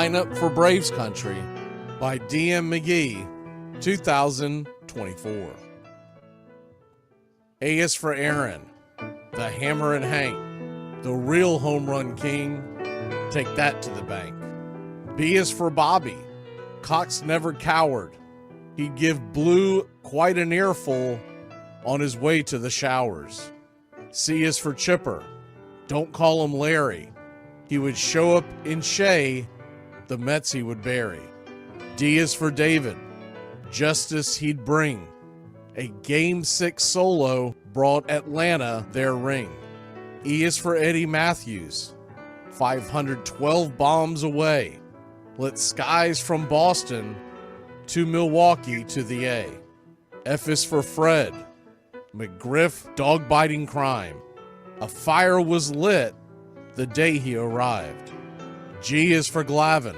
Lineup for Braves Country by DM McGee, 2024. A is for Aaron, the Hammer and Hank, the real home run king. Take that to the bank. B is for Bobby. Cox never cowered. He'd give Blue quite an earful on his way to the showers. C is for Chipper. Don't call him Larry. He would show up in Shea, the Mets he would bury. D is for David. Justice he'd bring. A Game 6 solo brought Atlanta their ring. E is for Eddie Matthews. 512 bombs away. Lit skies from Boston to Milwaukee to the A. F is for Fred. McGriff dog-biting crime. A fire was lit the day he arrived. G is for Glavin.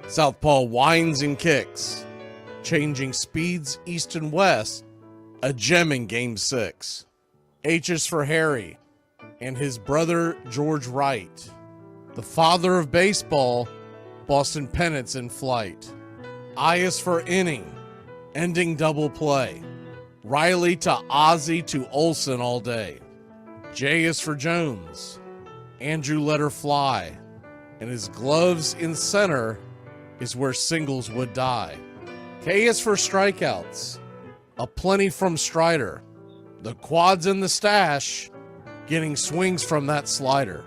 Southpaw winds and kicks. Changing speeds east and west. A gem in Game 6. H is for Harry and his brother George Wright. The father of baseball, Boston pennants in flight. I is for Inning, ending double play. Riley to Ozzie to Olsen all day. J is for Jones. Andrew let her fly. And his gloves in center is where singles would die. K is for strikeouts. A plenty from Strider. The quads in the stash, getting swings from that slider.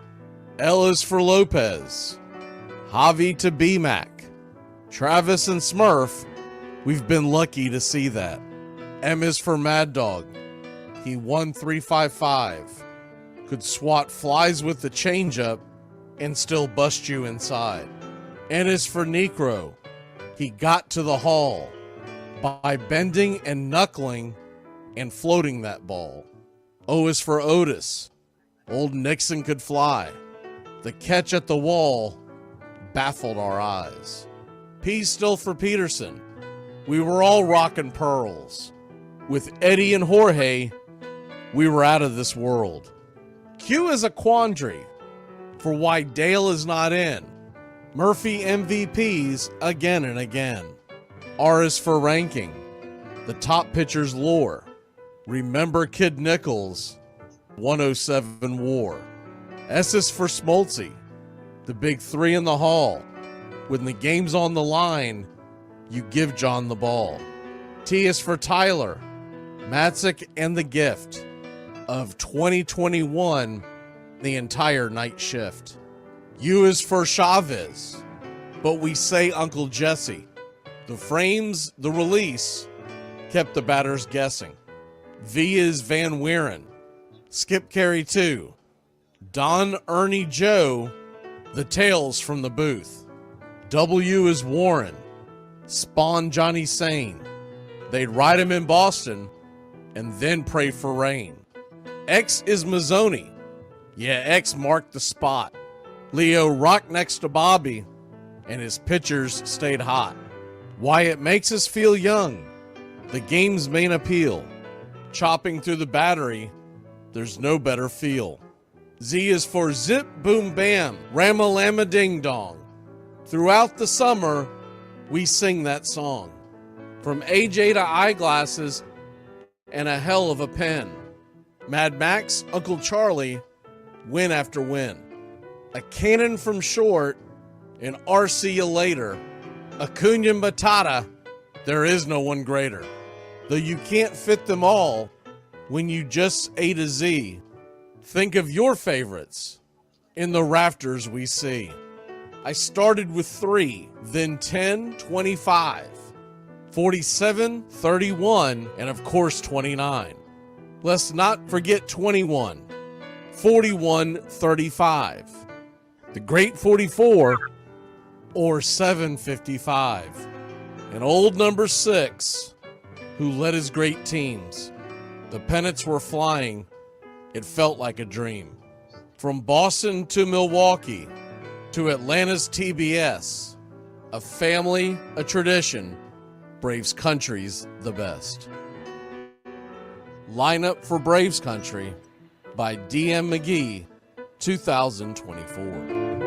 L is for Lopez. Javi to B-Mac. Travis and Smurf, we've been lucky to see that. M is for Mad Dog. He won 355. Could swat flies with the changeup and still bust you inside. N is for Necro. He got to the hall by bending and knuckling and floating that ball. O is for Otis. Old Nixon could fly. The catch at the wall baffled our eyes. P still for Peterson. We were all rockin' pearls. With Eddie and Jorge, we were out of this world. Q is a quandary for why Dale is not in. Murphy MVPs again and again. R is for ranking. The top pitchers lore. Remember Kid Nichols, 107 WAR. S is for Smoltzy. The big three in the hall. When the game's on the line, you give John the ball. T is for Tyler. Matzik and the gift of 2021, the entire night shift. U is for Chavez, but we say Uncle Jesse. The frames, the release, kept the batters guessing. V is Van Weeren. Skip Carey 2. Don Ernie Joe, the tales from the booth. W is Warren. Spawn Johnny Sane. They'd ride him in Boston and then pray for rain. X is Mazzoni. Yeah, X marked the spot. Leo rocked next to Bobby, and his pitchers stayed hot. Why it makes us feel young, the game's main appeal. Chopping through the battery, there's no better feel. Z is for Zip Boom Bam, Ramalama Ding Dong. Throughout the summer, we sing that song. From AJ to eyeglasses and a hell of a pen. Mad Max, Uncle Charlie, win after win. A cannon from short, and RC you later. Acuna Matata, there is no one greater. Though you can't fit them all when you just A to Z. Think of your favorites in the rafters we see. I started with 3, then 10, 25. 47, 31, and of course 29. Let's not forget 21, 41, 35. The Great 44, or 755. And old number 6, who led his great teams. The pennants were flying. It felt like a dream. From Boston to Milwaukee to Atlanta's TBS, a family, a tradition, Braves Country's the best. Lineup for Braves Country by D.M. Magee, 2024.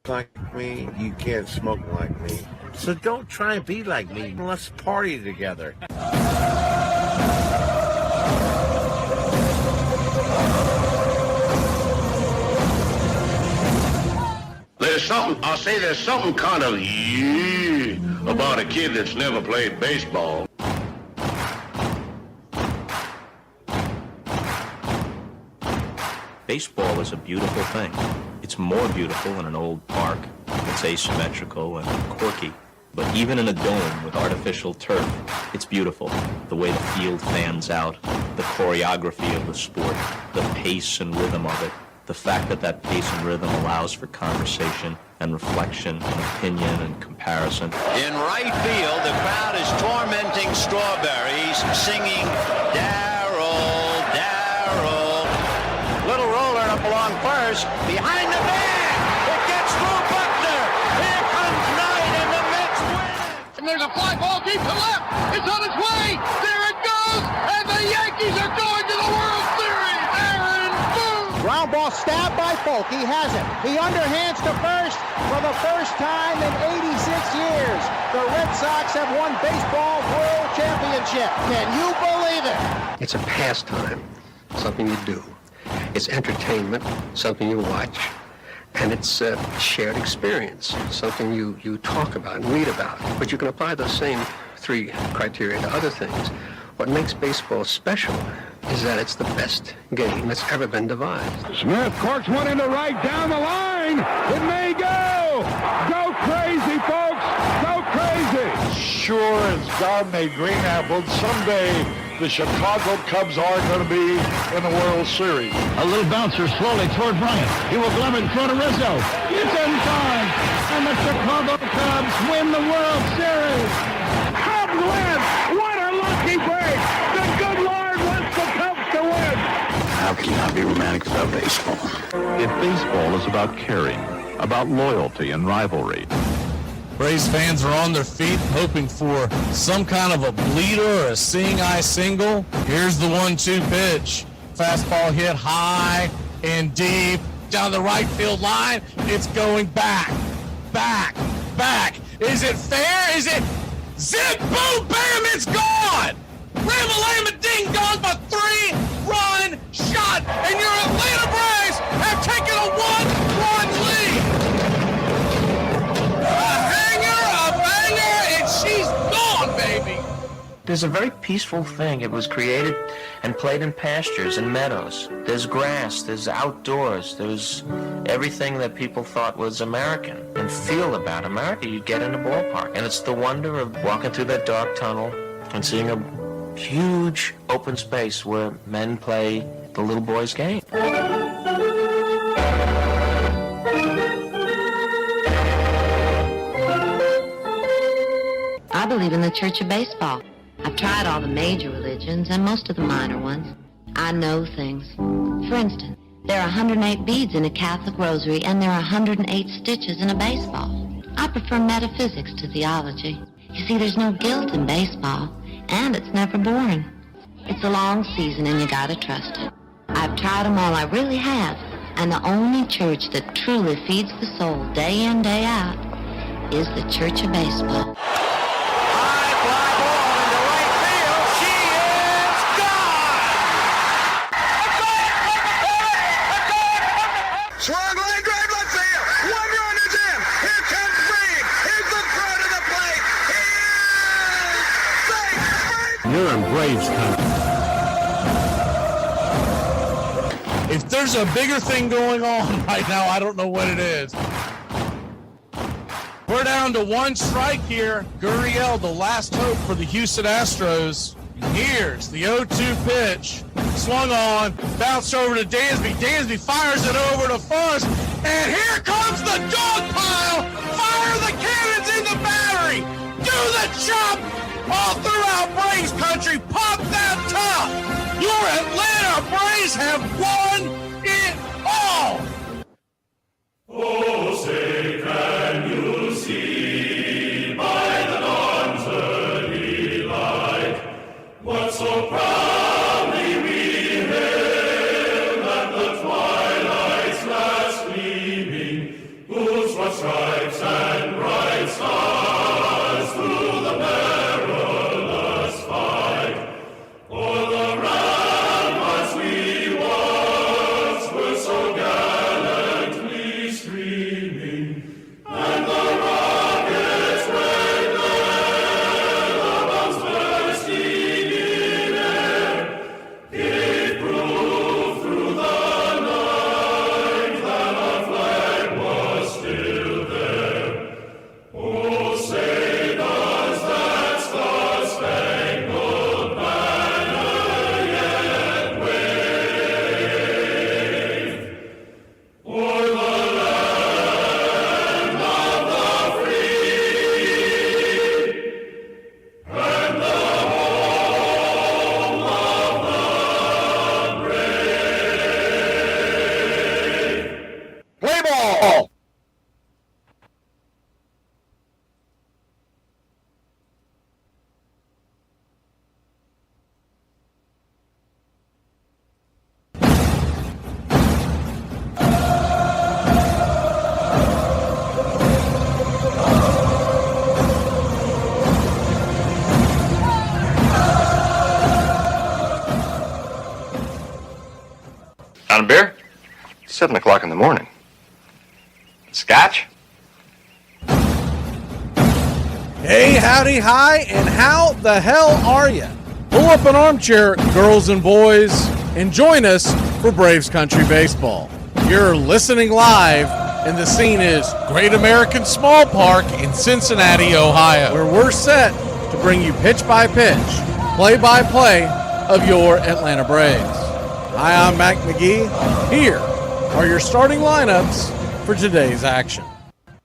Like me, you can't smoke like me. So don't try and be like me. Let's party together. There's something kind of about a kid that's never played baseball. Baseball is a beautiful thing. It's more beautiful in an old park that's asymmetrical and quirky. But even in a dome with artificial turf, it's beautiful. The way the field fans out, the choreography of the sport, the pace and rhythm of it, the fact that that pace and rhythm allows for conversation and reflection and opinion and comparison. In right field, the crowd is tormenting Strawberries, singing Darryl, Darryl. Little roller up along first, behind the man. It gets through Buckner. Here comes Knight, and the Mets win. And there's a fly ball deep to left. It's on its way. There it goes. And the Yankees are going to the World Series. Aaron Boone. Ground ball stabbed by Folk. He has it. He underhands to first for the first time in 86 years. The Red Sox have won baseball world championship. Can you believe it? It's a pastime, something you do. It's entertainment, something you watch. And it's a shared experience, something you talk about and read about. But you can apply those same three criteria to other things. What makes baseball special is that it's the best game that's ever been devised. Smith corks one into right, down the line. It may go. Go crazy, folks. Go crazy. Sure as God made green apples, someday the Chicago Cubs are going to be in the World Series. A little bouncer slowly toward Bryant. He will glove it in front of Rizzo. It's in time. And the Chicago Cubs win the World Series. Cubs win. What a lucky break. The good Lord wants the Cubs to win. How can you not be romantic about baseball? If baseball is about caring, about loyalty and rivalry, Braves fans are on their feet hoping for some kind of a bleeder or a seeing eye single. Here's the 1-2 pitch. Fastball hit high and deep down the right field line. It's going back. Is it fair? Is it zip, boom, bam, it's gone! Ram-a-lam-a ding dong, a 3-run shot, and your Atlanta Braves have taken a 1-run lead. A banger, and she's gone, baby. There's a very peaceful thing. It was created and played in pastures and meadows. There's grass, there's outdoors, there's everything that people thought was American and feel about America. You get in a ballpark, and it's the wonder of walking through that dark tunnel and seeing a huge open space where men play the little boy's game. I believe in the Church of Baseball. I've tried all the major religions and most of the minor ones. I know things. For instance, there are 108 beads in a Catholic rosary and there are 108 stitches in a baseball. I prefer metaphysics to theology. You see, there's no guilt in baseball, and it's never boring. It's a long season and you gotta trust it. I've tried them all, I really have. And the only church that truly feeds the soul day in, day out is the Church of Baseball. Swung line drive left field. 1 run is in. Here comes Breen. Here's the throw to the plate. He is safe. You're in Braves country. If there's a bigger thing going on right now, I don't know what it is. We're down to 1 strike here. Gurriel, the last hope for the Houston Astros. Here's the 0-2 pitch. Swung on, bounced over to Dansby. Dansby fires it over to first, and here comes the dog pile. Fire the cannons in the battery. Do the chop all throughout Braves country. Pop that top. Your Atlanta Braves have won it all. Oh, say, can you see by the dawn's early light what so proudly we hailed at the twilight's last gleaming, whose broad stripes and bright stars through the perilous fight o'er the ramparts we once were so gallantly streaming, and the rockets' red glare, the bombs bursting in air, gave proof through the night that our flag was still there. Oh, say does that star-spangled banner yet wave o'er the land of the free and the home of the brave? Play ball! On a beer? 7 o'clock in the morning. Scotch? Hey, howdy, hi, and how the hell are you? Pull up an armchair, girls and boys, and join us for Braves Country Baseball. You're listening live, and the scene is Great American Small Park in Cincinnati, Ohio, where we're set to bring you pitch-by-pitch, play-by-play of your Atlanta Braves. Hi, I'm Mac Magee. Here are your starting lineups for today's action.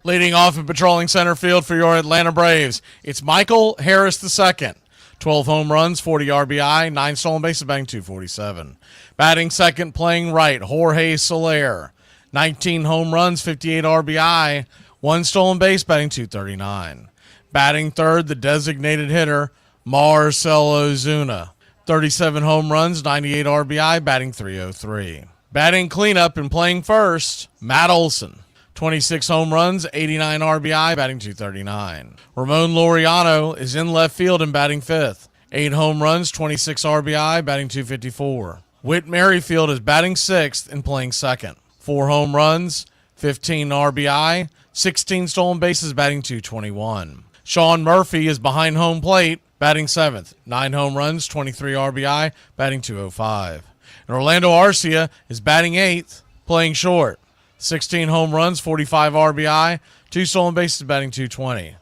Leading off and patrolling center field for your Atlanta Braves, it's Michael Harris II. 12 home runs, 40 RBI, 9 stolen bases, batting .247. Batting second, playing right, Jorge Soler. 19 home runs, 58 RBI, 1 stolen base, batting .239. Batting third, the designated hitter, Marcell Ozuna. 37 home runs, 98 RBI, batting .303. Batting cleanup and playing first, Matt Olson. 26 home runs, 89 RBI, batting .239. Ramon Laureano is in left field and batting fifth. 8 home runs, 26 RBI, batting .254. Whit Merrifield is batting sixth and playing second. 4 home runs, 15 RBI, 16 stolen bases, batting .221. Sean Murphy is behind home plate, batting seventh. 9 home runs, 23 RBI, batting .205. And Orlando Arcia is batting eighth, playing short. 16 home runs, 45 RBI, 2 stolen bases, batting .220.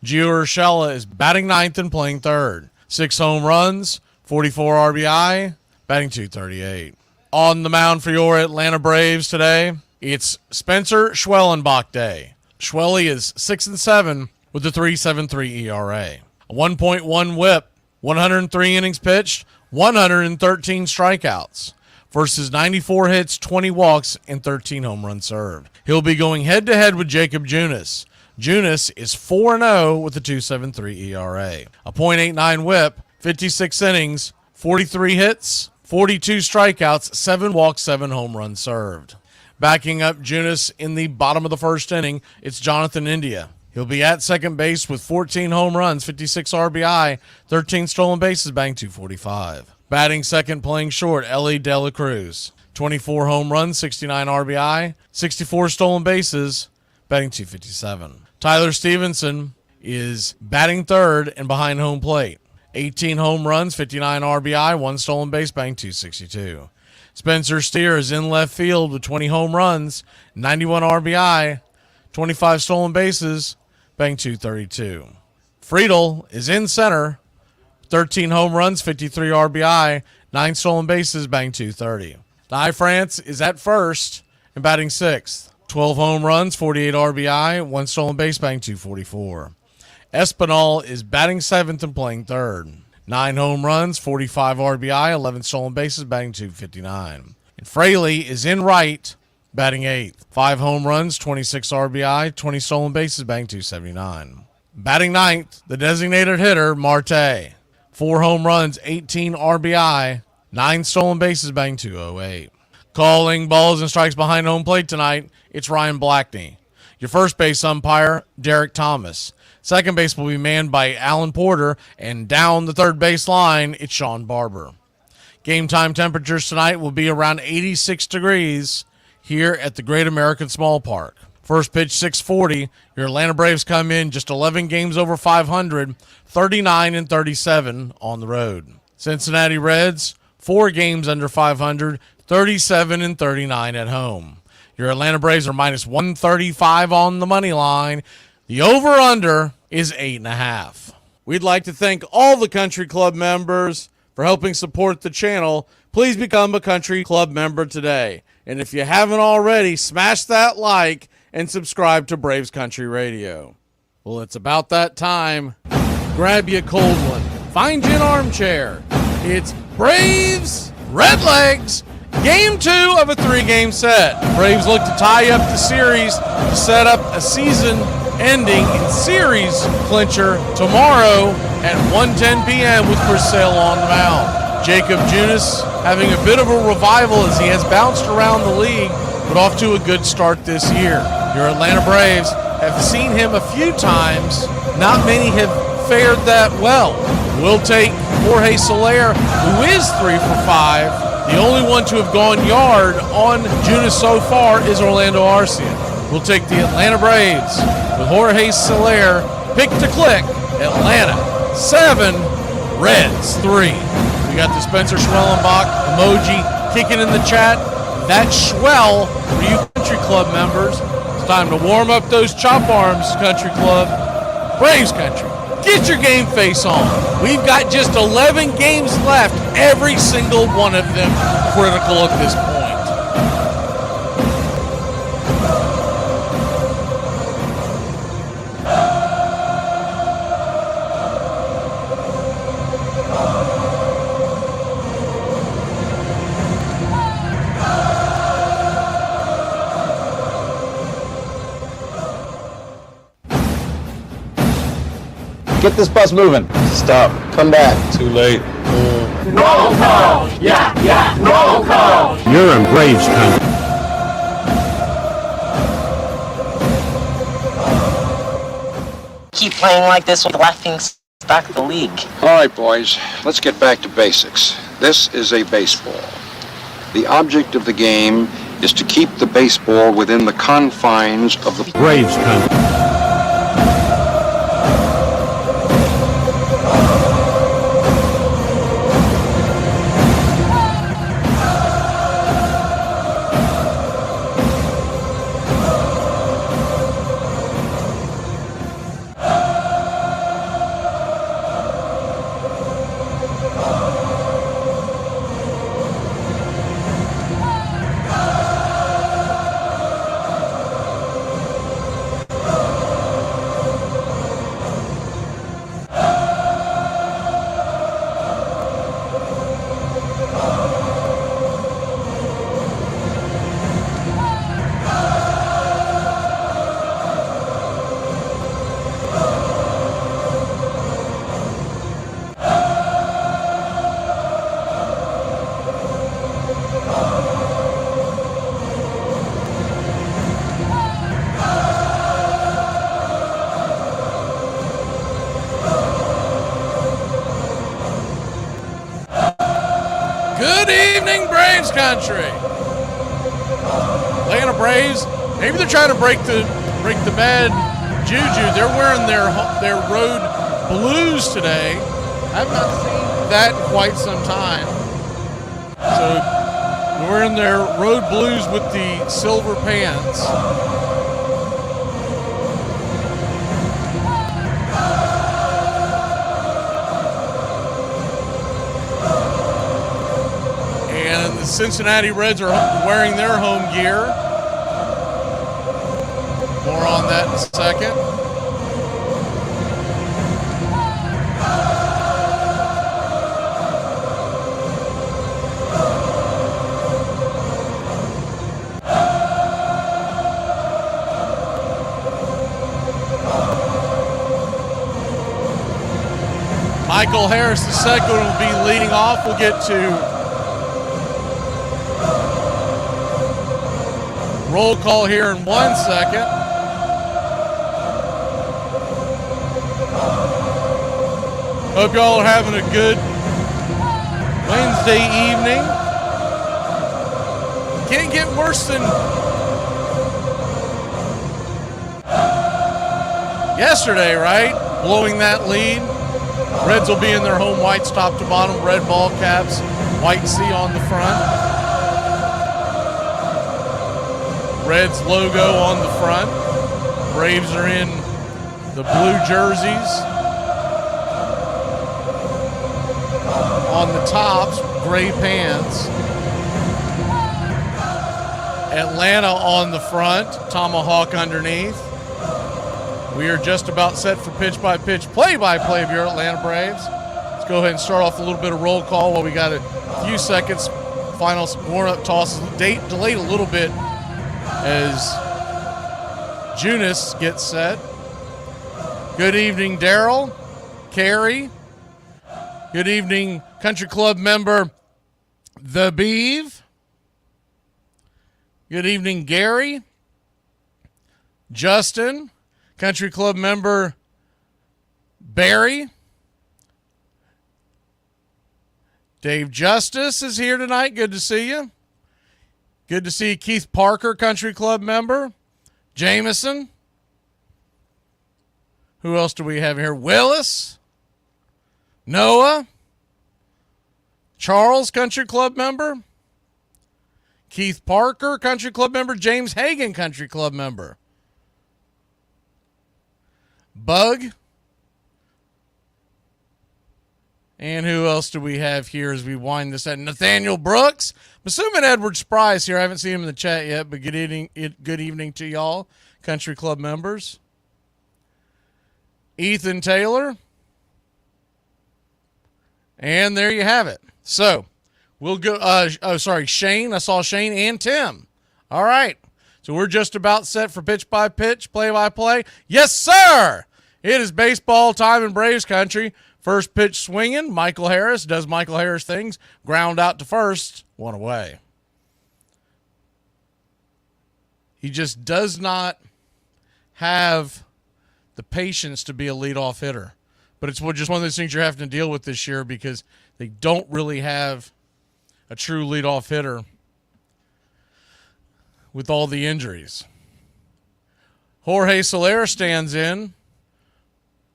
Gio Urshela is batting ninth and playing third. 6 home runs, 44 RBI, batting .238. On the mound for your Atlanta Braves today, it's Spencer Schwellenbach Day. Schwelly is 6-7 with a 3.73 ERA. A 1.1 whip, 103 innings pitched, 113 strikeouts. Versus 94 hits, 20 walks, and 13 home runs served. He'll be going head-to-head with Jacob Junis. Junis is 4-0 with a 2.73 ERA. A .89 whip, 56 innings, 43 hits, 42 strikeouts, 7 walks, 7 home runs served. Backing up Junis in the bottom of the first inning, it's Jonathan India. He'll be at second base with 14 home runs, 56 RBI, 13 stolen bases, batting .245. Batting second, playing short, Ellie De La Cruz. 24 home runs, 69 RBI, 64 stolen bases, batting .257. Tyler Stevenson is batting third and behind home plate. 18 home runs, 59 RBI, 1 stolen base, batting .262. Spencer Steer is in left field with 20 home runs, 91 RBI, 25 stolen bases, batting .232. Friedel is in center, 13 home runs, 53 RBI, 9 stolen bases, batting .230. Ty France is at first and batting sixth. 12 home runs, 48 RBI, 1 stolen base, batting .244. Espinal is batting seventh and playing third. 9 home runs, 45 RBI, 11 stolen bases, batting .259. And Fraley is in right, batting eighth. 5 home runs, 26 RBI, 20 stolen bases, batting .279. Batting ninth, the designated hitter, Marte. 4 home runs, 18 RBI, 9 stolen bases, batting .208. Calling balls and strikes behind home plate tonight, it's Ryan Blackney. Your first base umpire, Derek Thomas. Second base will be manned by Alan Porter, and down the third base line, it's Sean Barber. Game time temperatures tonight will be around 86 degrees here at the Great American Small Park. First pitch, 6:40. Your Atlanta Braves come in just 11 games over 500, 39-37 on the road. Cincinnati Reds, 4 games under 500, 37-39 at home. Your Atlanta Braves are minus 135 on the money line. The over-under is 8.5. We'd like to thank all the Country Club members for helping support the channel. Please become a Country Club member today. And if you haven't already, smash that like and subscribe to Braves Country Radio. Well, it's about that time. Grab you a cold one. Find you an armchair. It's Braves Redlegs, Game 2 of a 3-game set. Braves look to tie up the series to set up a season-ending and series clincher tomorrow at 1:10 p.m. with Chris Sale on the mound. Jacob Junis having a bit of a revival as he has bounced around the league, but off to a good start this year. Your Atlanta Braves have seen him a few times. Not many have fared that well. We'll take Jorge Soler, who is 3 for 5. The only one to have gone yard on Junis so far is Orlando Arcia. We'll take the Atlanta Braves with Jorge Soler, pick to click, Atlanta 7, Reds 3. We got the Spencer Schwellenbach emoji kicking in the chat. That's Schwell for you Country Club members. It's time to warm up those chop arms, Country Club. Braves Country, get your game face on. We've got just 11 games left, every single one of them critical at this point. Get this bus moving. Stop. Come back. Too late. Roll call! Yeah, roll call! You're in Braves country. Keep playing like this with laughing stock the league. All right, boys, let's get back to basics. This is a baseball. The object of the game is to keep the baseball within the confines of the Braves country. Good evening, Braves country. Atlanta Braves, maybe they're trying to break the bad juju. They're wearing their road blues today. I've not seen that in quite some time. So they're wearing their road blues with the silver pants. And the Cincinnati Reds are wearing their home gear. More on that in a second. Michael Harris II will be leading off. We'll get to roll call here in 1 second. Hope y'all are having a good Wednesday evening. Can't get worse than yesterday, right? Blowing that lead. Reds will be in their home whites top to bottom, red ball caps, white C on the front. Reds logo on the front. Braves are in the blue jerseys. On the tops, gray pants. Atlanta on the front, tomahawk underneath. We are just about set for pitch-by-pitch, play-by-play of your Atlanta Braves. Let's go ahead and start off a little bit of roll call while we got a few seconds. Final warm-up tosses delayed a little bit as Junis gets set. Good evening, Daryl, Carrie. Good evening, Country Club member The Beeve. Good evening, Gary. Justin. Country Club member Barry. Dave Justice is here tonight. Good to see you. Good to see Keith Parker, Country Club member. Jameson. Who else do we have here? Willis. Noah. Charles, Country Club member. Keith Parker, Country Club member. James Hagan, Country Club member. Bug. And who else do we have here as we wind this out? Nathaniel Brooks. I'm assuming Edward Spry's here. I haven't seen him in the chat yet, but good evening to y'all, Country Club members. Ethan Taylor. And there you have it. So we'll go. Shane. I saw Shane and Tim. All right. So we're just about set for pitch by pitch, play by play. Yes, sir. It is baseball time in Braves country. First pitch swinging. Michael Harris does Michael Harris things. Ground out to first. 1 away. He just does not have the patience to be a leadoff hitter. But it's just one of those things you're having to deal with this year because they don't really have a true leadoff hitter with all the injuries. Jorge Soler stands in.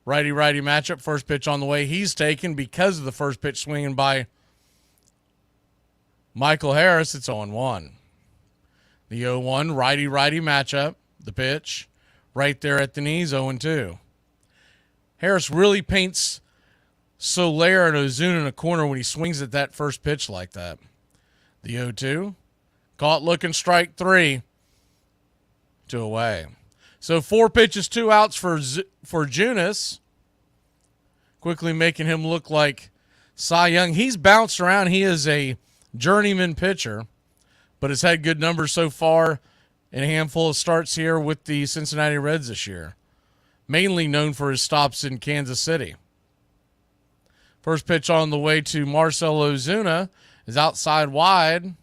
Righty-righty matchup. First pitch on the way. He's taken because of the first pitch swinging by Michael Harris. It's 0-1. The 0-1 righty-righty matchup. The pitch right there at the knees, 0-2. Harris really paints Soler and Ozuna in a corner when he swings at that first pitch like that. The 0-2. Caught looking, strike 3. 2 away. So 4 pitches, 2 outs for Junis. Quickly making him look like Cy Young. He's bounced around. He is a journeyman pitcher, but has had good numbers so far in a handful of starts here with the Cincinnati Reds this year. Mainly known for his stops in Kansas City. First pitch on the way to Marcell Ozuna is outside wide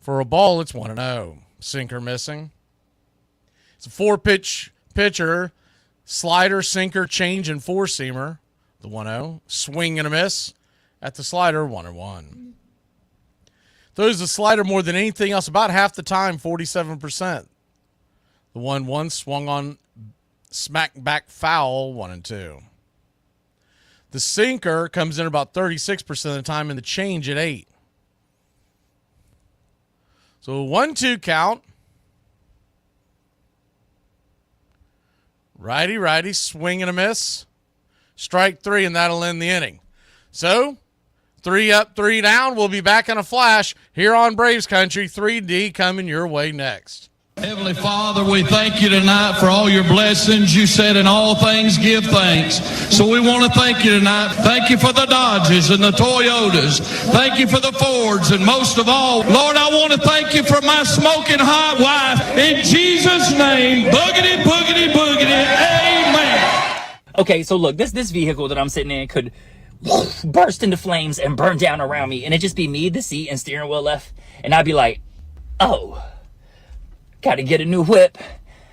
for a ball. It's 1-0. Sinker missing. It's a 4-pitch pitcher. Slider, sinker, change, and 4-seamer. The 1-0. Swing and a miss at the slider. 1-1. Throws the slider more than anything else. About half the time, 47%. The 1-1 swung on, smack back foul. 1-2. The sinker comes in about 36% of the time, and the change at 8. So a 1-2 count. Righty, swing and a miss. Strike 3, and that'll end the inning. So, 3 up, 3 down. We'll be back in a flash here on Braves Country. 3D coming your way next. Heavenly Father, we thank you tonight for all your blessings. You said in all things give thanks. So we want to thank you tonight. Thank you for the Dodges and the Toyotas. Thank you for the Fords. And most of all, Lord, I want to thank you for my smoking hot wife. In Jesus' name, boogity, boogity, boogity, amen. Okay, so look, this vehicle that I'm sitting in could burst into flames and burn down around me. And it'd just be me, the seat, and steering wheel left. And I'd be like, oh, gotta get a new whip,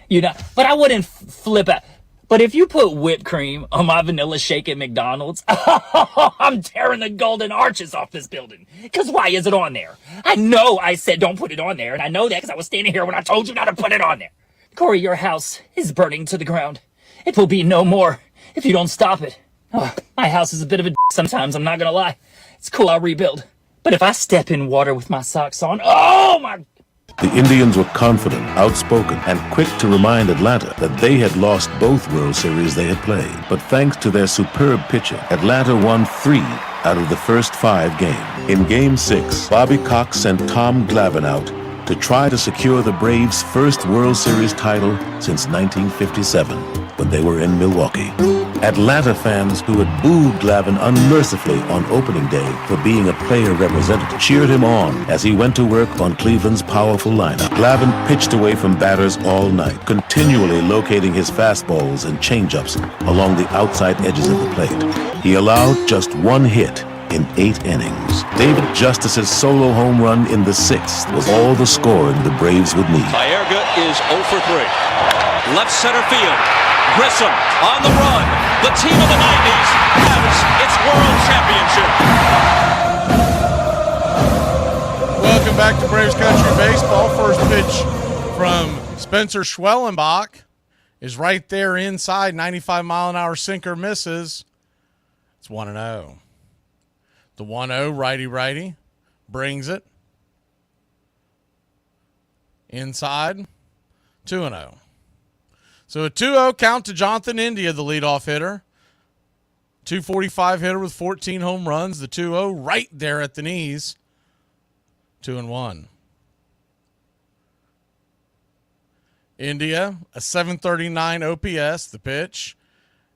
you know, but I wouldn't flip out. But if you put whipped cream on my vanilla shake at McDonald's, I'm tearing the golden arches off this building. Because why is it on there? I know I said don't put it on there, and I know that because I was standing here when I told you not to put it on there. Corey, your house is burning to the ground. It will be no more if you don't stop it. Oh, my house is a bit of a sometimes, I'm not gonna lie. It's cool, I'll rebuild. But if I step in water with my socks on, oh my... The Indians were confident, outspoken, and quick to remind Atlanta that they had lost both World Series they had played. But thanks to their superb pitching, Atlanta won 3 out of the first 5 games. In Game 6, Bobby Cox sent Tom Glavine out to try to secure the Braves' first World Series title since 1957, when they were in Milwaukee. Atlanta fans who had booed Glavine unmercifully on opening day for being a player representative cheered him on as he went to work on Cleveland's powerful lineup. Glavine pitched away from batters all night, continually locating his fastballs and changeups along the outside edges of the plate. He allowed just 1 hit in 8 innings. David Justice's solo home run in the 6th was all the scoring the Braves would need. Baerga is 0 for 3. Left center field. Grissom on the run. The team of the 90s has its world championship. Welcome back to Braves Country Baseball. First pitch from Spencer Schwellenbach is right there inside. 95-mile-an-hour sinker misses. It's 1-0. The 1-0 righty brings it inside. 2-0. So a 2-0 count to Jonathan India, the leadoff hitter. 245 hitter with 14 home runs. The 2-0 right there at the knees. 2-1. India, a 739 OPS. The pitch.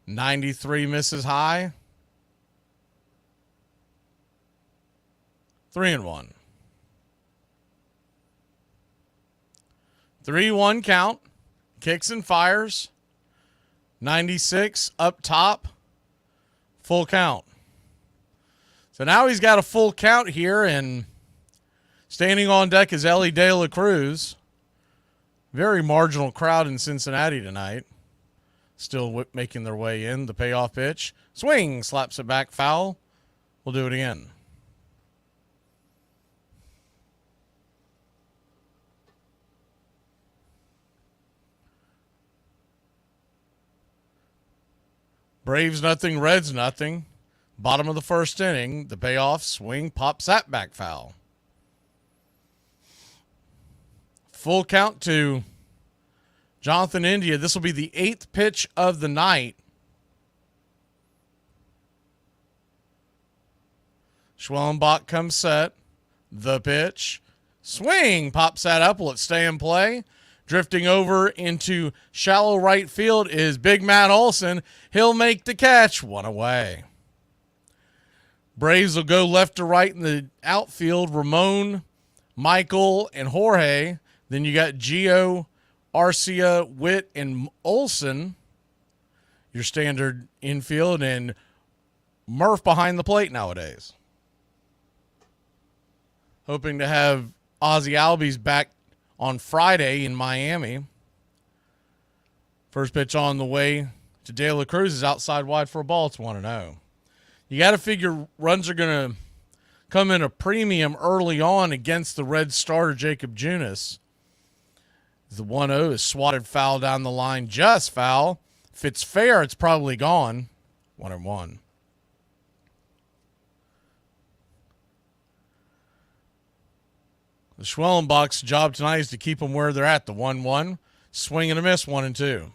93 misses high. 3-1. 3-1 count. Kicks and fires. 96 up top, full count. So now he's got a full count here, and standing on deck is Ellie De La Cruz. Very marginal crowd in Cincinnati tonight. Still making their way in. The payoff pitch. Swing, slaps it back, foul. We'll do it again. Braves nothing, Reds nothing. Bottom of the first inning. The payoff, swing, pops that back, foul. Full count to Jonathan India. This will be the 8th pitch of the night. Schwellenbach comes set. The pitch. Swing. Pops that up. Will it stay in play? Drifting over into shallow right field is Big Matt Olson. He'll make the catch. One away. Braves will go left to right in the outfield. Ramon, Michael, and Jorge. Then you got Gio, Arcia, Witt, and Olson. Your standard infield, and Murph behind the plate nowadays. Hoping to have Ozzie Albies back on Friday in Miami. First pitch on the way to De La Cruz is outside wide for a ball. It's 1-0. You got to figure runs are going to come in a premium early on against the Red starter Jacob Junis. The 1-0 is swatted foul down the line, just foul. If it's fair, it's probably gone. 1-1. The Schwellenbach's job tonight is to keep them where they're at. The 1-1, swing and a miss, 1-2.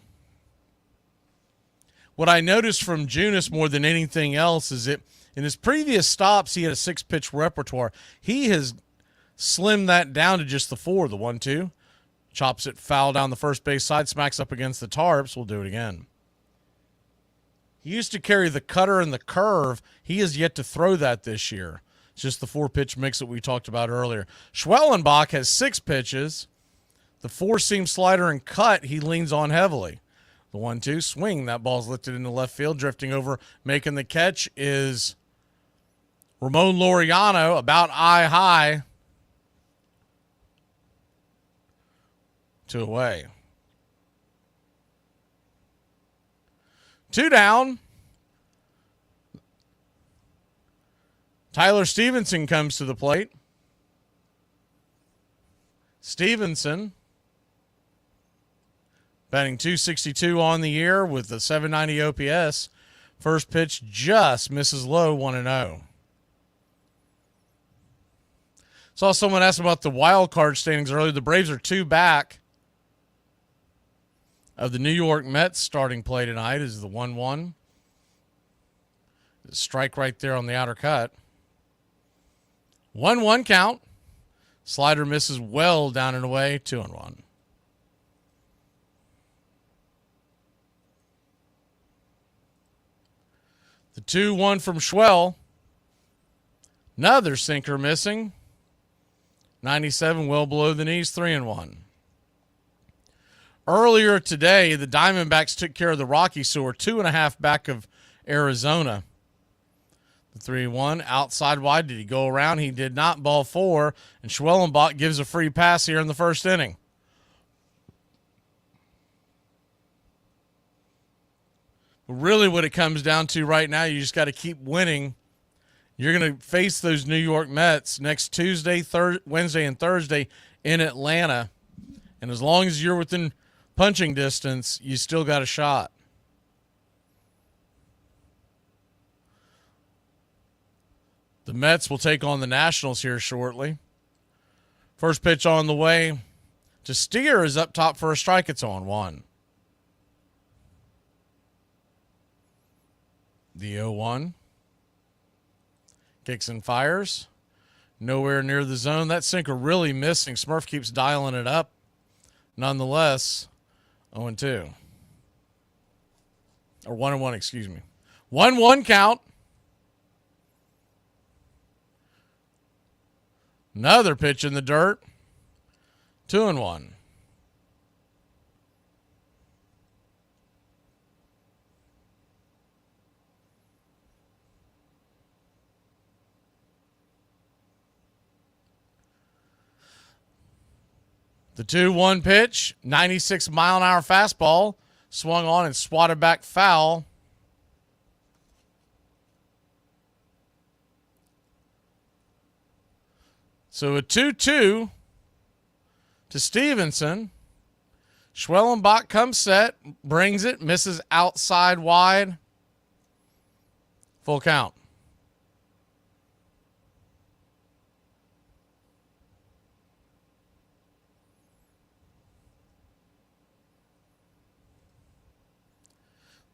What I noticed from Junis more than anything else is that in his previous stops, he had a 6-pitch repertoire. He has slimmed that down to just the 4, the 1-2. Chops it foul down the first base side, smacks up against the tarps. We'll do it again. He used to carry the cutter and the curve. He has yet to throw that this year. It's just the 4-pitch mix that we talked about earlier. Schwellenbach has 6 pitches. The 4-seam slider and cut he leans on heavily. The 1-2 swing. That ball's lifted into left field. Drifting over, making the catch is Ramon Laureano, about eye high. 2 away. 2 down. Tyler Stevenson comes to the plate. Stevenson batting .262 on the year with a .790 OPS. First pitch just misses low, 1-0. Saw someone ask about the wild card standings earlier. The Braves are 2 back of the New York Mets. Starting play tonight is the 1-1. Strike right there on the outer cut. 1-1 count. Slider misses well down and away. 2-1. The 2-1 from Schwell. Another sinker missing. 97 well below the knees. 3-1. Earlier today, the Diamondbacks took care of the Rockies, so we're 2.5 back of Arizona. The 3-1 outside wide. Did he go around? He did not. Ball 4, and Schwellenbach gives a free pass here in the first inning. But really what it comes down to right now, you just got to keep winning. You're going to face those New York Mets next Tuesday, Wednesday, and Thursday in Atlanta. And as long as you're within punching distance, you still got a shot. The Mets will take on the Nationals here shortly. First pitch on the way to Steer is up top for a strike. It's on 1. The 0-1. Kicks and fires. Nowhere near the zone. That sinker really missing. Smurf keeps dialing it up. Nonetheless, 0-2. Or 1-1, excuse me. 1-1 count. Another pitch in the dirt. 2-1. The 2-1 pitch, 96-mile-an-hour fastball, swung on and swatted back foul. So a 2-2 to Stevenson. Schwellenbach comes set, brings it, misses outside wide. Full count.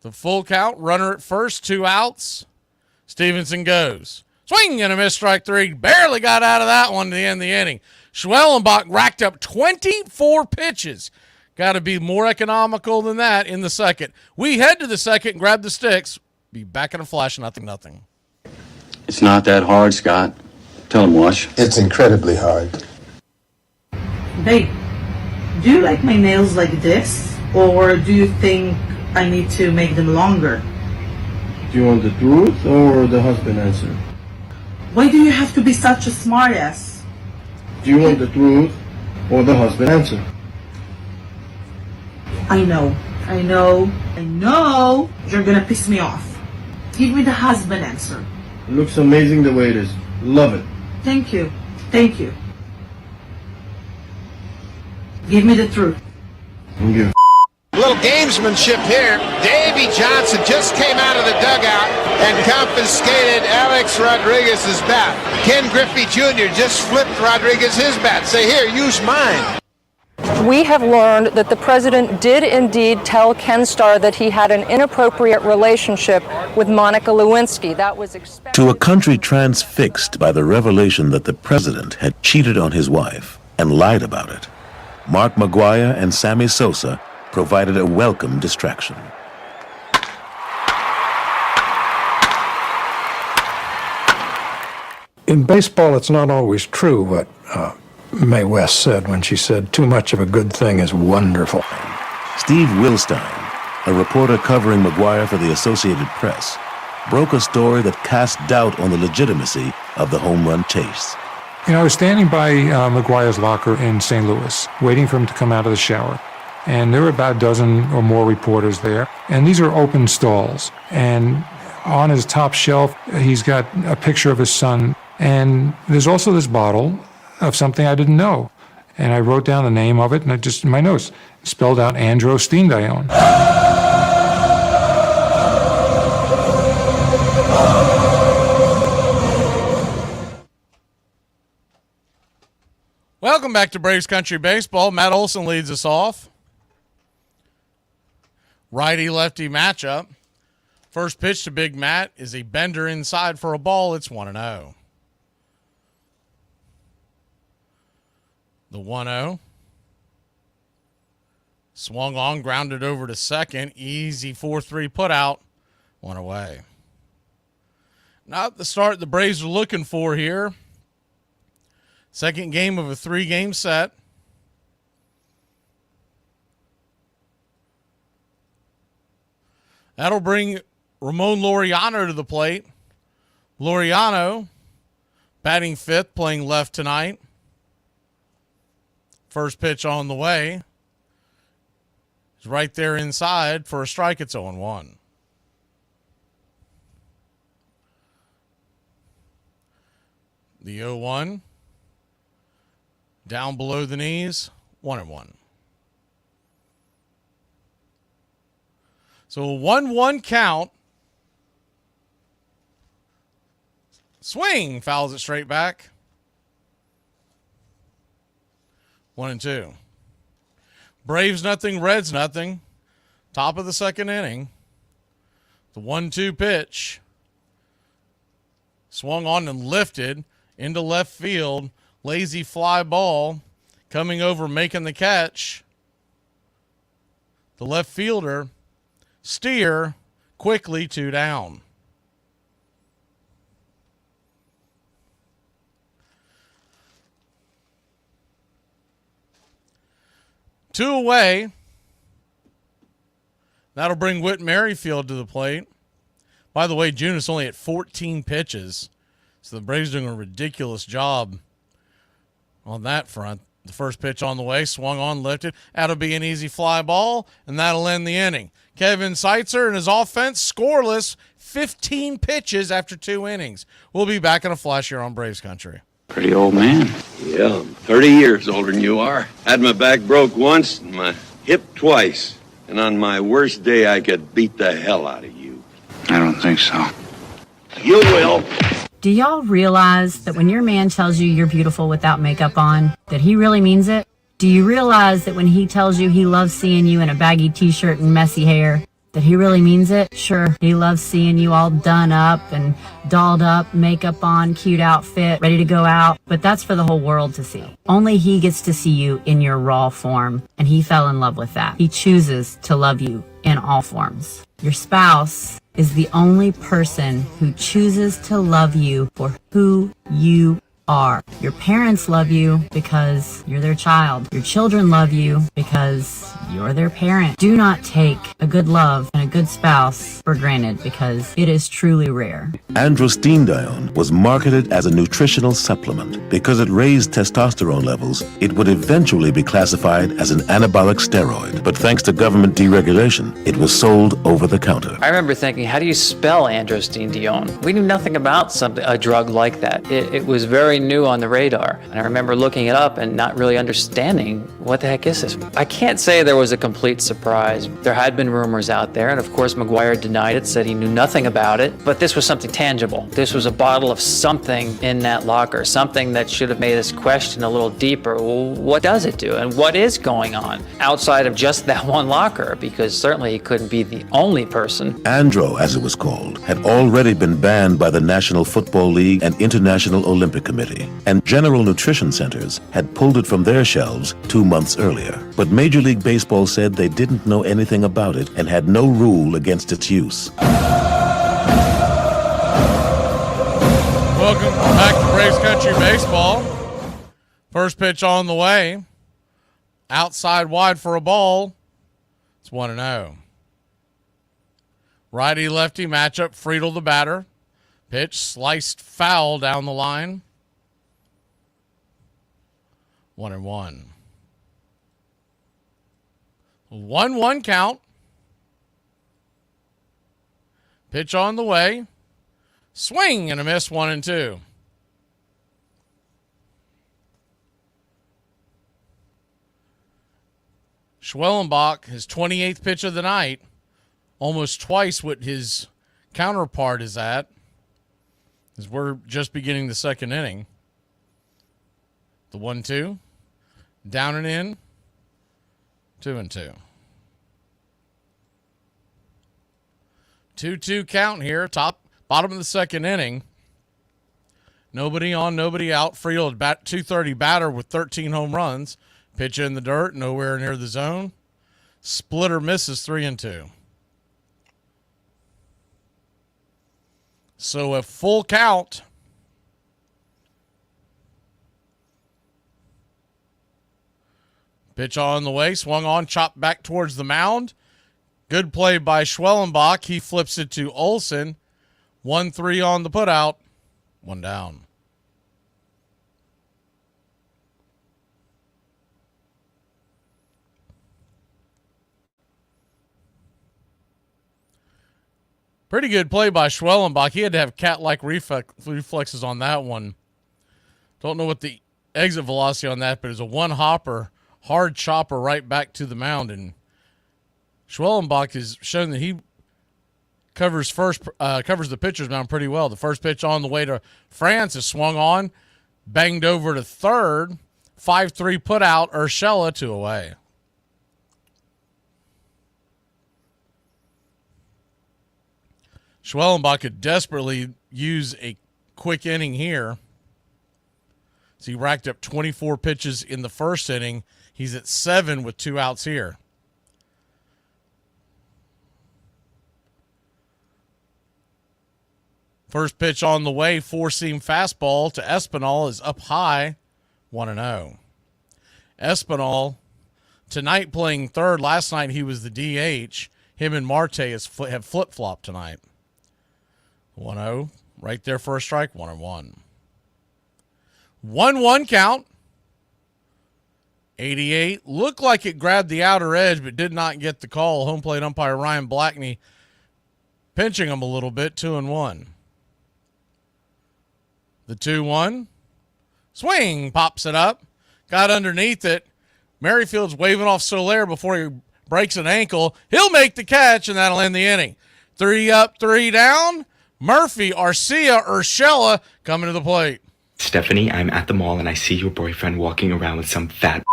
The full count, runner at first, 2 outs. Stevenson goes. Swing and a miss, strike 3. Barely got out of that one to the end of the inning. Schwellenbach racked up 24 pitches. Got to be more economical than that in the second. We head to the second and grab the sticks. Be back in a flash, 0-0. It's not that hard, Scott. Tell him, Wash. It's incredibly hard. Babe, do you like my nails like this? Or do you think I need to make them longer? Do you want the truth or the husband answer? Why do you have to be such a smartass? Do you want the truth or the husband answer? I know you're gonna piss me off. Give me the husband answer. It looks amazing the way it is. Love it. Thank you. Give me the truth. Thank you. Little gamesmanship here. Davey Johnson just came out of the dugout and confiscated Alex Rodriguez's bat. Ken Griffey Jr. just flipped Rodriguez his bat. Say, here, use mine. We have learned that the president did indeed tell Ken Starr that he had an inappropriate relationship with Monica Lewinsky. That was expected. To a country transfixed by the revelation that the president had cheated on his wife and lied about it, Mark McGuire and Sammy Sosa provided a welcome distraction. In baseball, it's not always true what Mae West said when she said, too much of a good thing is wonderful. Steve Wilstein, a reporter covering McGuire for the Associated Press, broke a story that cast doubt on the legitimacy of the home run chase. You know, I was standing by McGuire's locker in St. Louis, waiting for him to come out of the shower. And there were about a dozen or more reporters there. And these are open stalls. And on his top shelf, he's got a picture of his son. And there's also this bottle of something I didn't know. And I wrote down the name of it, and I just, in my notes, spelled out androstenedione. Welcome back to Braves Country Baseball. Matt Olson leads us off. Righty-lefty matchup. First pitch to Big Matt is a bender inside for a ball. It's 1-0. The 1-0. Swung on, grounded over to second. Easy 4-3 put out. One away. Not the start the Braves are looking for here. Second game of a 3-game set. That'll bring Ramon Laureano to the plate. Laureano batting fifth, playing left tonight. First pitch on the way. It's right there inside for a strike. It's 0-1. The 0-1. Down below the knees, 1-1. So a 1-1 count. Swing, fouls it straight back. 1-2. Braves nothing, Reds nothing. Top of the second inning. The 1-2 pitch. Swung on and lifted into left field. Lazy fly ball coming over, making the catch. The left fielder, Steer, quickly 2 down. Two away. That'll bring Whit Merrifield to the plate. By the way, June is only at 14 pitches, so the Braves doing a ridiculous job on that front. The first pitch on the way, swung on, lifted. That'll be an easy fly ball, and that'll end the inning. Kevin Seitzer and his offense scoreless, 15 pitches after 2 innings. We'll be back in a flash here on Braves Country. Pretty old man. Yeah, I'm 30 years older than you are. Had my back broke once and my hip twice. And on my worst day, I could beat the hell out of you. I don't think so. You will. Do y'all realize that when your man tells you you're beautiful without makeup on, that he really means it? Do you realize that when he tells you he loves seeing you in a baggy t-shirt and messy hair, that he really means it? Sure, he loves seeing you all done up and dolled up, makeup on, cute outfit, ready to go out, but that's for the whole world to see. Only he gets to see you in your raw form, and he fell in love with that. He chooses to love you in all forms. Your spouse is the only person who chooses to love you for who you are. Your parents love you because you're their child. Your children love you because you're their parent. Do not take a good love and a good spouse for granted because it is truly rare. Androstenedione was marketed as a nutritional supplement. Because it raised testosterone levels, it would eventually be classified as an anabolic steroid. But thanks to government deregulation, it was sold over the counter. I remember thinking, how do you spell androstenedione? We knew nothing about a drug like that. It was very new on the radar. And I remember looking it up and not really understanding what the heck is this. I can't say there was a complete surprise. There had been rumors out there, and of course McGuire denied it, said he knew nothing about it, but this was something tangible. This was a bottle of something in that locker, something that should have made us question a little deeper. Well, what does it do, and what is going on outside of just that one locker? Because certainly he couldn't be the only person. Andro, as it was called, had already been banned by the National Football League and International Olympic Committee, and General Nutrition Centers had pulled it from their shelves 2 months earlier. But Major League Baseball said they didn't know anything about it and had no rule against its use. Welcome back to Braves Country Baseball. First pitch on the way. Outside wide for a ball. It's 1-0. Righty-lefty matchup. Friedel the batter. Pitch sliced foul down the line. 1-1. 1-1 count. Pitch on the way. Swing and a miss, 1-2. Schwellenbach, his 28th pitch of the night, almost twice what his counterpart is at, as we're just beginning the second inning. The 1-2, down and in, 2-2. 2-2 count here, bottom of the second inning. Nobody on, nobody out. Friedel, 230 batter with 13 home runs. Pitch in the dirt, nowhere near the zone. Splitter misses, 3-2. So a full count. Pitch on the way, swung on, chopped back towards the mound. Good play by Schwellenbach. He flips it to Olsen. 1-3 on the putout. 1 down. Pretty good play by Schwellenbach. He had to have cat-like reflexes on that one. Don't know what the exit velocity on that, but it's a one-hopper, hard chopper right back to the mound. And Schwellenbach has shown that he covers the pitcher's mound pretty well. The first pitch on the way to France is swung on, banged over to third. 5-3 put out, Urshela 2 away. Schwellenbach could desperately use a quick inning here. So he racked up 24 pitches in the first inning. He's at 7 with 2 outs here. First pitch on the way, 4-seam fastball to Espinal is up high, 1-0. Espinal, tonight playing third. Last night he was the DH. Him and Marte have flip-flopped tonight. 1-0, right there for a strike, 1-1. 1-1 count. 88. Looked like it grabbed the outer edge, but did not get the call. Home plate umpire Ryan Blackney pinching him a little bit, 2-1. The 2-1. Swing, pops it up. Got underneath it. Merrifield's waving off Soler before he breaks an ankle. He'll make the catch, and that'll end the inning. 3 up, 3 down. Murphy, Arcia, Urshela coming to the plate. Stephanie, I'm at the mall and I see your boyfriend walking around with some fat.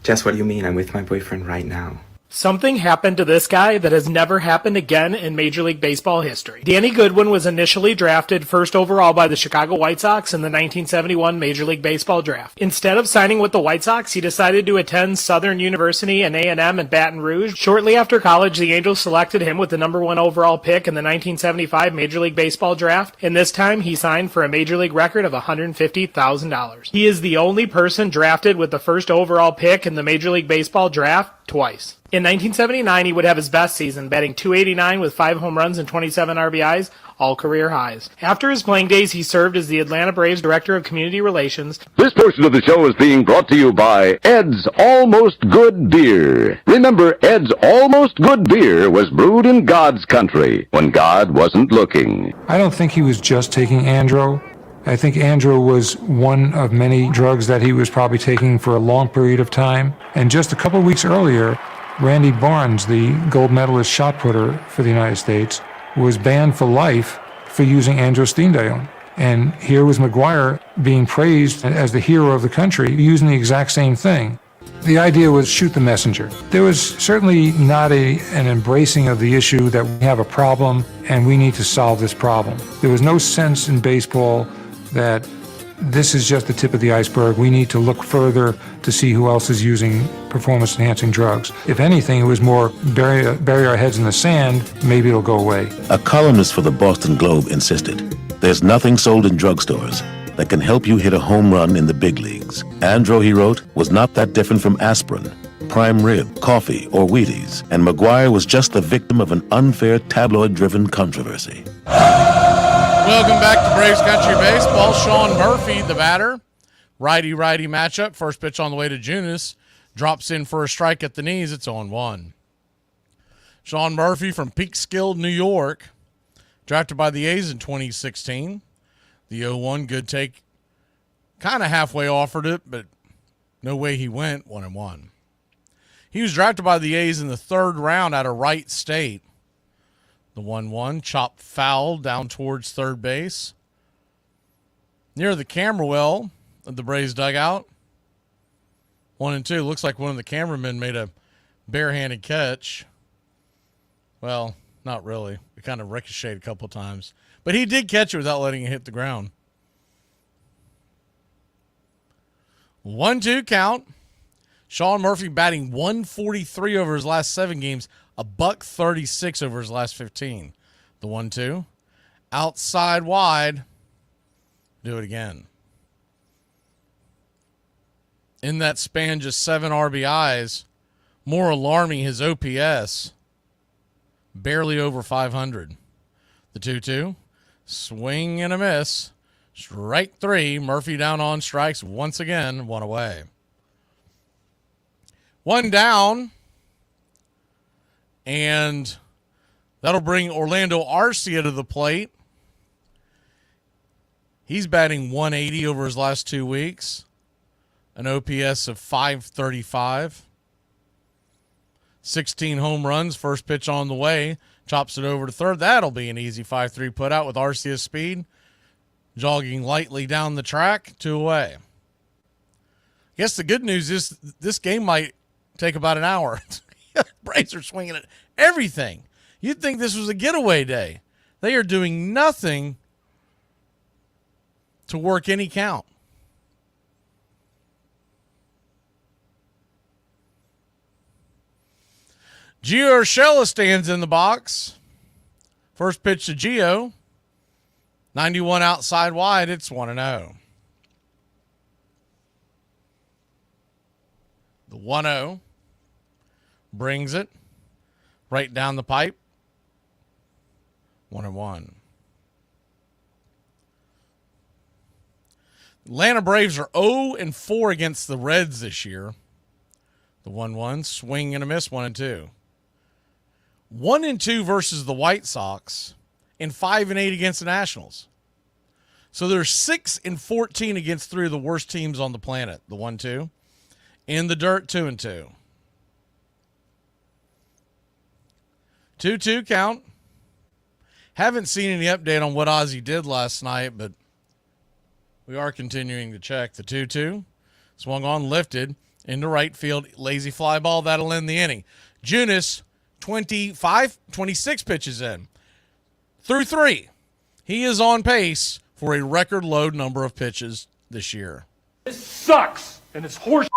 Jess, what do you mean? I'm with my boyfriend right now. Something happened to this guy that has never happened again in Major League Baseball history. Danny Goodwin was initially drafted first overall by the Chicago White Sox in the 1971 Major League Baseball draft. Instead of signing with the White Sox, he decided to attend Southern University and A&M in Baton Rouge. Shortly after college, the Angels selected him with the number 1 overall pick in the 1975 Major League Baseball draft, and this time he signed for a Major League record of $150,000. He is the only person drafted with the first overall pick in the Major League Baseball draft twice. In 1979, he would have his best season, batting .289 with 5 home runs and 27 RBIs, all career highs. After his playing days, he served as the Atlanta Braves Director of Community Relations. This portion of the show is being brought to you by Ed's Almost Good Beer. Remember, Ed's Almost Good Beer was brewed in God's country when God wasn't looking. I don't think he was just taking Andro. I think Andro was one of many drugs that he was probably taking for a long period of time. And just a couple weeks earlier, Randy Barnes, the gold medalist shot putter for the United States, was banned for life for using androstenedione. And here was McGuire being praised as the hero of the country, using the exact same thing. The idea was shoot the messenger. There was certainly not an embracing of the issue that we have a problem and we need to solve this problem. There was no sense in baseball that this is just the tip of the iceberg. We need to look further to see who else is using performance-enhancing drugs. If anything, it was more bury our heads in the sand, maybe it'll go away. A columnist for the Boston Globe insisted, there's nothing sold in drugstores that can help you hit a home run in the big leagues. Andro, he wrote, was not that different from aspirin, prime rib, coffee, or Wheaties, and McGuire was just the victim of an unfair tabloid-driven controversy. Welcome back to Braves Country Baseball. Sean Murphy, the batter. Righty-righty matchup. First pitch on the way to Junis. Drops in for a strike at the knees. It's 0-1. Sean Murphy from Peekskill, New York. Drafted by the A's in 2016. The 0-1, good take. Kind of halfway offered it, but no way he went. 1-1. He was drafted by the A's in the 3rd round out of Wright State. The 1-1, chopped foul down towards third base. Near the camera well of the Braves dugout. 1-2. Looks like one of the cameramen made a barehanded catch. Well, not really. It kind of ricocheted a couple times. But he did catch it without letting it hit the ground. 1-2 count. Sean Murphy batting .143 over his last 7 games. A $136 over his last 15. The 1-2. Outside wide. Do it again. In that span, just 7 RBIs. More alarming, his OPS. Barely over 500. The 2-2. Swing and a miss. Strike 3. Murphy down on strikes once again. 1 away. 1 down. And that'll bring Orlando Arcia to the plate. He's batting .180 over his last 2 weeks. An OPS of .535. 16 home runs. First pitch on the way. Chops it over to third. That'll be an easy 5-3 putout with Arcia's speed. Jogging lightly down the track. 2 away. I guess the good news is this game might take about an hour. Braves are swinging at everything. You'd think this was a getaway day. They are doing nothing to work any count. Gio Urshela stands in the box. First pitch to Gio. 91 outside wide. It's 1-0. The 1-0. Brings it right down the pipe. 1-1. Atlanta Braves are 0-4 against the Reds this year. The 1-1, swing and a miss, 1-2. 1-2 versus the White Sox, and 5-8 against the Nationals. So they're 6-14 against three of the worst teams on the planet. The 1-2. In the dirt, 2-2. 2-2 count. Haven't seen any update on what Ozzie did last night, but we are continuing to check. The 2-2. Swung on, lifted into right field. Lazy fly ball. That'll end the inning. Junis, 26 pitches in. Through 3. He is on pace for a record low number of pitches this year. This sucks, and it's horse,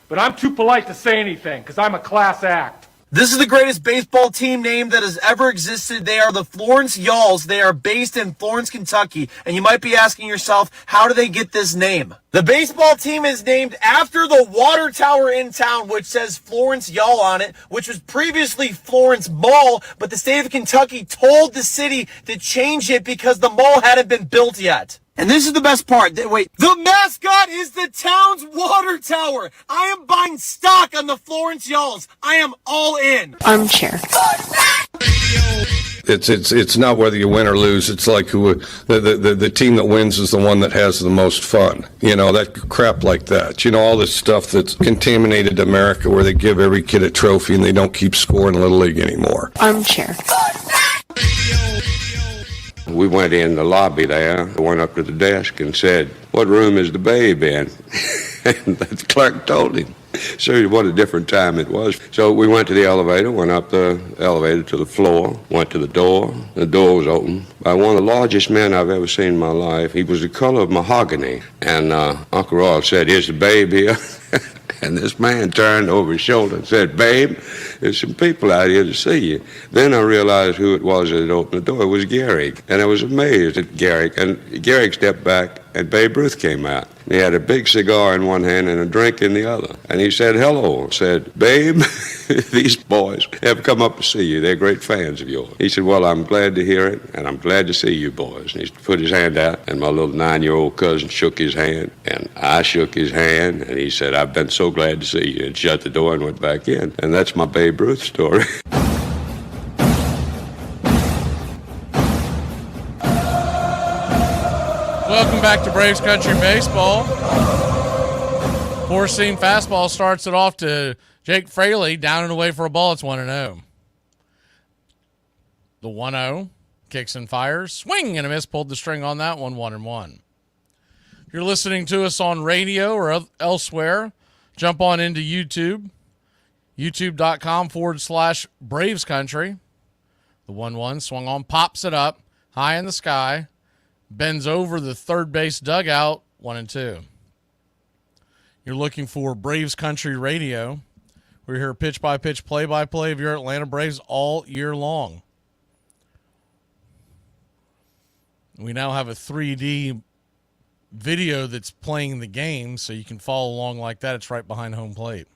but I'm too polite to say anything because I'm a class act. This is the greatest baseball team name that has ever existed. They are the Florence Yalls. They are based in Florence, Kentucky. And you might be asking yourself, how do they get this name? The baseball team is named after the water tower in town, which says Florence Yall on it, which was previously Florence Mall, but the state of Kentucky told the city to change it because the mall hadn't been built yet. And this is the best part. Wait, the mascot is the town's water tower. I am buying stock on the Florence Yalls. I am all in. Armchair. It's not whether you win or lose. It's like the team that wins is the one that has the most fun. You know, that crap like that. You know, all this stuff that's contaminated America where they give every kid a trophy and they don't keep scoring Little League anymore. Armchair. We went in the lobby there, went up to the desk and said, "What room is the babe in?" And the clerk told him. So what a different time it was. So we went to the elevator, went up the elevator to the floor, went to the door. The door was open by one of the largest men I've ever seen in my life. He was the color of mahogany. And Uncle Rolf said, "Is the babe here?" And this man turned over his shoulder and said, "Babe, there's some people out here to see you." Then I realized who it was that had opened the door. It was Gehrig. And I was amazed at Gehrig. And Gehrig stepped back, and Babe Ruth came out. He had a big cigar in one hand and a drink in the other. And he said, "Hello." I said, "Babe, these boys have come up to see you. They're great fans of yours." He said, "Well, I'm glad to hear it, and I'm glad to see you boys." And he put his hand out, and my little 9-year-old cousin shook his hand, and I shook his hand, and he said, "I've been so glad to see you," and shut the door and went back in. And that's my Babe Ruth story. Welcome back to Braves Country Baseball. Four-seam fastball starts it off to Jake Fraley, down and away for a ball. It's 1-0. The 1-0, kicks and fires. Swing and a miss, pulled the string on that one, 1-1. If you're listening to us on radio or elsewhere, jump on into YouTube, youtube.com/Braves Country. The 1-1, swung on, pops it up, high in the sky. Bends over the third base dugout, 1-2. You're looking for Braves Country Radio. We're here pitch-by-pitch, play-by-play of your Atlanta Braves all year long. We now have a 3D video that's playing the game, so you can follow along like that. It's right behind home plate.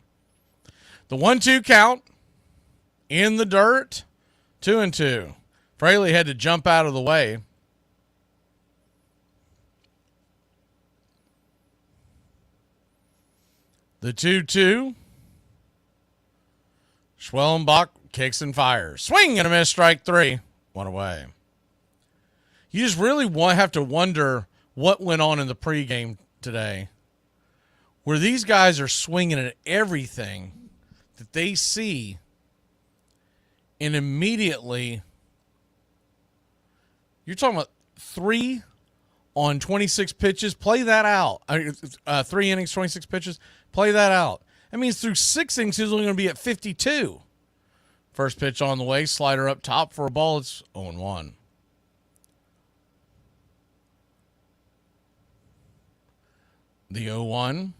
The 1-2 count in the dirt, 2-2. Fraley had to jump out of the way. The 2-2. Schwellenbach kicks and fires. Swing and a miss, strike 3. One away. You just really have to wonder what went on in the pregame today, where these guys are swinging at everything that they see, and immediately you're talking about 3 on 26 pitches. Play that out. 3 innings, 26 pitches. Play that out. That means through 6 innings, he's only going to be at 52. First pitch on the way, slider up top for a ball. It's 0-1. The 0-1.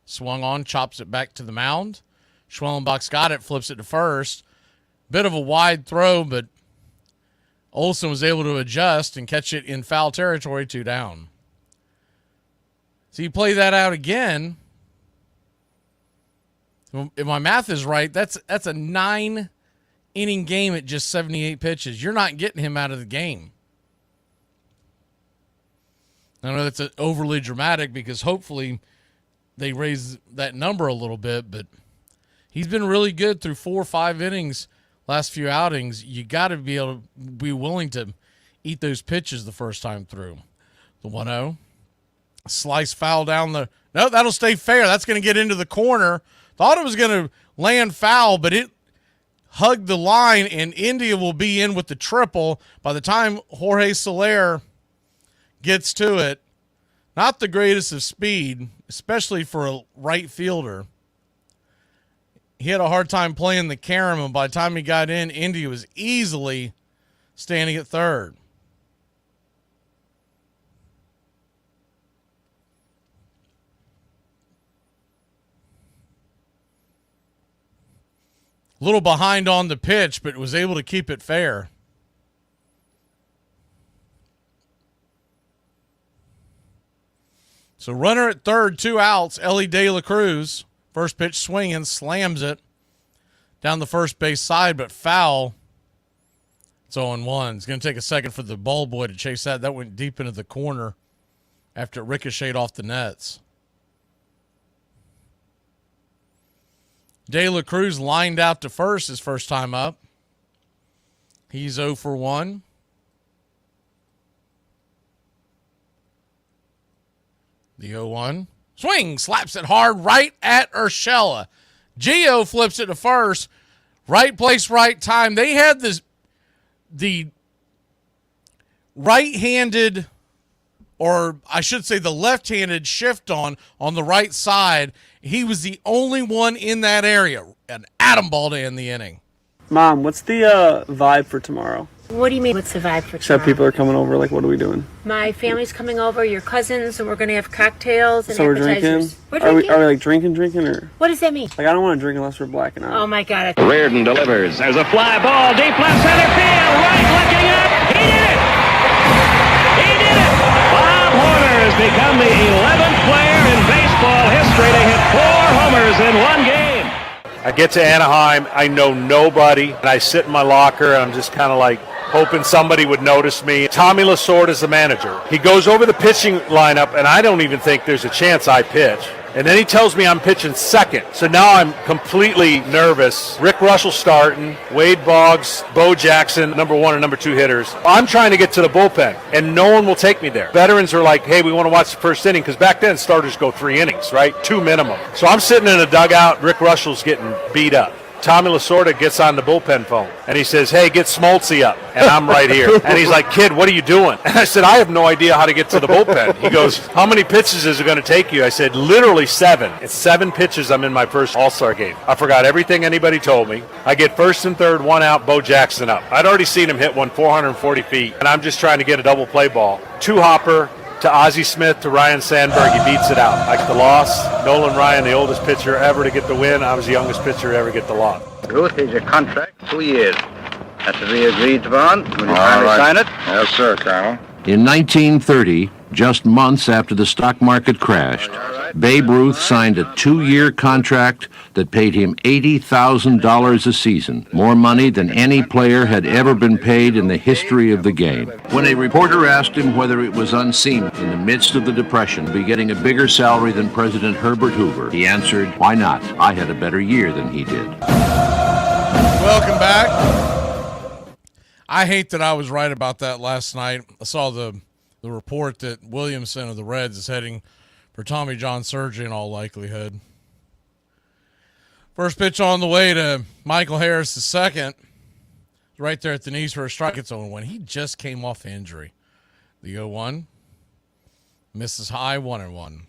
Swung on, chops it back to the mound. Schwellenbach's got it, flips it to first. Bit of a wide throw, but Olsen was able to adjust and catch it in foul territory, 2 down. So you play that out again. If my math is right, that's a 9-inning game at just 78 pitches. You're not getting him out of the game. I know that's overly dramatic because hopefully they raise that number a little bit, but he's been really good through 4 or 5 innings, last few outings. You got to be able to be willing to eat those pitches the first time through. The 1-0. Slice foul down the... No, that'll stay fair. That's going to get into the corner. Thought it was going to land foul, but it hugged the line, and India will be in with the triple by the time Jorge Soler gets to it. Not the greatest of speed, especially for a right fielder. He had a hard time playing the carom, and by the time he got in, India was easily standing at third. A little behind on the pitch, but was able to keep it fair. So runner at third, 2 outs. Ellie De La Cruz, first pitch swinging, slams it down the first base side, but foul. It's 0-1. It's going to take a second for the ball boy to chase that. That went deep into the corner after it ricocheted off the nets. De La Cruz lined out to first his first time up. He's 0 for 1. The 0-1. Swing, slaps it hard right at Urshela. Gio flips it to first. Right place, right time. They had the right-handed, or I should say the left-handed shift on the right side. He was the only one in that area. An atom ball to end the inning. Mom, what's the vibe for tomorrow? What do you mean, what's the vibe for tomorrow? Said people are coming over, like, what are we doing? My family's coming over, your cousins, and we're going to have cocktails and so appetizers. We're drinking? Are we like drinking, or? What does that mean? Like, I don't want to drink unless we're blacking out. Oh, my God. Reardon delivers. There's a fly ball, deep left center field, right looking up. He did it! He did it! Bob Horner has become the 11th player in baseball history to hit 4 homers in one game. I get to Anaheim, I know nobody, and I sit in my locker, and I'm just kind of like hoping somebody would notice me. Tommy Lasorda is the manager. He goes over the pitching lineup, and I don't even think there's a chance I pitch. And then he tells me I'm pitching second. So now I'm completely nervous. Rick Russell starting, Wade Boggs, Bo Jackson, number 1 and number 2 hitters. I'm trying to get to the bullpen, and no one will take me there. Veterans are like, hey, we want to watch the first inning, because back then starters go 3 innings, right? 2 minimum. So I'm sitting in a dugout. Rick Russell's getting beat up. Tommy Lasorda gets on the bullpen phone, and he says, hey, get Smoltzy up. And I'm right here. And he's like, kid, what are you doing? And I said, I have no idea how to get to the bullpen. He goes, how many pitches is it going to take you? I said, literally 7. It's 7 pitches. I'm in my first All-Star game. I forgot everything anybody told me. I get first and third, 1 out, Bo Jackson up. I'd already seen him hit one 440 feet, and I'm just trying to get a double play ball. 2-hopper. To Ozzie Smith, to Ryan Sandberg, he beats it out. Like the loss, Nolan Ryan, the oldest pitcher ever to get the win. I was the youngest pitcher to ever get the loss. Ruth is a contract, 2 years. That's what we agreed upon. Will you kindly sign it? Yes, sir, Colonel. In 1930, just months after the stock market crashed, Babe Ruth signed a 2-year contract that paid him $80,000 a season, more money than any player had ever been paid in the history of the game. When a reporter asked him whether it was unseemly in the midst of the Depression to be getting a bigger salary than President Herbert Hoover, he answered, why not? I had a better year than he did. Welcome back. I hate that I was right about that last night. I saw the report that Williamson of the Reds is heading for Tommy John surgery in all likelihood. First pitch on the way to Michael Harris, the second. Right there at the knees for a strike. It's 0-1. He just came off injury. The 0-1. Misses high, 1-1.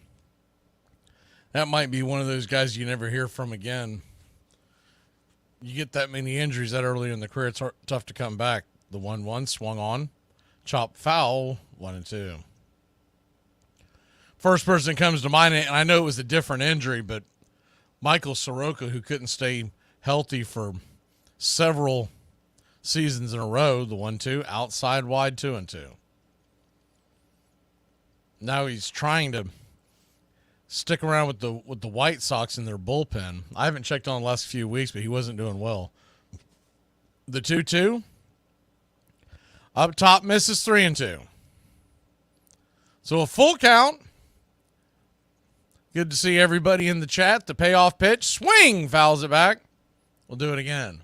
That might be one of those guys you never hear from again. You get that many injuries that early in the career, it's tough to come back. The 1-1 swung on. Chop foul, 1-2. First person comes to mind, and I know it was a different injury, but Michael Soroka, who couldn't stay healthy for several seasons in a row, the 1-2, outside wide, 2-2. Now he's trying to stick around with the White Sox in their bullpen. I haven't checked on the last few weeks, but he wasn't doing well. The 2-2. Up top, misses 3-2. So a full count. Good to see everybody in the chat. The payoff pitch. Swing. Fouls it back. We'll do it again.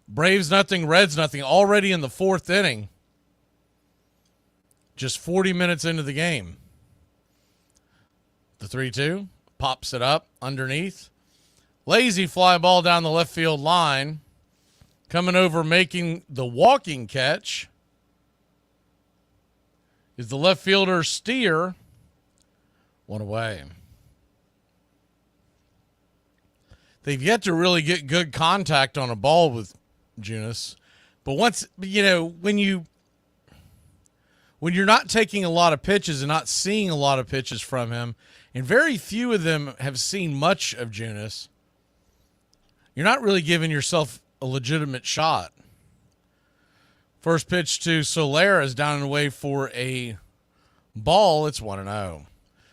Braves nothing, Reds nothing. Already in the fourth inning. Just 40 minutes into the game. The 3-2. Pops it up underneath. Lazy fly ball down the left field line. Coming over making the walking catch is the left fielder Steer. One away. They've yet to really get good contact on a ball with Junis. But once, when you're not taking a lot of pitches and not seeing a lot of pitches from him, and very few of them have seen much of Junis, you're not really giving yourself a legitimate shot. First pitch to Soler is down and away for a ball. It's 1-0.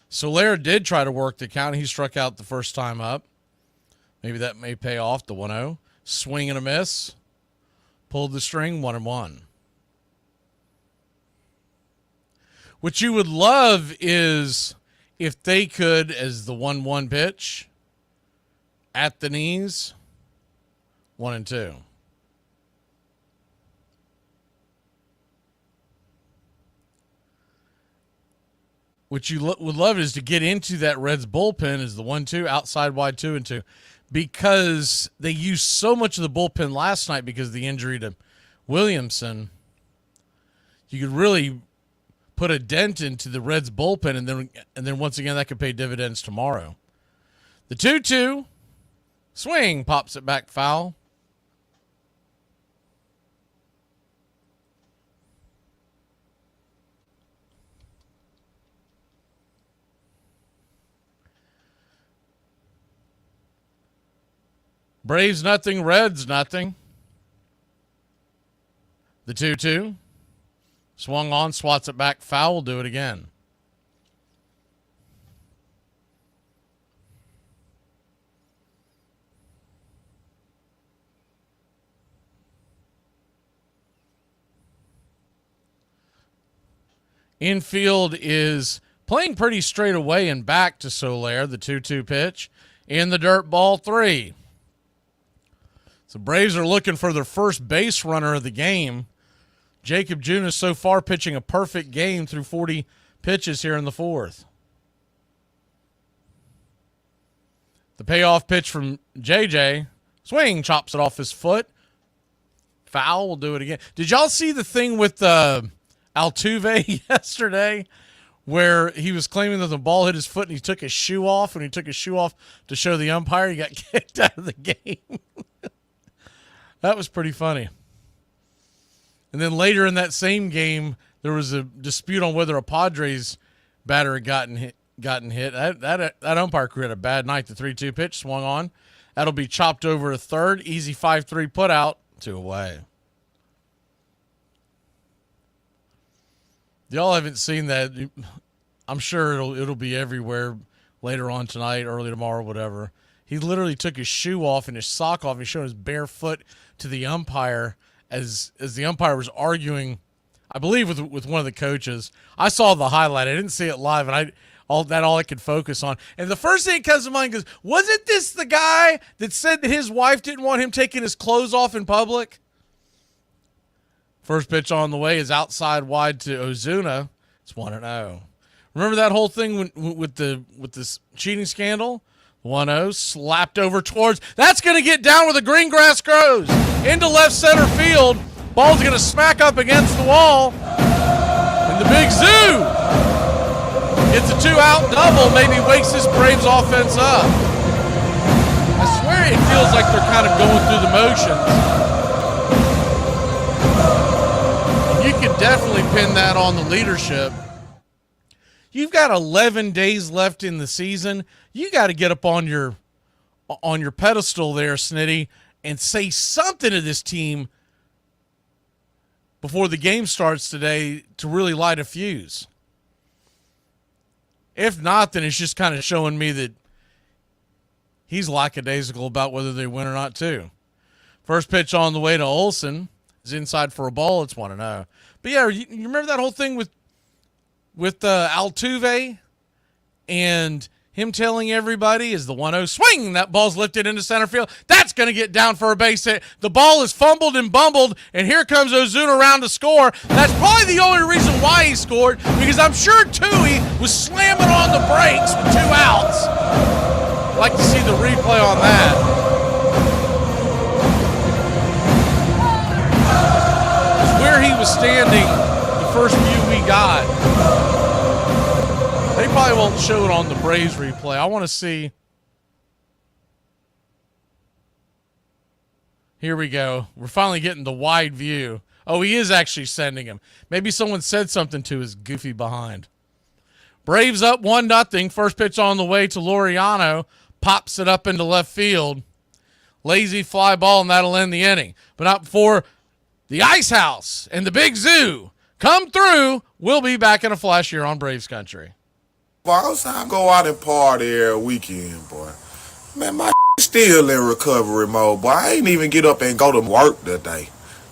Soler did try to work the count. He struck out the first time up. Maybe that may pay off. The 1-0. Swing and a miss. Pulled the string. 1-1. What you would love is if they could, as the 1-1 pitch, at the knees, 1-2. What you would love is to get into that Reds bullpen as the 1-2, outside wide 2-2, because they used so much of the bullpen last night because of the injury to Williamson. You could really put a dent into the Reds bullpen, and then once again that could pay dividends tomorrow. The 2-2 swing, pops it back foul. Braves nothing, Reds nothing. The 2-2. Swung on, swats it back, foul. We'll do it again. Infield is playing pretty straight away and back to Soler, the 2-2 pitch. In the dirt, ball 3. The Braves are looking for their first base runner of the game. Jacob Junis so far pitching a perfect game through 40 pitches here in the fourth. The payoff pitch from JJ. Swing, chops it off his foot. Foul, we'll do it again. Did y'all see the thing with Altuve yesterday where he was claiming that the ball hit his foot and he took his shoe off? When he took his shoe off to show the umpire, he got kicked out of the game. That was pretty funny. And then later in that same game, there was a dispute on whether a Padres batter had gotten hit. That umpire crew had a bad night. The 3-2 pitch swung on. That'll be chopped over a third. Easy 5-3 put out. 2 away. Y'all haven't seen that. I'm sure it'll be everywhere later on tonight, early tomorrow, whatever. He literally took his shoe off and his sock off and he showed his bare foot to the umpire as the umpire was arguing, I believe, with one of the coaches. I saw the highlight. I didn't see it live, and all I could focus on. And the first thing that comes to mind is, wasn't this the guy that said that his wife didn't want him taking his clothes off in public? First pitch on the way is outside wide to Ozuna. It's 1-0. Remember that whole thing with this cheating scandal? 1-0, slapped over towards. That's going to get down where the green grass grows. Into left center field. Ball's going to smack up against the wall. And the Big Zoo gets a 2-out double. Maybe wakes this Braves offense up. I swear it feels like they're kind of going through the motions. You can definitely pin that on the leadership. You've got 11 days left in the season. You got to get up on your pedestal there, Snitty, and say something to this team before the game starts today to really light a fuse. If not, then it's just kind of showing me that he's lackadaisical about whether they win or not, too. First pitch on the way to Olsen is inside for a ball. It's 1-0. But, yeah, you remember that whole thing with with Altuve and him telling everybody is the 1-0 swing. That ball's lifted into center field. That's going to get down for a base hit. The ball is fumbled and bumbled, and here comes Ozuna around to score. That's probably the only reason why he scored, because I'm sure Tui was slamming on the brakes with 2 outs. I'd like to see the replay on that. Where he was standing the first view we got, they probably won't show it on the Braves replay. I want to see. Here we go. We're finally getting the wide view. Oh, he is actually sending him. Maybe someone said something to his goofy behind. Braves up 1-0. First pitch on the way to Laureano. Pops it up into left field. Lazy fly ball, and that'll end the inning. But not before the Ice House and the Big Zoo come through. We'll be back in a flash here on Braves Country. Boy, I go out and party every weekend, boy. Man, my still in recovery mode, boy. I ain't even get up and go to work today.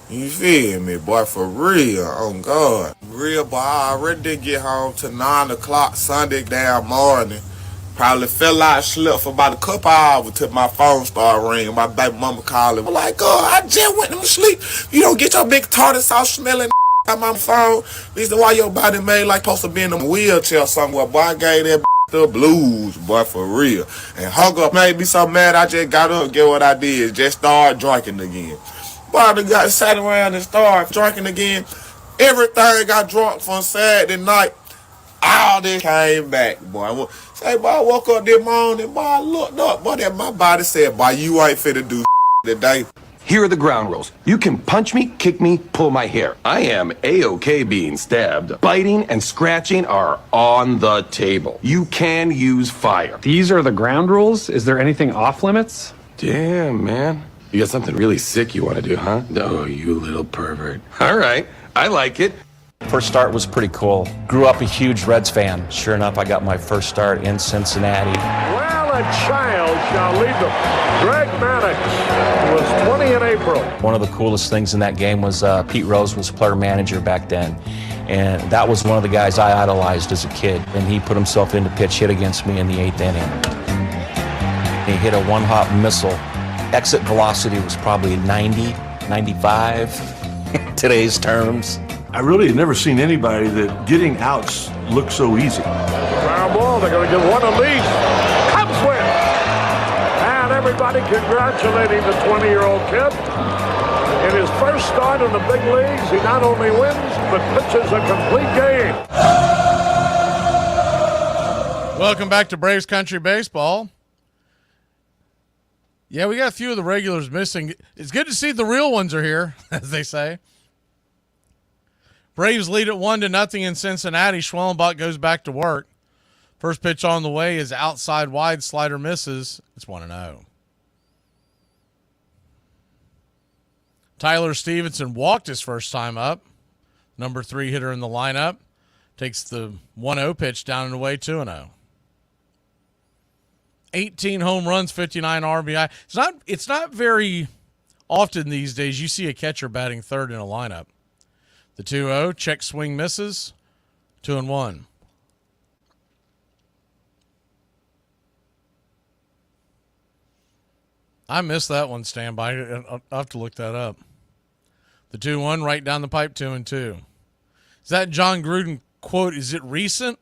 You feel me, boy? For real, oh God. Real, boy, I already did get home to 9 o'clock Sunday damn morning. Probably fell out, slept for about a couple hours till my phone started ringing. My baby mama calling. I'm like, God, I just went to sleep. You don't get your big tartar sauce smelling on my phone. Reason why your body made like supposed to be in a wheelchair somewhere. Boy, I gave that the blues, boy, for real. And hung up, made me so mad I just got up and get what I did. Just started drinking again. Boy, I got sat around and started drinking again. Everything got drunk from Saturday night. All this came back, boy. Say, boy, I woke up this morning, boy, I looked up, boy, that my body said, boy, you ain't finna do today. Here are the ground rules. You can punch me, kick me, pull my hair. I am A-OK being stabbed. Biting and scratching are on the table. You can use fire. These are the ground rules? Is there anything off limits? Damn, man. You got something really sick you want to do, huh? Oh, you little pervert. All right, I like it. First start was pretty cool. Grew up a huge Reds fan. Sure enough, I got my first start in Cincinnati. Well, a child shall lead them. Greg Maddox was 20 in April. One of the coolest things in that game was Pete Rose was player manager back then. And that was one of the guys I idolized as a kid. And he put himself into pitch hit against me in the 8th inning. He hit a one-hop missile. Exit velocity was probably 90, 95 in today's terms. I really had never seen anybody that getting outs look so easy. Ground ball, they're going to get one at least. Cubs win. And everybody congratulating the 20-year-old kid. In his first start in the big leagues, he not only wins, but pitches a complete game. Welcome back to Braves Country Baseball. Yeah, we got a few of the regulars missing. It's good to see the real ones are here, as they say. Braves lead at 1-0 in Cincinnati. Schwellenbach goes back to work. First pitch on the way is outside wide. Slider misses. It's 1-0. Tyler Stevenson walked his first time up. Number 3 hitter in the lineup. Takes the 1-0 pitch down and away, 2-0. 18 home runs, 59 RBI. It's not very often these days you see a catcher batting third in a lineup. The 2-0, check swing misses, 2-1. I missed that one, standby. I'll have to look that up. The 2-1, right down the pipe, 2-2. Is that John Gruden quote? Is it recent?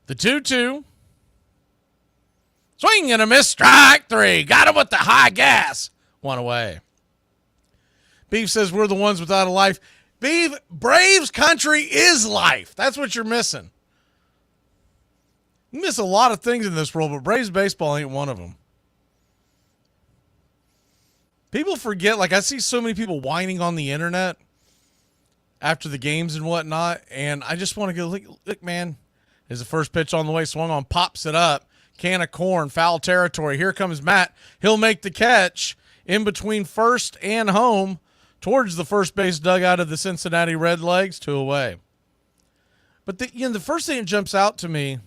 The 2-2. Swing and a miss, strike 3. Got him with the high gas. 1 away. Beef says we're the ones without a life. Beef, Braves country is life. That's what you're missing. You miss a lot of things in this world, but Braves baseball ain't one of them. People forget, like I see so many people whining on the internet after the games and whatnot, and I just want to go, look, man, there's the first pitch on the way, swung on, pops it up, can of corn, foul territory. Here comes Matt. He'll make the catch in between first and home towards the first base dugout of the Cincinnati Redlegs, 2 away. But the first thing that jumps out to me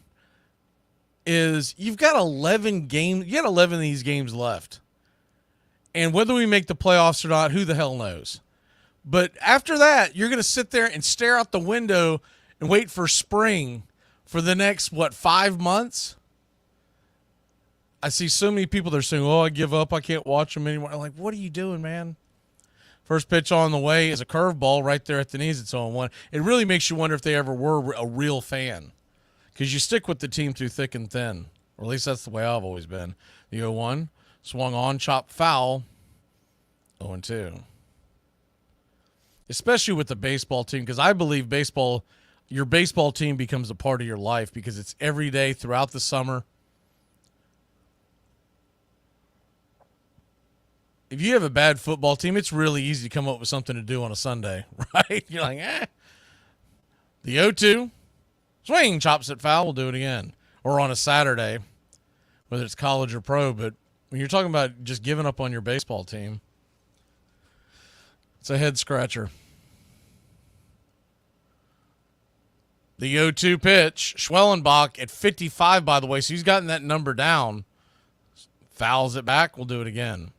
is you've got 11 games. You got 11 of these games left. And whether we make the playoffs or not, who the hell knows? But after that, you're going to sit there and stare out the window and wait for spring for the next, 5 months? I see so many people that are saying, I give up. I can't watch them anymore. I'm like, what are you doing, man? First pitch on the way is a curveball right there at the knees. It's 0-1. It really makes you wonder if they ever were a real fan, because you stick with the team through thick and thin, or at least that's the way I've always been. The 0-1, swung on, chopped foul, 0-2. Especially with the baseball team, because I believe your baseball team becomes a part of your life because it's every day throughout the summer. If you have a bad football team, it's really easy to come up with something to do on a Sunday, right? You're like, The 0-2, swing, chops it foul, we'll do it again. Or on a Saturday, whether it's college or pro. But when you're talking about just giving up on your baseball team, it's a head scratcher. The 0-2 pitch, Schwellenbach at 55, by the way, so he's gotten that number down. Fouls it back, we'll do it again.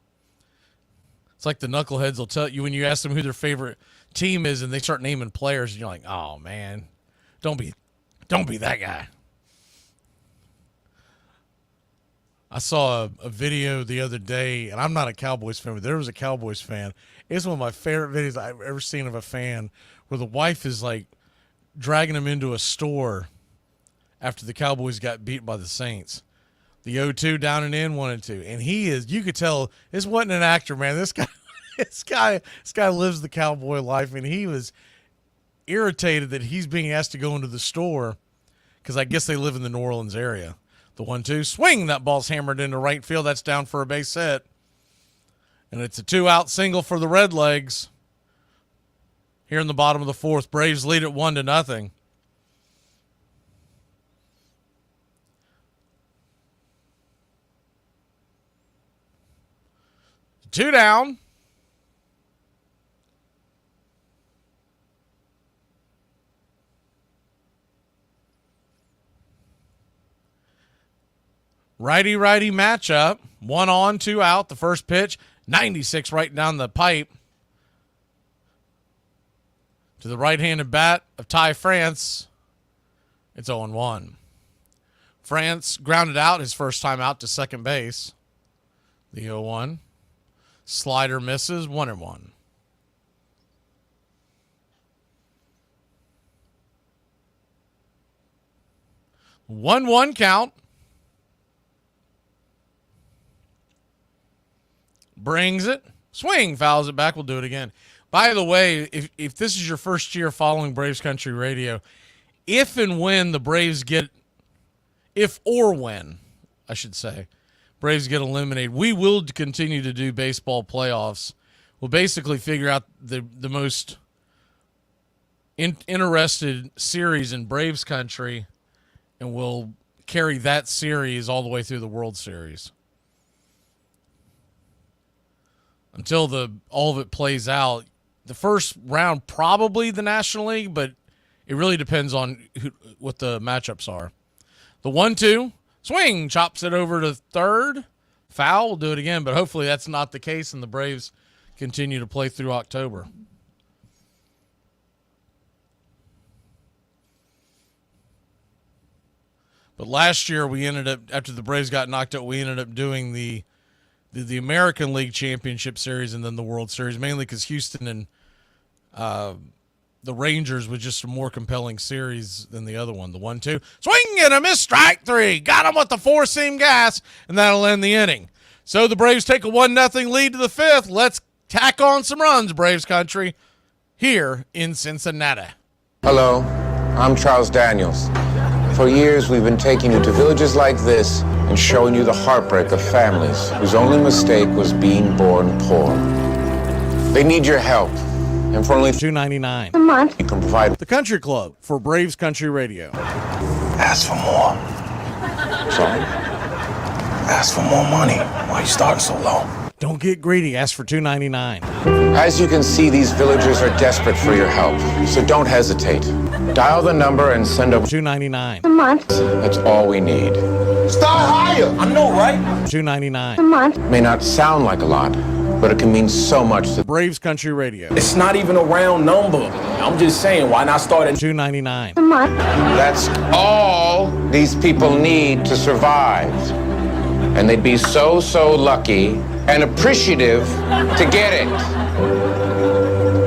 It's like the knuckleheads will tell you when you ask them who their favorite team is and they start naming players, and you're like, oh, man, don't be that guy. I saw a video the other day, and I'm not a Cowboys fan, but there was a Cowboys fan. It's one of my favorite videos I've ever seen of a fan, where the wife is like dragging him into a store after the Cowboys got beat by the Saints. The 0-2 down and in, 1-2. And he is, you could tell this wasn't an actor, man. This guy lives the cowboy life, and he was irritated that he's being asked to go into the store because I guess they live in the New Orleans area. The 1-2, swing, that ball's hammered into right field. That's down for a base hit. And it's a 2-out single for the Redlegs. Here in the bottom of the fourth, Braves lead it 1-0. Two down. Righty-righty matchup. 1 on, 2 out. The first pitch, 96 right down the pipe to the right-handed bat of Ty France. It's 0-1. France grounded out his first time out to second base. The 0-1. Slider misses, 1-1. One count. Brings it. Swing, fouls it back. We'll do it again. By the way, if this is your first year following Braves Country Radio, if and when the Braves get, I should say, Braves get eliminated, we will continue to do baseball playoffs. We'll basically figure out the most interested series in Braves country, and we'll carry that series all the way through the World Series until all of it plays out. The first round, probably the National League, but it really depends on what the matchups are. The 1-2. Swing, chops it over to third. Foul, we'll do it again, but hopefully that's not the case and the Braves continue to play through October. But last year we ended up, after the Braves got knocked out, we ended up doing the American League Championship Series and then the World Series, mainly because Houston and the Rangers was just a more compelling series than the other one. The 1-2, swing and a miss, strike 3. Got him with the four-seam gas, and that'll end the inning. So the Braves take a 1-0 lead to the fifth. Let's tack on some runs, Braves country, here in Cincinnati. Hello, I'm Charles Daniels. For years, we've been taking you to villages like this and showing you the heartbreak of families whose only mistake was being born poor. They need your help. And for only $2.99 a month, you can provide the Country Club for Braves Country Radio. Ask for more. Sorry? Ask for more money. Why are you starting so low? Don't get greedy. Ask for $2.99. As you can see, these villagers are desperate for your help, so don't hesitate. Dial the number and send over $2.99 a month. That's all we need. Start higher. I know, right? $2.99 a month. May not sound like a lot, but it can mean so much to Braves Country Radio. It's not even a round number. I'm just saying, why not start at $2.99? That's all these people need to survive. And they'd be so lucky and appreciative to get it.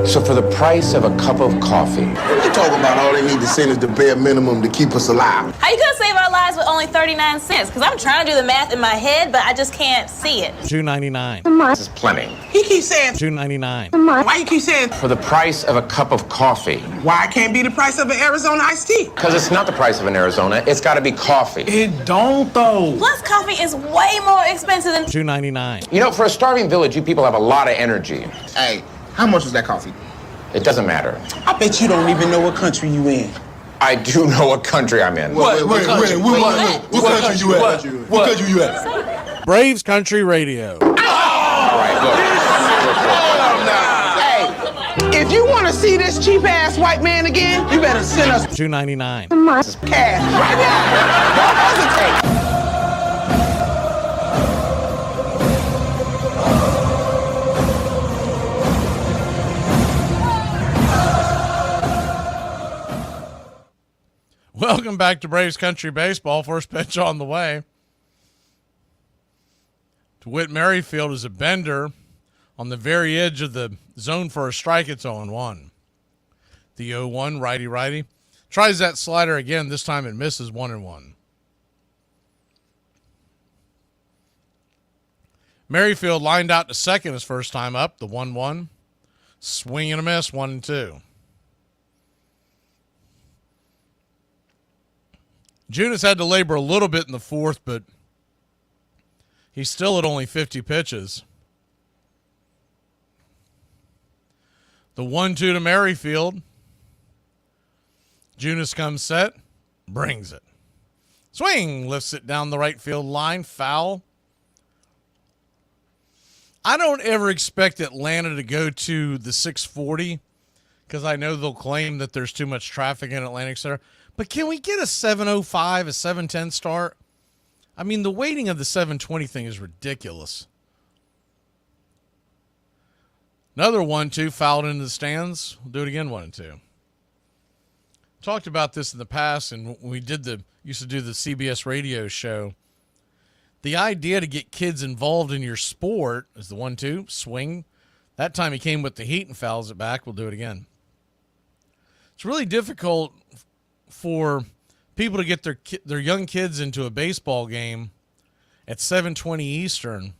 So for the price of a cup of coffee. You talk about all they need to send is the bare minimum to keep us alive. How you gonna save our lives with only 39 cents? Because I'm trying to do the math in my head, but I just can't see it. $2.99. This is plenty. He keeps saying $2.99. Why you keep saying For the price of a cup of coffee. why it can't be the price of an Arizona iced tea? Because it's not the price of an Arizona, it's got to be coffee. It don't though. Plus, coffee is way more expensive than $2.99. You know, for a starving village, you people have a lot of energy. Hey, how much was that coffee? It doesn't matter. I bet you don't even know what country you in. I do know what country I'm in. What country you at? What country you at? Braves Country Radio. All right, look. Hey, if you want to see this cheap-ass white man again, you better send us $2.99. cash right now. Don't hesitate. Welcome back to Braves Country Baseball. First pitch on the way. To Whit Merrifield is a bender on the very edge of the zone for a strike. It's 0-1. The 0-1, righty. Tries that slider again. This time it misses 1-1. Merrifield lined out to second his first time up. The 1-1. Swing and a miss, 1-2. Junis had to labor a little bit in the fourth, but he's still at only 50 pitches. The 1-2 to Merrifield. Junis comes set, brings it. Swing, lifts it down the right field line, foul. I don't ever expect Atlanta to go to the 640 because I know they'll claim that there's too much traffic in Atlantic Center. But can we get a 7:05, a 7:10 start? I mean, the waiting of the 7:20 thing is ridiculous. Another 1-2 fouled into the stands. We'll do it again, 1-2. Talked about this in the past, and when we used to do the CBS radio show. The idea to get kids involved in your sport is the 1-2 swing. That time he came with the heat and fouls it back. We'll do it again. It's really difficult for people to get their young kids into a baseball game at 7:20 Eastern,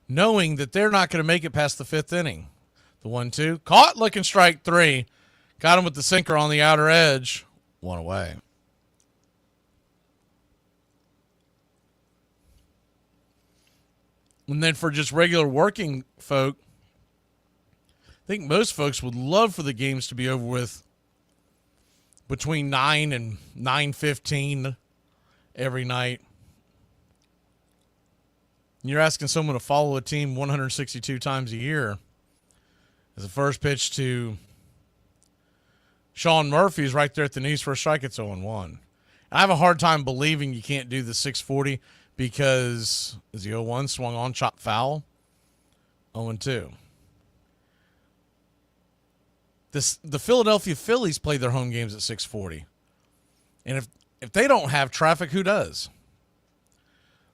knowing that they're not going to make it past the fifth inning. The 1-2 caught, looking strike three, got him with the sinker on the outer edge, one away. And then for just regular working folk, I think most folks would love for the games to be over with between 9 and 9:15 every night. You're asking someone to follow a team 162 times a year. As the first pitch to Sean Murphy is right there at the knees for a strike. It's 0-1. I have a hard time believing you can't do the 640 because is the 0-1 swung on, chop foul, 0-2. The Philadelphia Phillies play their home games at 6:40. And if they don't have traffic, who does?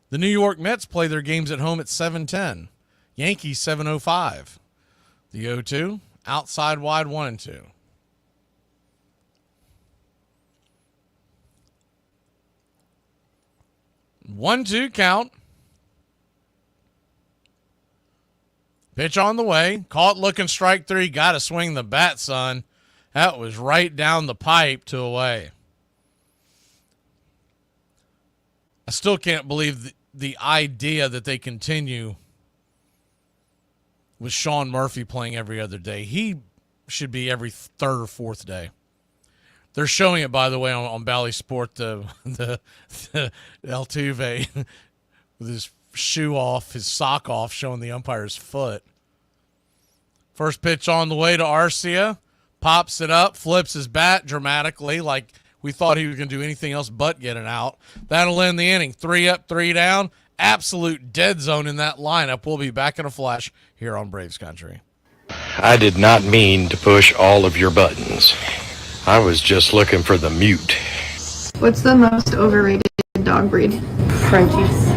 The New York Mets play their games at home at 7:10. Yankees 7:05. The 0-2, outside wide 1-2. One-two count. Pitch on the way. Caught looking strike three. Got to swing the bat, son. That was right down the pipe to away. I still can't believe the idea that they continue with Sean Murphy playing every other day. He should be every third or fourth day. They're showing it, by the way, on Bally Sport, the Altuve with his shoe off, his sock off, showing the umpire's foot. First pitch on the way to Arcia. Pops it up, flips his bat dramatically like we thought he was going to do anything else but get it out. That'll end the inning. 3 up, 3 down. absolute dead zone in that lineup. We'll be back in a flash here on Braves Country. I did not mean to push all of your buttons. I was just looking for the mute. What's the most overrated dog breed? Frenchies.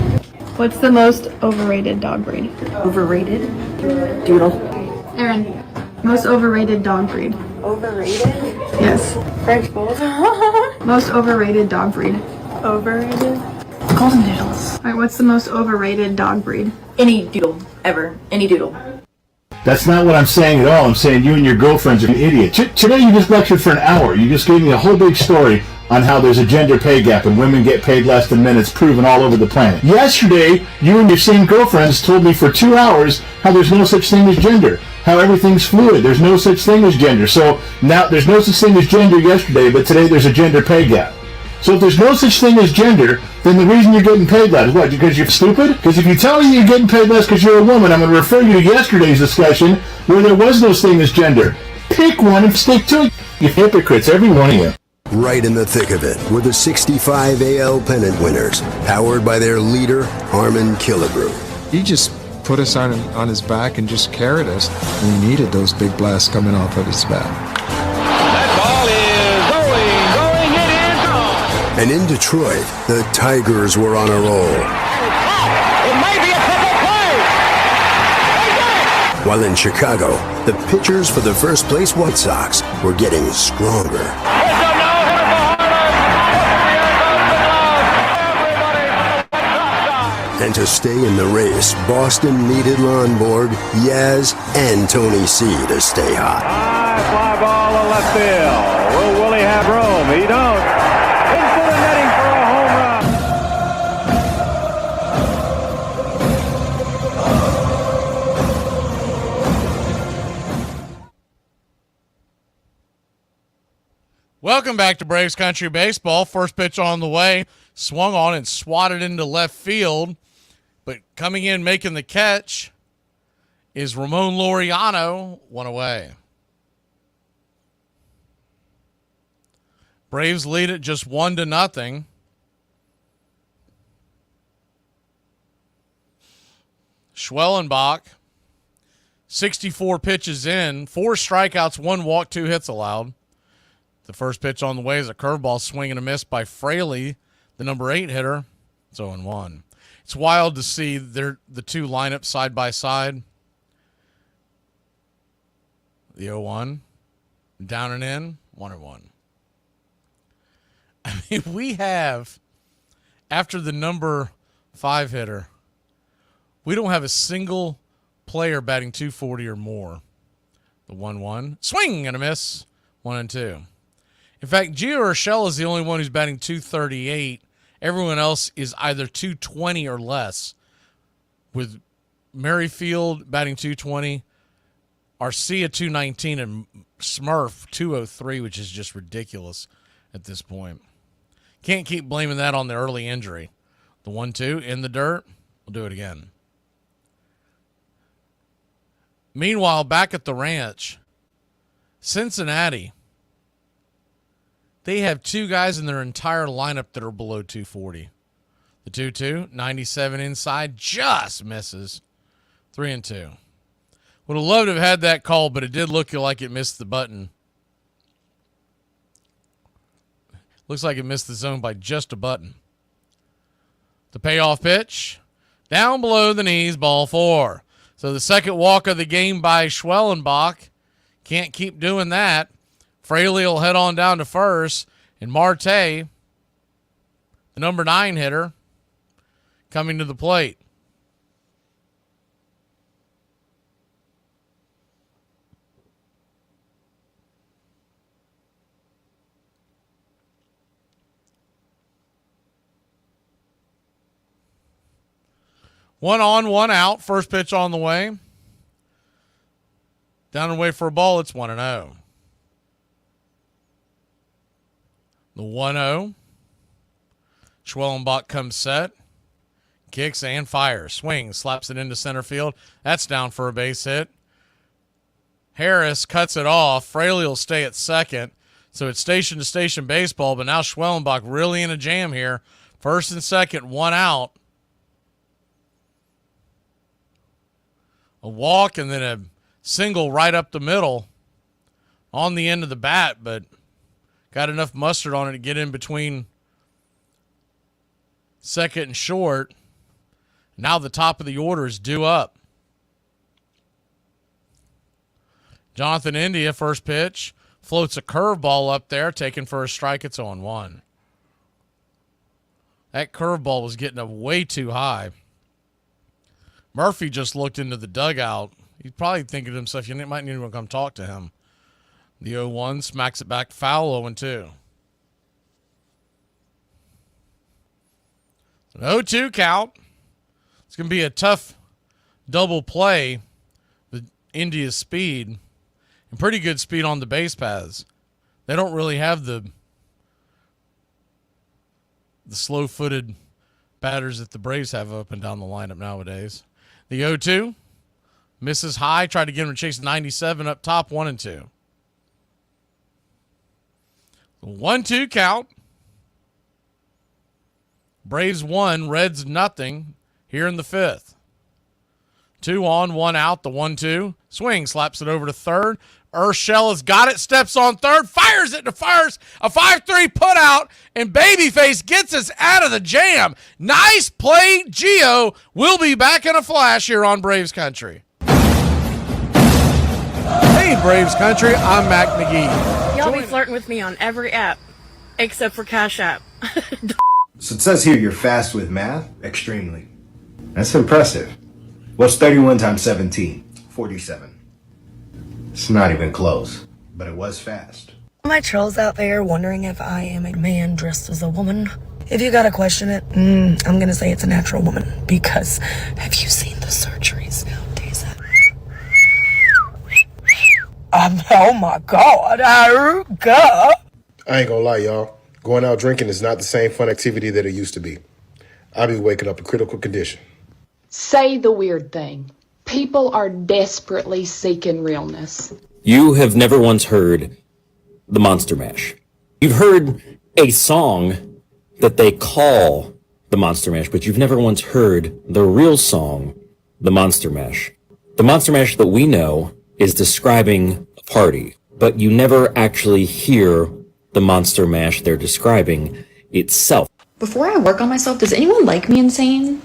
What's the most overrated dog breed? Overrated? Doodle. Aaron, most overrated dog breed? Overrated? Yes. French Bulls. Most overrated dog breed? Overrated? Golden Doodles. All right, what's the most overrated dog breed? Any doodle. Ever. Any doodle. That's not what I'm saying at all. I'm saying you and your girlfriend's an idiot. Today you just lectured for an hour. You just gave me a whole big story on how there's a gender pay gap and women get paid less than men. It's proven all over the planet. Yesterday, you and your same girlfriends told me for 2 hours how there's no such thing as gender, how everything's fluid. There's no such thing as gender. So now there's no such thing as gender yesterday, but today there's a gender pay gap. So if there's no such thing as gender, then the reason you're getting paid less is what? Because you're stupid? Because if you tell me you're getting paid less because you're a woman, I'm going to refer you to yesterday's discussion where there was no thing as gender. Pick one and stick to it. You hypocrites, every one of you. Right in the thick of it were the 65 AL pennant winners, powered by their leader, Harmon Killebrew. He just put us on his back and just carried us. We needed those big blasts coming off of his bat. And in Detroit, the Tigers were on a roll. It may be a triple play. While in Chicago, the pitchers for the first place White Sox were getting stronger. And to stay in the race, Boston needed Lonborg, Yaz, and Tony C to stay hot. High fly ball to left field. Will Willie have room? He don't. Into the netting for a home run. Welcome back to Braves Country Baseball. First pitch on the way. Swung on and swatted into left field. But coming in making the catch is Ramon Laureano. One away. Braves lead it just 1-0. Schwellenbach, 64 pitches in, 4 strikeouts, 1 walk, 2 hits allowed. The first pitch on the way is a curveball swing and a miss by Fraley, the number 8 hitter. It's 0-1. It's wild to see the two lineups side by side. The 0-1, down and in, 1-1. I mean, we have, after the number 5 hitter, we don't have a single player batting 240 or more. The 1-1, swing and a miss, 1-2. In fact, Gio Urshela is the only one who's batting 238. Everyone else is either 220 or less, with Merrifield batting 220, Arcia 219, and Smurf 203, which is just ridiculous at this point. Can't keep blaming that on the early injury. The 1-2 in the dirt. We'll do it again. Meanwhile, back at the ranch, Cincinnati, they have 2 guys in their entire lineup that are below 240. The 2-2, 97 inside, just misses. 3-2. Would have loved to have had that call, but it did look like it missed the button. Looks like it missed the zone by just a button. The payoff pitch, down below the knees, ball 4. So the second walk of the game by Schwellenbach. Can't keep doing that. Fraley will head on down to first. And Marte, the number 9 hitter, coming to the plate. One on, one out. First pitch on the way. Down and away for a ball. It's 1-0. The 1-0. Schwellenbach comes set. Kicks and fires. Swings. Slaps it into center field. That's down for a base hit. Harris cuts it off. Fraley will stay at second. So it's station-to-station baseball, but now Schwellenbach really in a jam here. First and second, 1 out. A walk and then a single right up the middle on the end of the bat, but got enough mustard on it to get in between second and short. Now the top of the order is due up. Jonathan India, first pitch, floats a curveball up there, taken for a strike. It's 0-1. That curveball was getting up way too high. Murphy just looked into the dugout. He's probably thinking to himself, you might need to come talk to him. The 0-1 smacks it back foul, 0-2. An 0-2 count. It's going to be a tough double play with India's speed and pretty good speed on the base paths. They don't really have the slow-footed batters that the Braves have up and down the lineup nowadays. The 0-2 misses high, tried to get him to chase 97 up top, 1-2. 1-2 count. Braves 1, Reds nothing here in the fifth. 2 on, 1 out, the 1-2. Swing, slaps it over to third. Urshela has got it, steps on third, fires it, and fires a 5-3 put out, and Babyface gets us out of the jam. Nice play, Gio. We'll be back in a flash here on Braves Country. Hey, Braves Country, I'm Mac Magee. Y'all be flirting with me on every app, except for Cash App. So it says here you're fast with math? Extremely. That's impressive. What's 31 times 17? 47. It's not even close, but it was fast. My trolls out there wondering if I am a man dressed as a woman. If you gotta question it, I'm gonna say it's a natural woman, because have you seen the surgeries nowadays? Oh my God, God. I ain't gonna lie, y'all. Going out drinking is not the same fun activity that it used to be. I be waking up in critical condition. Say the weird thing. People are desperately seeking realness. You have never once heard the Monster Mash. You've heard a song that they call the Monster Mash, but you've never once heard the real song, the Monster Mash. The Monster Mash that we know is describing a party, but you never actually hear the Monster Mash they're describing itself. Before I work on myself, does anyone like me insane?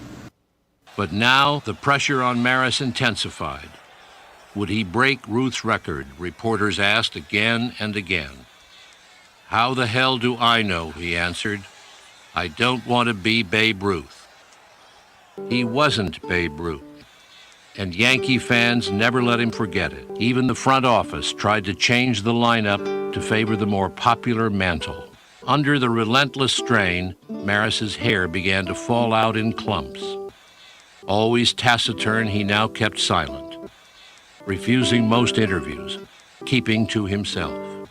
But now the pressure on Maris intensified. Would he break Ruth's record? Reporters asked again and again. How the hell do I know? He answered. I don't want to be Babe Ruth. He wasn't Babe Ruth. And Yankee fans never let him forget it. Even the front office tried to change the lineup to favor the more popular Mantle. Under the relentless strain, Maris's hair began to fall out in clumps. Always taciturn, he now kept silent, refusing most interviews, keeping to himself.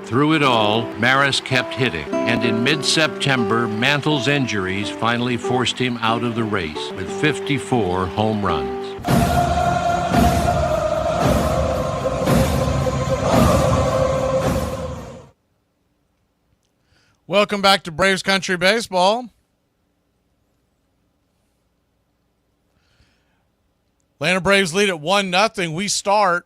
Through it all, Maris kept hitting, and in mid-September, Mantle's injuries finally forced him out of the race with 54 home runs. Welcome back to Braves Country Baseball. Atlanta Braves lead at 1-0. We start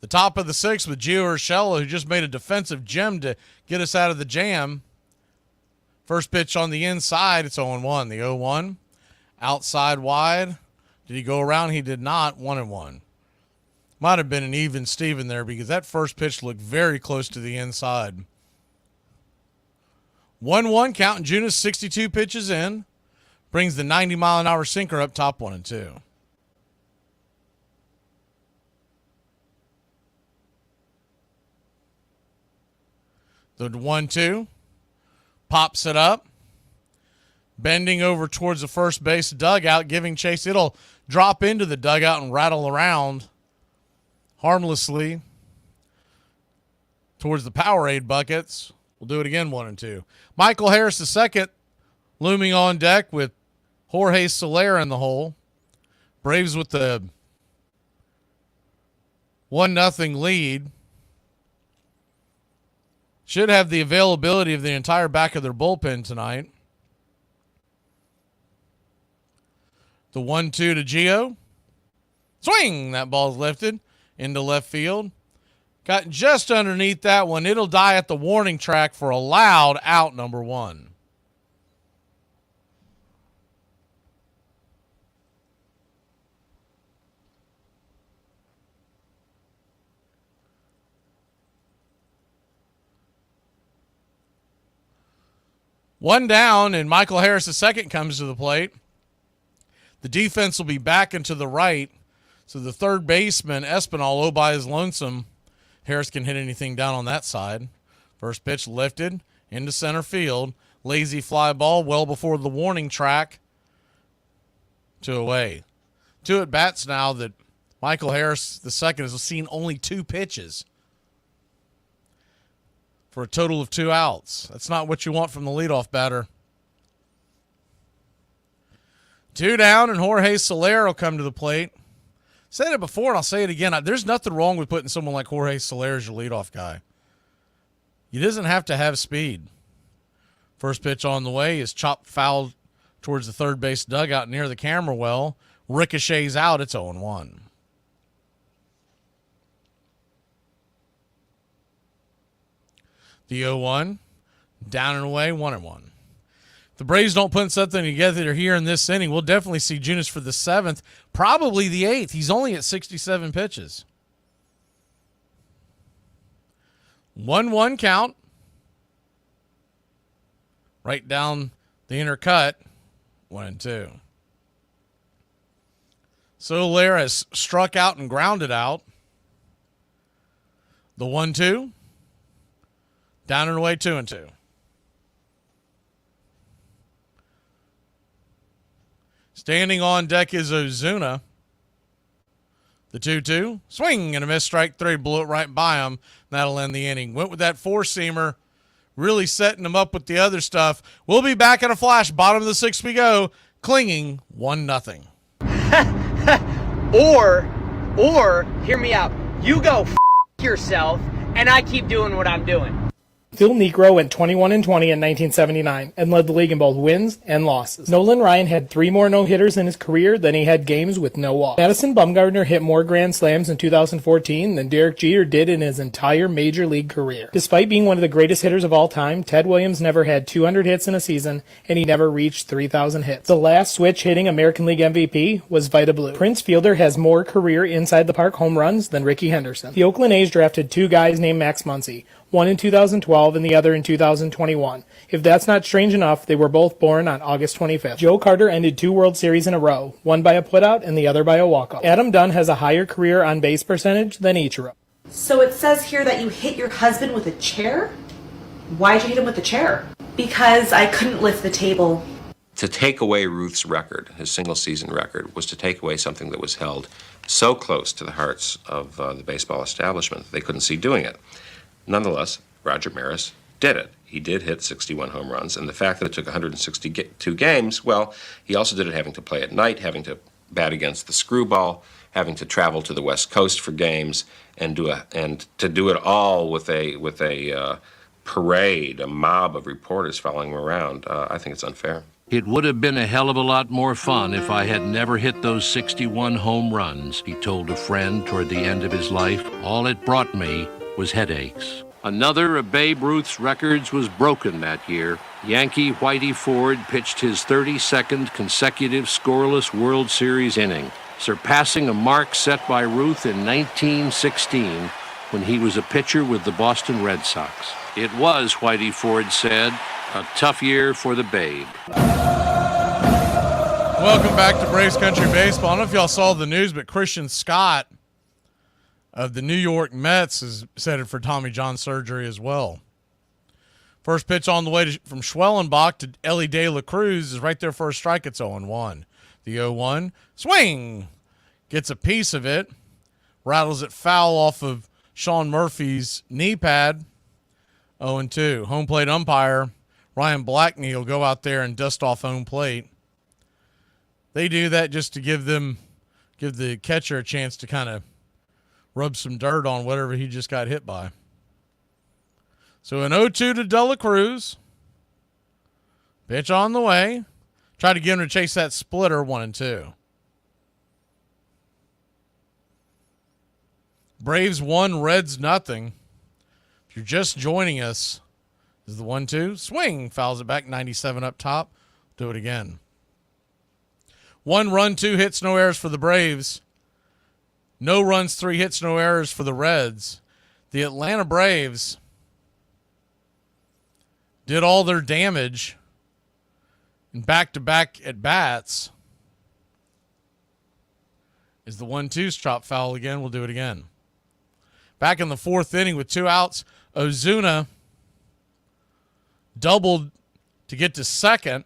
the top of the sixth with Gio Urshela, who just made a defensive gem to get us out of the jam. First pitch on the inside. It's 0-1. The 0-1. Outside wide. Did he go around? He did not. 1-1. Might have been an even Steven there because that first pitch looked very close to the inside. 1-1 count, and Junis 62 pitches in. Brings the 90-mile-an-hour sinker up top 1-2. The 1-2. Pops it up. Bending over towards the first base dugout, giving chase. It'll drop into the dugout and rattle around harmlessly towards the Powerade buckets. We'll do it again, 1-2. Michael Harris II looming on deck with Jorge Soler in the hole. Braves with the 1-0 lead. Should have the availability of the entire back of their bullpen tonight. The 1-2 to Gio. Swing! That ball's lifted into left field. Got just underneath that one. It'll die at the warning track for a loud out, number 1. One down, and Michael Harris II comes to the plate. The defense will be back and to the right, so the third baseman, Espinal, by his lonesome. Harris can hit anything down on that side. First pitch lifted into center field. Lazy fly ball well before the warning track. 2 away. 2 at bats now that Michael Harris II has seen only 2 pitches for a total of 2 outs. That's not what you want from the leadoff batter. 2 down, and Jorge Soler will come to the plate. Said it before, and I'll say it again. There's nothing wrong with putting someone like Jorge Soler as your leadoff guy. He doesn't have to have speed. First pitch on the way is chopped foul towards the third base dugout near the camera well. Ricochets out. It's 0-1. The 0-1, down and away, 1-1. If the Braves don't put something together here in this inning, we'll definitely see Junis for the 7th, probably the 8th. He's only at 67 pitches. 1-1 count. Right down the inner cut, 1-2. Soler has struck out and grounded out. The 1-2. Down and away, 2-2. Standing on deck is Ozuna. The 2-2. Swing and a miss, strike 3. Blew it right by him. That'll end the inning. Went with that 4-seamer. Really setting him up with the other stuff. We'll be back in a flash. Bottom of the 6th we go. Clinging 1-0. Or, hear me out. You go yourself, and I keep doing what I'm doing. Phil Niekro went 21-20 in 1979 and led the league in both wins and losses. Nolan Ryan had 3 more no-hitters in his career than he had games with no walks. Madison Bumgarner hit more grand slams in 2014 than Derek Jeter did in his entire major league career. Despite being one of the greatest hitters of all time, Ted Williams never had 200 hits in a season, and he never reached 3,000 hits. The last switch-hitting American League MVP was Vida Blue. Prince Fielder has more career inside-the-park home runs than Ricky Henderson. The Oakland A's drafted 2 guys named Max Muncy, one in 2012 and the other in 2021. If that's not strange enough, they were both born on August 25th. Joe Carter ended 2 World Series in a row, one by a putout and the other by a walk-off. Adam Dunn has a higher career on-base percentage than Ichiro. So it says here that you hit your husband with a chair? Why'd you hit him with the chair? Because I couldn't lift the table. To take away Ruth's record, his single-season record, was to take away something that was held so close to the hearts of the baseball establishment that they couldn't see doing it. Nonetheless, Roger Maris did it. He did hit 61 home runs, and the fact that it took 162 games, well, he also did it having to play at night, having to bat against the screwball, having to travel to the West Coast for games, and to do it all with a parade, a mob of reporters following him around. I think it's unfair. It would have been a hell of a lot more fun if I had never hit those 61 home runs, he told a friend toward the end of his life. All it brought me was headaches. Another of Babe Ruth's records was broken that year. Yankee Whitey Ford pitched his 32nd consecutive scoreless World Series inning, surpassing a mark set by Ruth in 1916 when he was a pitcher with the Boston Red Sox. It was, Whitey Ford said, a tough year for the Babe. Welcome back to Braves Country Baseball. I don't know if y'all saw the news, but Christian Scott of the New York Mets is headed for Tommy John surgery as well. First pitch on the way from Schwellenbach to Ellie De La Cruz is right there for a strike. It's 0-1. The 0-1 swing gets a piece of it, rattles it foul off of Sean Murphy's knee pad. 0-2. Home plate umpire Ryan Blackney will go out there and dust off home plate. They do that just to give the catcher a chance to kind of rub some dirt on whatever he just got hit by. So an 0-2 to De La Cruz. Pitch on the way. Try to get him to chase that splitter, 1-2. Braves 1, Reds nothing. If you're just joining us, this is the 1-2. Swing, fouls it back, 97 up top. Do it again. 1 run, 2 hits, no errors for the Braves. No runs, 3 hits, no errors for the Reds. The Atlanta Braves did all their damage in back-to-back at-bats. Is the 1-2 chop foul again. We'll do it again. Back in the 4th inning with 2 outs, Ozuna doubled to get to second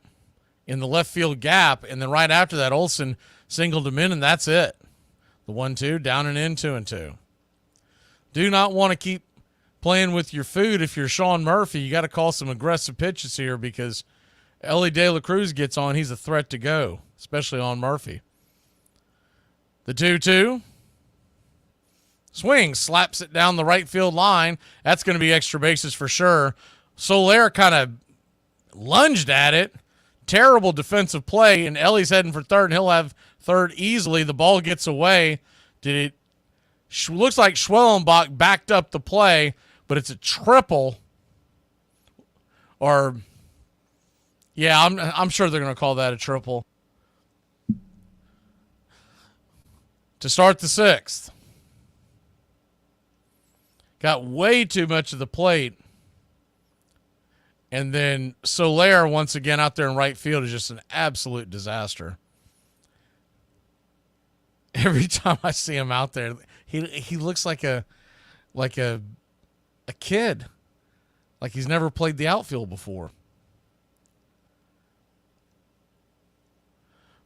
in the left field gap, and then right after that, Olsen singled him in, and that's it. The 1-2, down and in, 2-2. Do not want to keep playing with your food if you're Sean Murphy. You got to call some aggressive pitches here because Ellie De La Cruz gets on. He's a threat to go, especially on Murphy. The 2-2. Swing, slaps it down the right field line. That's going to be extra bases for sure. Soler kind of lunged at it. Terrible defensive play, and Ellie's heading for third, and he'll have third easily. The ball gets away. Looks like Schwellenbach backed up the play, but it's a triple. Or, yeah, I'm sure they're going to call that a triple. To start the 6th. Got way too much of the plate. And then Soler, once again, out there in right field is just an absolute disaster. Every time I see him out there, he looks like a kid. Like he's never played the outfield before.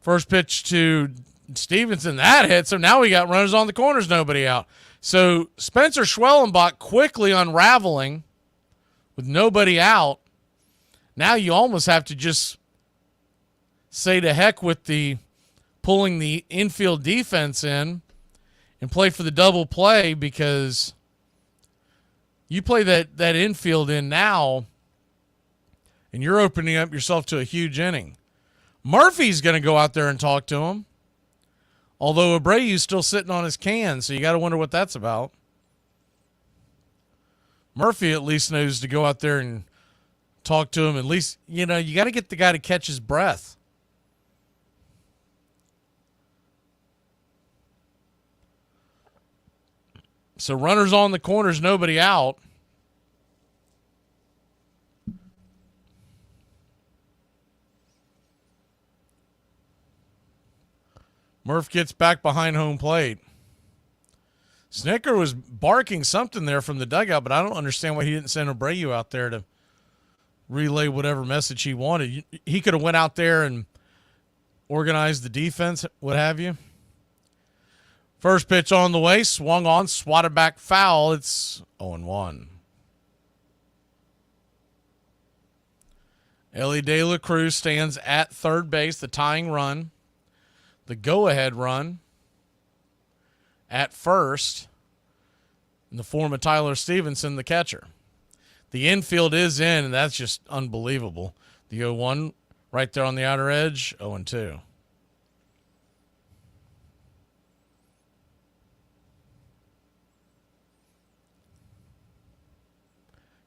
First pitch to Stevenson, that hits him. Now we got runners on the corners, nobody out. So Spencer Schwellenbach quickly unraveling with nobody out. Now you almost have to just say to heck with the pulling the infield defense in and play for the double play, because you play that infield in now and you're opening up yourself to a huge inning. Murphy's going to go out there and talk to him. Although Abreu's still sitting on his can, so you got to wonder what that's about. Murphy at least knows to go out there and talk to him. At least, you got to get the guy to catch his breath. So runners on the corners, nobody out. Murph gets back behind home plate. Snicker was barking something there from the dugout, but I don't understand why he didn't send Abreu out there to relay whatever message he wanted. He could have went out there and organized the defense, what have you. First pitch on the way, swung on, swatted back foul. It's 0-1. Ellie De La Cruz stands at third base, the tying run. The go-ahead run at first in the form of Tyler Stevenson, the catcher. The infield is in, and that's just unbelievable. The 0-1 right there on the outer edge, 0-2.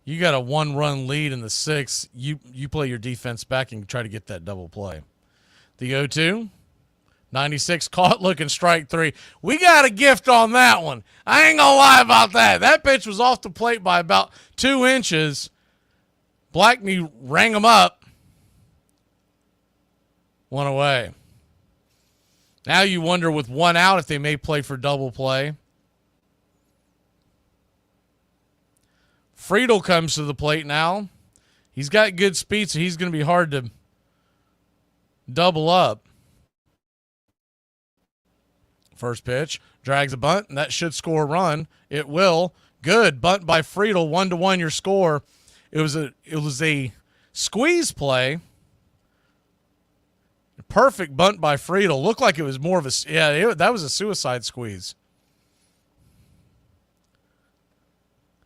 You got a 1-run lead in the 6th. You play your defense back and try to get that double play. The 0-2. 96 caught looking strike 3. We got a gift on that one. I ain't gonna lie about that. That pitch was off the plate by about 2 inches. Blackney rang him up. 1 away. Now you wonder with 1 out if they may play for double play. Friedel comes to the plate now. He's got good speed, so he's going to be hard to double up. First pitch, drags a bunt, and that should score a run. It will. Good bunt by Friedel, 1-1 your score. It was a squeeze play. Perfect bunt by Friedel. Looked like it was more of a that was a suicide squeeze.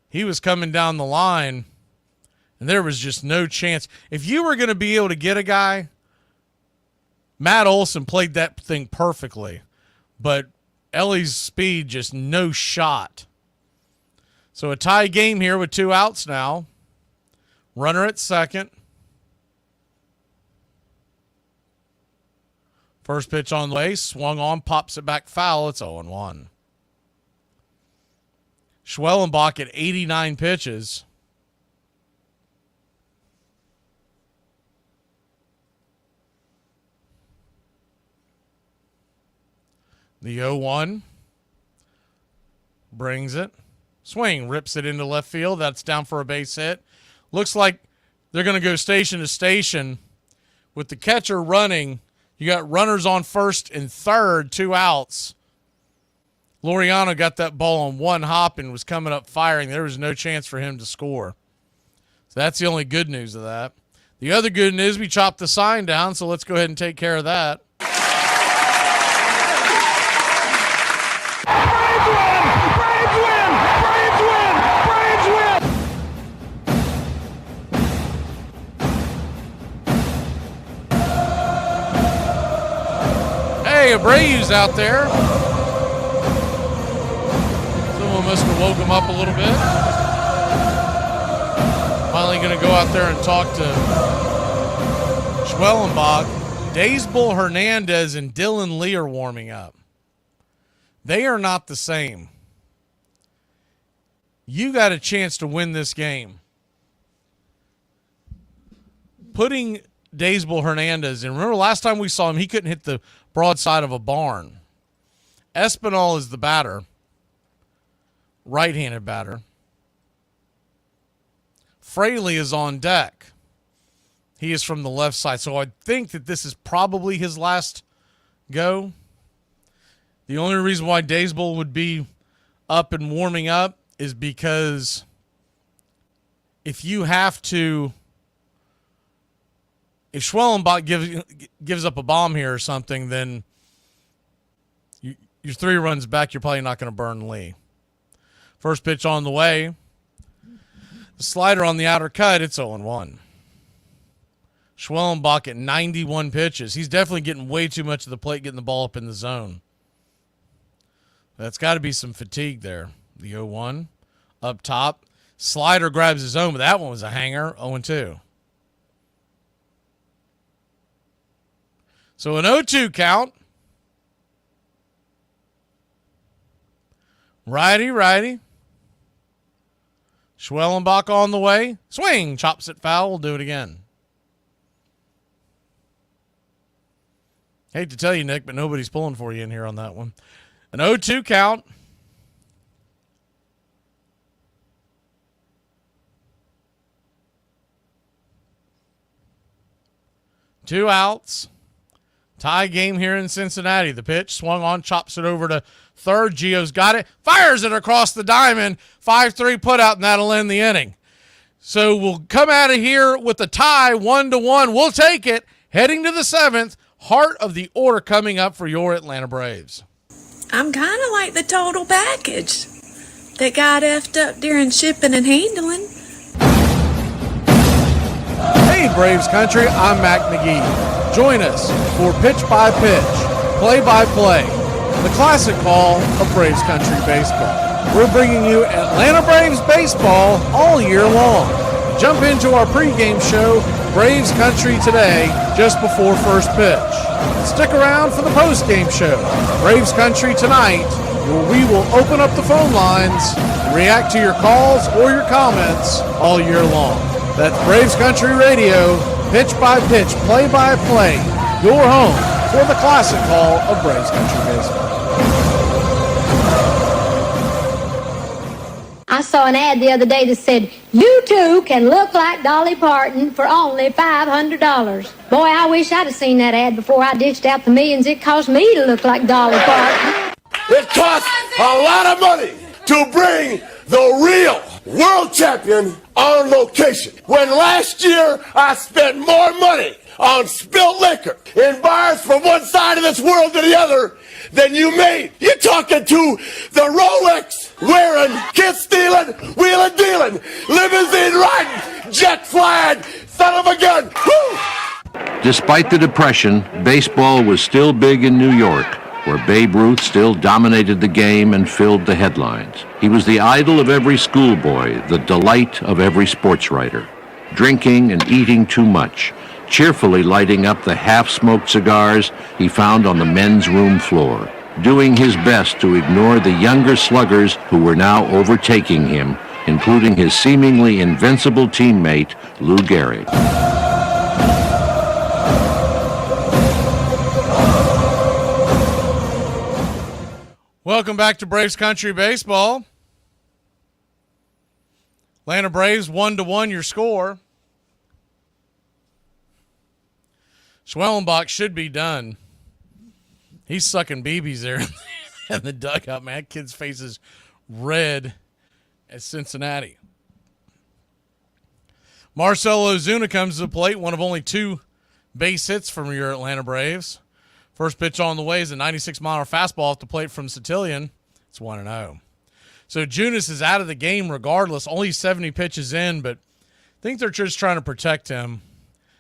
He was coming down the line, and there was just no chance. If you were going to be able to get a guy, Matt Olson played that thing perfectly. But Ellie's speed, just no shot. So a tie game here with 2 outs now. Runner at second. First pitch on the way, swung on, pops it back foul. It's 0-1. Schwellenbach at 89 pitches. The 0-1 brings it. Swing, rips it into left field. That's down for a base hit. Looks like they're going to go station to station with the catcher running. You got runners on first and third, 2 outs. Laureano got that ball on 1 hop and was coming up firing. There was no chance for him to score. So that's the only good news of that. The other good news, we chopped the sign down, so let's go ahead and take care of that. Hey, a Braves out there. Someone must have woke him up a little bit. Finally going to go out there and talk to Schwellenbach. Daysbull Hernandez and Dylan Lee are warming up. They are not the same. You got a chance to win this game. Putting Daysbull Hernandez in. Remember last time we saw him, he couldn't hit the broadside of a barn. Espinal is the batter. Right-handed batter. Fraley is on deck. He is from the left side. So I think that this is probably his last go. The only reason why Daysbull would be up and warming up is because if you have to, if Schwellenbach gives up a bomb here or something, then you're 3 runs back, you're probably not going to burn Lee. First pitch on the way. The slider on the outer cut, it's 0-1. Schwellenbach at 91 pitches. He's definitely getting way too much of the plate, getting the ball up in the zone. That's got to be some fatigue there. The 0-1 up top. Slider grabs his own, but that one was a hanger. 0-2. So an 0-2 count. Righty. Schwellenbach on the way. Swing. Chops it foul. We'll do it again. Hate to tell you, Nick, but nobody's pulling for you in here on that one. An 0-2 count. Two outs. Tie game here in Cincinnati. The pitch swung on, chops it over to third. Gio's got it. Fires it across the diamond. 5-3 put out, and that'll end the inning. So we'll come out of here with a tie, 1-1. We'll take it. Heading to the 7th. Heart of the order coming up for your Atlanta Braves. I'm kind of like the total package that got effed up during shipping and handling. Hey, Braves Country, I'm Mac Magee. Join us for Pitch by Pitch, Play by Play, the classic call of Braves Country Baseball. We're bringing you Atlanta Braves baseball all year long. Jump into our pregame show, Braves Country Today, just before first pitch. Stick around for the postgame show, Braves Country Tonight, where we will open up the phone lines and react to your calls or your comments all year long. That's Braves Country Radio, pitch by pitch, play by play, your home for the classic call of Braves Country Baseball. I saw an ad the other day that said, you too can look like Dolly Parton for only $500. Boy, I wish I'd have seen that ad before I dished out the millions it cost me to look like Dolly Parton. It costs a lot of money to bring the real world champion on location. When last year I spent more money on spilled liquor in bars from one side of this world to the other than you made. You're talking to the Rolex wearing, kiss stealing, wheeling dealing, limousine riding, jet flying, son of a gun. Woo! Despite the Depression, baseball was still big in New York, where Babe Ruth still dominated the game and filled the headlines. He was the idol of every schoolboy, the delight of every sports writer. Drinking and eating too much, cheerfully lighting up the half-smoked cigars he found on the men's room floor, doing his best to ignore the younger sluggers who were now overtaking him, including his seemingly invincible teammate, Lou Gehrig. Welcome back to Braves Country Baseball. Atlanta Braves 1-1 your score. Schwellenbach should be done. He's sucking BBs there in the dugout, man. That kid's face is red as Cincinnati. Marcell Ozuna comes to the plate, one of only 2 base hits from your Atlanta Braves. First pitch on the way is a 96-mile fastball off the plate from Satilian. It's 1-0. So Junis is out of the game regardless, only 70 pitches in, but I think they're just trying to protect him.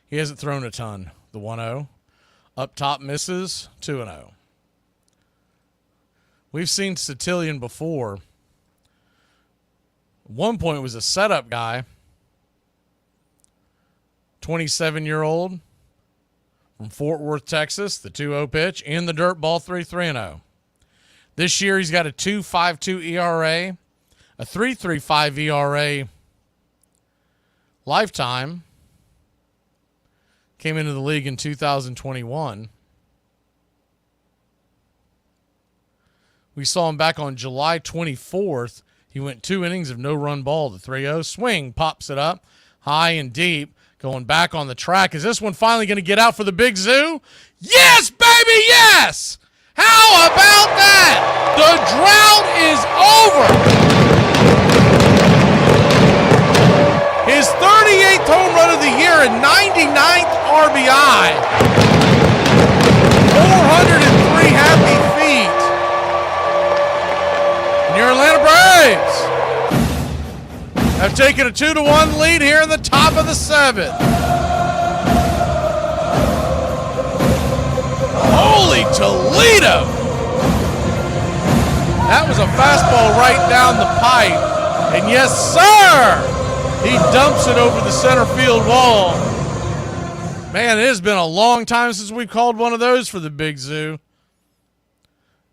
He hasn't thrown a ton. The 1-0. Up top misses, 2-0. We've seen Satilian before. At one point was a setup guy. 27-year-old from Fort Worth, Texas. The 2-0 pitch in the dirt ball, 3-0. This year he's got a 2.52 ERA, a 3.35 ERA lifetime. Came into the league in 2021. We saw him back on July 24th. He went 2 innings of no-run ball. The 3-0 swing, pops it up high and deep. Going back on the track. Is this one finally going to get out for the Big Zoo? Yes, baby, yes! How about that? The drought is over. His 38th home run of the year and 99th RBI. 403 happy feet. And your Atlanta Braves have taken a 2-1 lead here in the top of the 7th. Holy Toledo! That was a fastball right down the pipe. And yes, sir! He dumps it over the center field wall. Man, it has been a long time since we called one of those for the Big Zoo.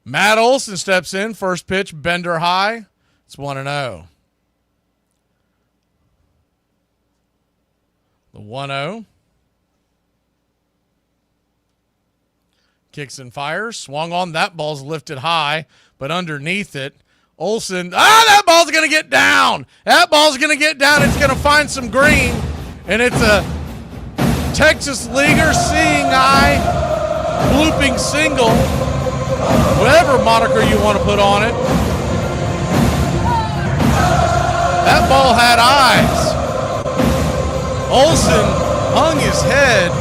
Matt Olson steps in. First pitch, bender high. It's 1-0. The 1-0. Kicks and fires. Swung on. That ball's lifted high, but underneath it, Olson. That ball's going to get down. That ball's going to get down. It's going to find some green, and it's a Texas leaguer, seeing eye, blooping single, whatever moniker you want to put on it. That ball had eyes. Olson hung his head.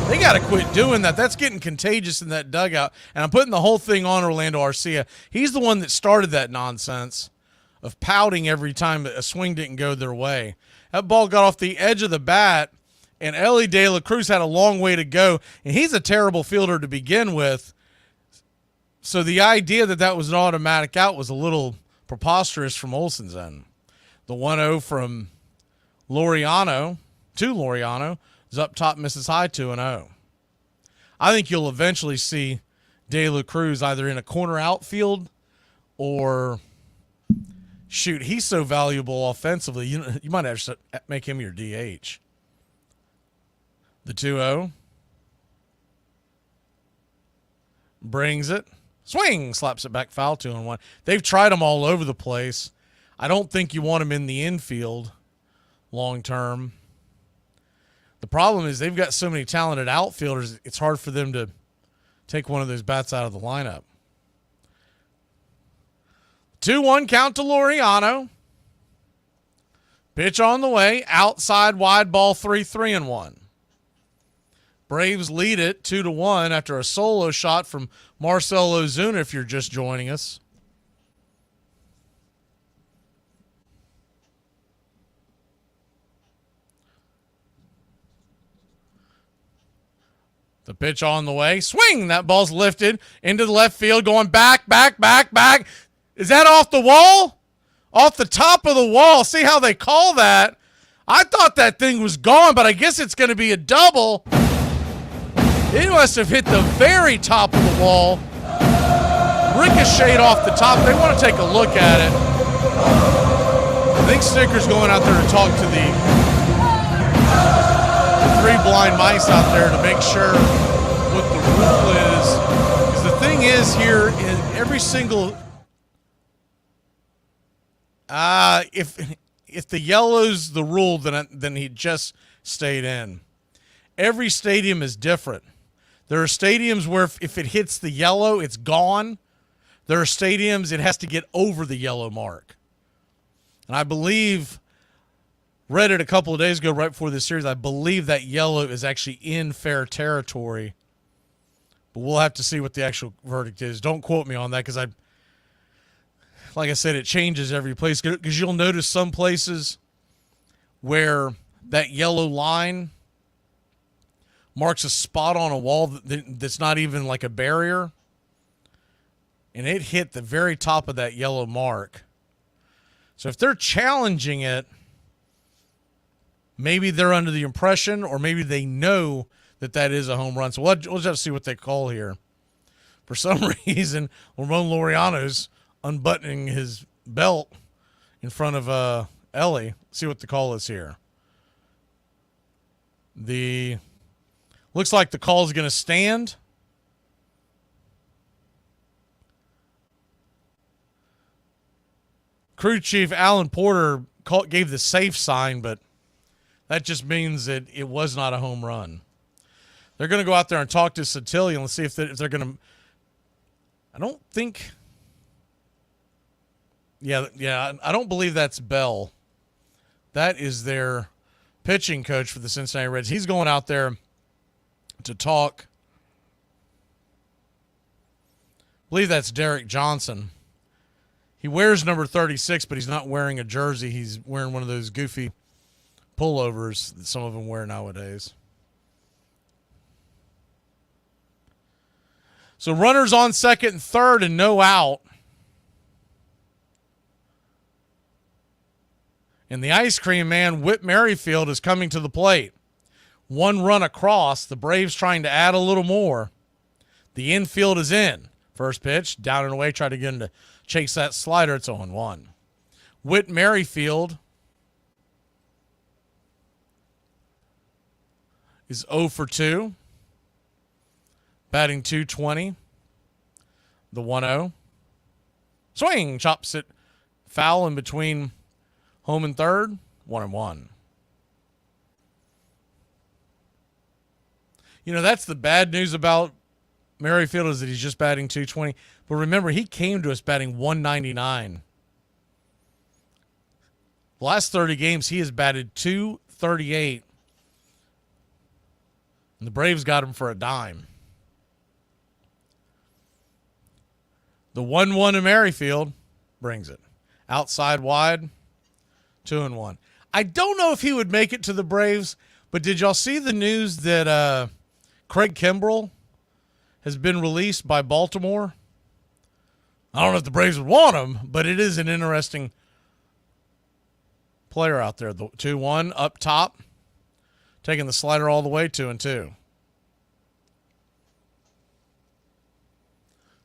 They got to quit doing that. That's getting contagious in that dugout. And I'm putting the whole thing on Orlando Arcia. He's the one that started that nonsense of pouting every time a swing didn't go their way. That ball got off the edge of the bat, and Ellie De La Cruz had a long way to go. And he's a terrible fielder to begin with. So the idea that that was an automatic out was a little preposterous from Olson's end. The 1-0 from Laureano to Laureano is up top, misses high, 2-0. I think you'll eventually see De La Cruz either in a corner outfield or, shoot, he's so valuable offensively, you might have to make him your DH. The 2-0. Brings it. Swing! Slaps it back foul, 2-1. They've tried him all over the place. I don't think you want him in the infield long term. The problem is they've got so many talented outfielders, it's hard for them to take one of those bats out of the lineup. 2-1 count to Laureano. Pitch on the way. Outside wide ball, 3-1. Braves lead it 2-1 after a solo shot from Marcell Ozuna, if you're just joining us. The pitch on the way. Swing! That ball's lifted into the left field, going back, back, back, back. Is that off the wall? Off the top of the wall. See how they call that? I thought that thing was gone, but I guess it's going to be a double. It must have hit the very top of the wall. Ricocheted off the top. They want to take a look at it. I think Sticker's going out there to talk to the three blind mice out there to make sure what the rule is. Because the thing is here, in every single... If the yellow's the rule, then he just stayed in. Every stadium is different. There are stadiums where if it hits the yellow, it's gone. There are stadiums it has to get over the yellow mark. And I believe, read it a couple of days ago right before this series, I believe that yellow is actually in fair territory. But we'll have to see what the actual verdict is. Don't quote me on that because like I said, it changes every place. Because you'll notice some places where that yellow line marks a spot on a wall that's not even like a barrier. And it hit the very top of that yellow mark. So if they're challenging it, maybe they're under the impression or maybe they know that is a home run. So we'll just have to see what they call here. For some reason, Ramon Laureano's unbuttoning his belt in front of Ellie. See what the call is here. Looks like the call is going to stand. Crew Chief Alan Porter gave the safe sign, but that just means that it was not a home run. They're going to go out there and talk to Santilli and let's see if they're going to. I don't think. Yeah, I don't believe that's Bell. That is their pitching coach for the Cincinnati Reds. He's going out there to talk. I believe that's Derek Johnson. He wears number 36, but he's not wearing a jersey. He's wearing one of those goofy pullovers that some of them wear nowadays. So runners on second and third and no out. And the ice cream man, Whit Merrifield, is coming to the plate. One run across. The Braves trying to add a little more. The infield is in. First pitch, down and away, try to get him to chase that slider. It's 0-1. Whit Merrifield is 0 for 2. Batting .220. The 1-0. Swing, chops it foul in between home and third. 1-1. You know, that's the bad news about Merrifield is that he's just batting .220. But remember, he came to us batting .199. The last 30 games, he has batted .238. And the Braves got him for a dime. The 1-1 to Merrifield brings it. Outside wide, 2-1. I don't know if he would make it to the Braves, but did y'all see the news that Craig Kimbrell has been released by Baltimore? I don't know if the Braves would want him, but it is an interesting player out there. The 2-1 up top, taking the slider all the way, 2-2.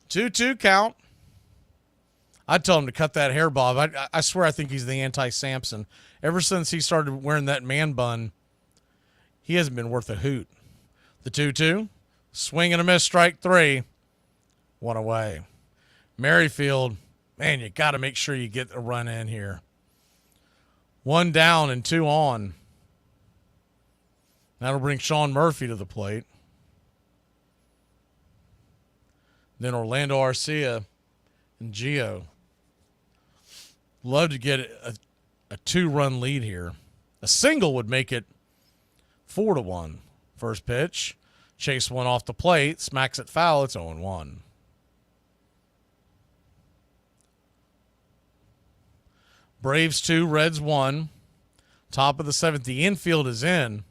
2-2 count. I'd tell him to cut that hair, Bob. I swear I think he's the anti-Samson. Ever since he started wearing that man bun, he hasn't been worth a hoot. The 2-2, swing and a miss, strike 3. One away. Merrifield, man, you got to make sure you get a run in here. 1 down and 2 on. That'll bring Sean Murphy to the plate. Then Orlando Arcia and Gio. Love to get a 2-run lead here. A single would make it 4-1. First pitch. Chase one off the plate. Smacks it foul. It's 0-1. Braves 2, Reds 1. Top of the 7th. The infield is in.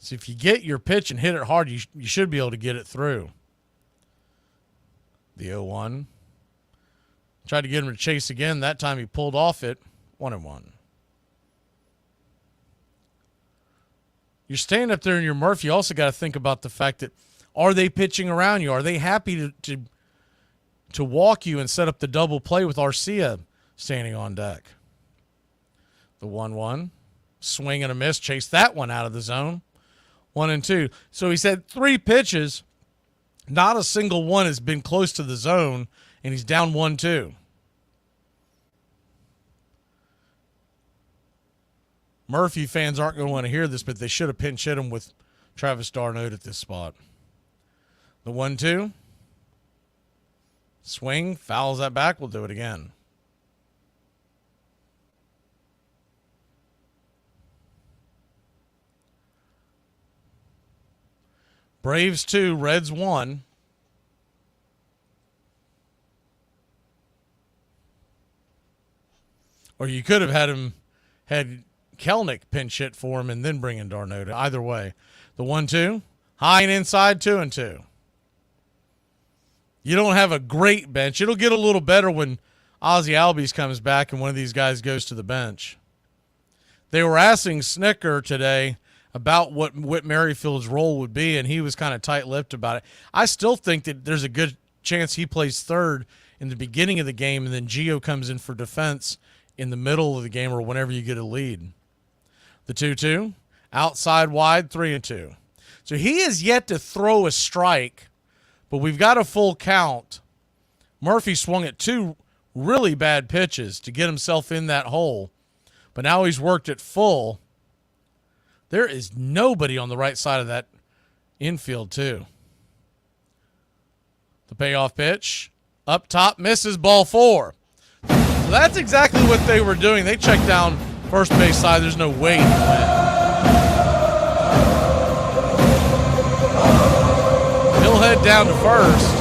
So if you get your pitch and hit it hard, you should be able to get it through. The 0-1. Tried to get him to chase again. That time he pulled off it. 1-1. You're staying up there in your Murph. You also got to think about the fact that, are they pitching around you? Are they happy to walk you and set up the double play with Arcia standing on deck? The 1-1. Swing and a miss. Chase that one out of the zone. 1-2. So he's had 3 pitches. Not a single one has been close to the zone, and he's down 1-2. Murphy fans aren't going to want to hear this, but they should have pinch hit him with Travis d'Arnaud at this spot. The 1-2. Swing, fouls that back. We'll do it again. Braves 2, Reds 1. Or you could have had Kelnick pinch hit for him and then bring in d'Arnaud. Either way. The 1-2. High and inside, 2-2. You don't have a great bench. It'll get a little better when Ozzie Albies comes back and one of these guys goes to the bench. They were asking Snicker today about what Whit Merrifield's role would be, and he was kind of tight-lipped about it. I still think that there's a good chance he plays third in the beginning of the game, and then Gio comes in for defense in the middle of the game or whenever you get a lead. The 2-2, outside wide, 3-2. So he has yet to throw a strike, but we've got a full count. Murphy swung at 2 really bad pitches to get himself in that hole, but now he's worked it full. There is nobody on the right side of that infield, too. The payoff pitch. Up top, misses, ball 4. So that's exactly what they were doing. They checked down first base side. There's no way to win. He'll head down to first.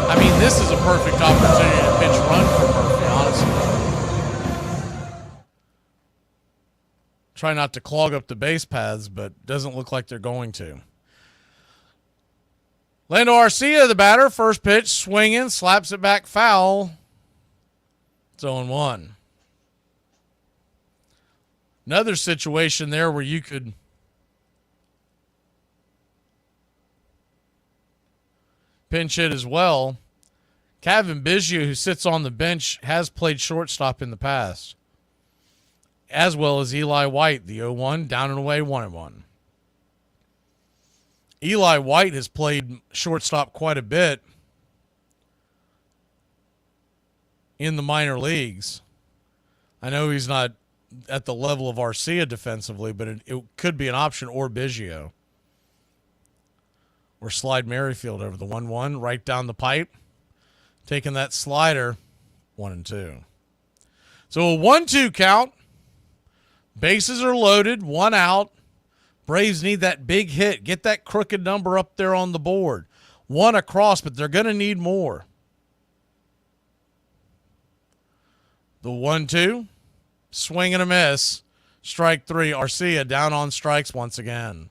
I mean, this is a perfect opportunity to pitch run for Murphy, honestly. Try not to clog up the base paths, but doesn't look like they're going to. Lando Arcia, the batter, first pitch, swinging, slaps it back foul. It's 0-1. Another situation there where you could pinch hit as well. Kevin Biggio, who sits on the bench, has played shortstop in the past, as well as Eli White, the 0-1, down and away, 1-1. Eli White has played shortstop quite a bit in the minor leagues. I know he's not at the level of Arcia defensively, but it could be an option, or Biggio. Or slide Merrifield over the 1-1, right down the pipe. Taking that slider, 1-2. So a 1-2 count. Bases are loaded, 1 out. Braves need that big hit. Get that crooked number up there on the board. 1 across, but they're going to need more. The 1-2, swing and a miss. Strike 3, Arcia down on strikes once again.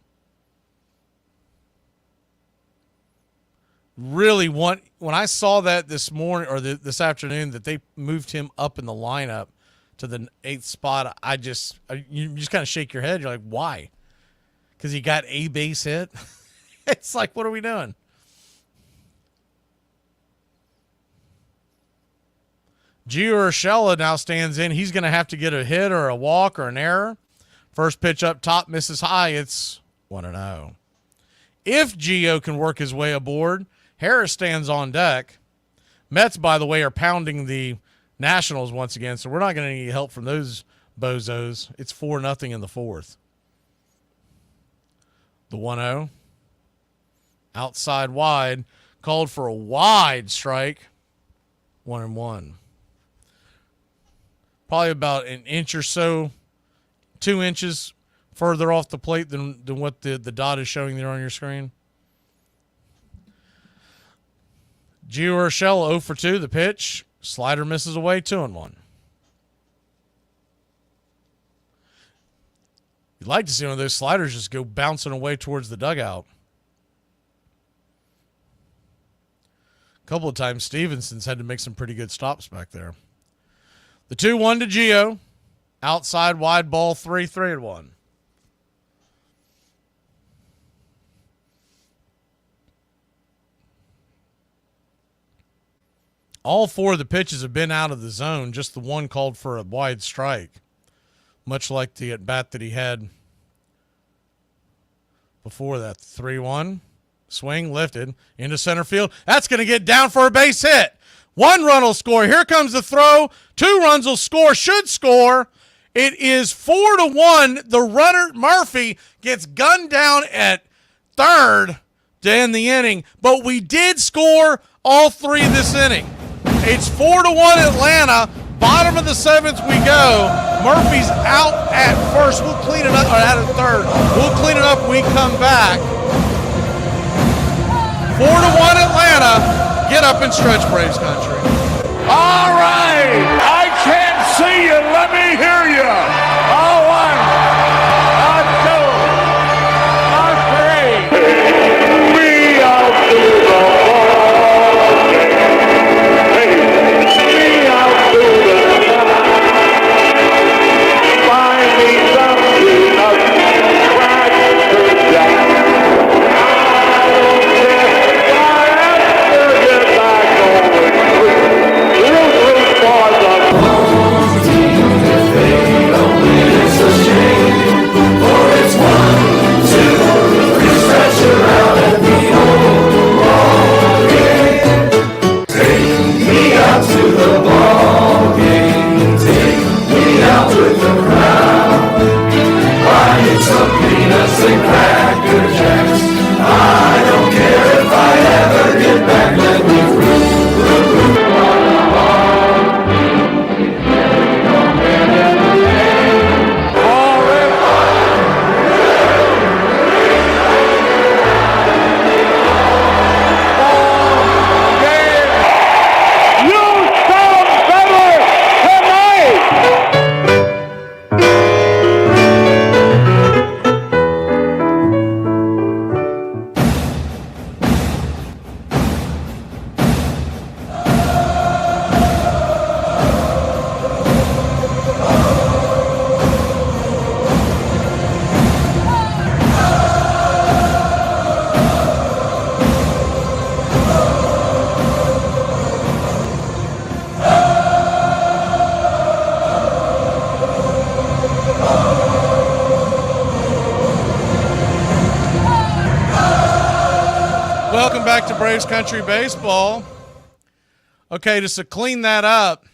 Really when I saw that this morning or this afternoon that they moved him up in the lineup to the 8th spot, you just kind of shake your head. You're like, why? Because he got a base hit? It's like, what are we doing? Gio Urshela now stands in. He's going to have to get a hit or a walk or an error. First pitch up top, misses high. It's 1-0. If Gio can work his way aboard, Harris stands on deck. Mets, by the way, are pounding the Nationals once again, so we're not going to need help from those bozos. It's 4-0 in the 4th. The 1-0. Outside wide. Called for a wide strike. 1-1. Probably about an inch or so, 2 inches further off the plate than what the dot is showing there on your screen. Gio Urshela 0 for 2. The pitch. Slider misses away, 2-1. You'd like to see one of those sliders just go bouncing away towards the dugout. A couple of times Stevenson's had to make some pretty good stops back there. The 2-1 to Gio. Outside wide ball, 3-1. All four of the pitches have been out of the zone. Just the one called for a wide strike. Much like the at-bat that he had before that. 3-1. Swing lifted into center field. That's going to get down for a base hit. 1 run will score. Here comes the throw. 2 runs will score. Should score. It is 4-1. The runner, Murphy, gets gunned down at third to end the inning. But we did score all 3 this inning. It's 4-1 Atlanta. Bottom of the 7th we go. Murphy's out at first. We'll clean it up, or out at third. We'll clean it up when we come back. 4-1 Atlanta. Get up and stretch, Braves country. All right. I can't see you. Let me hear you. A 1, a 2, a 3. We out to the ball game. We out to the find me something of crack jack. Welcome back to Braves Country Baseball. Okay, just to clean that up,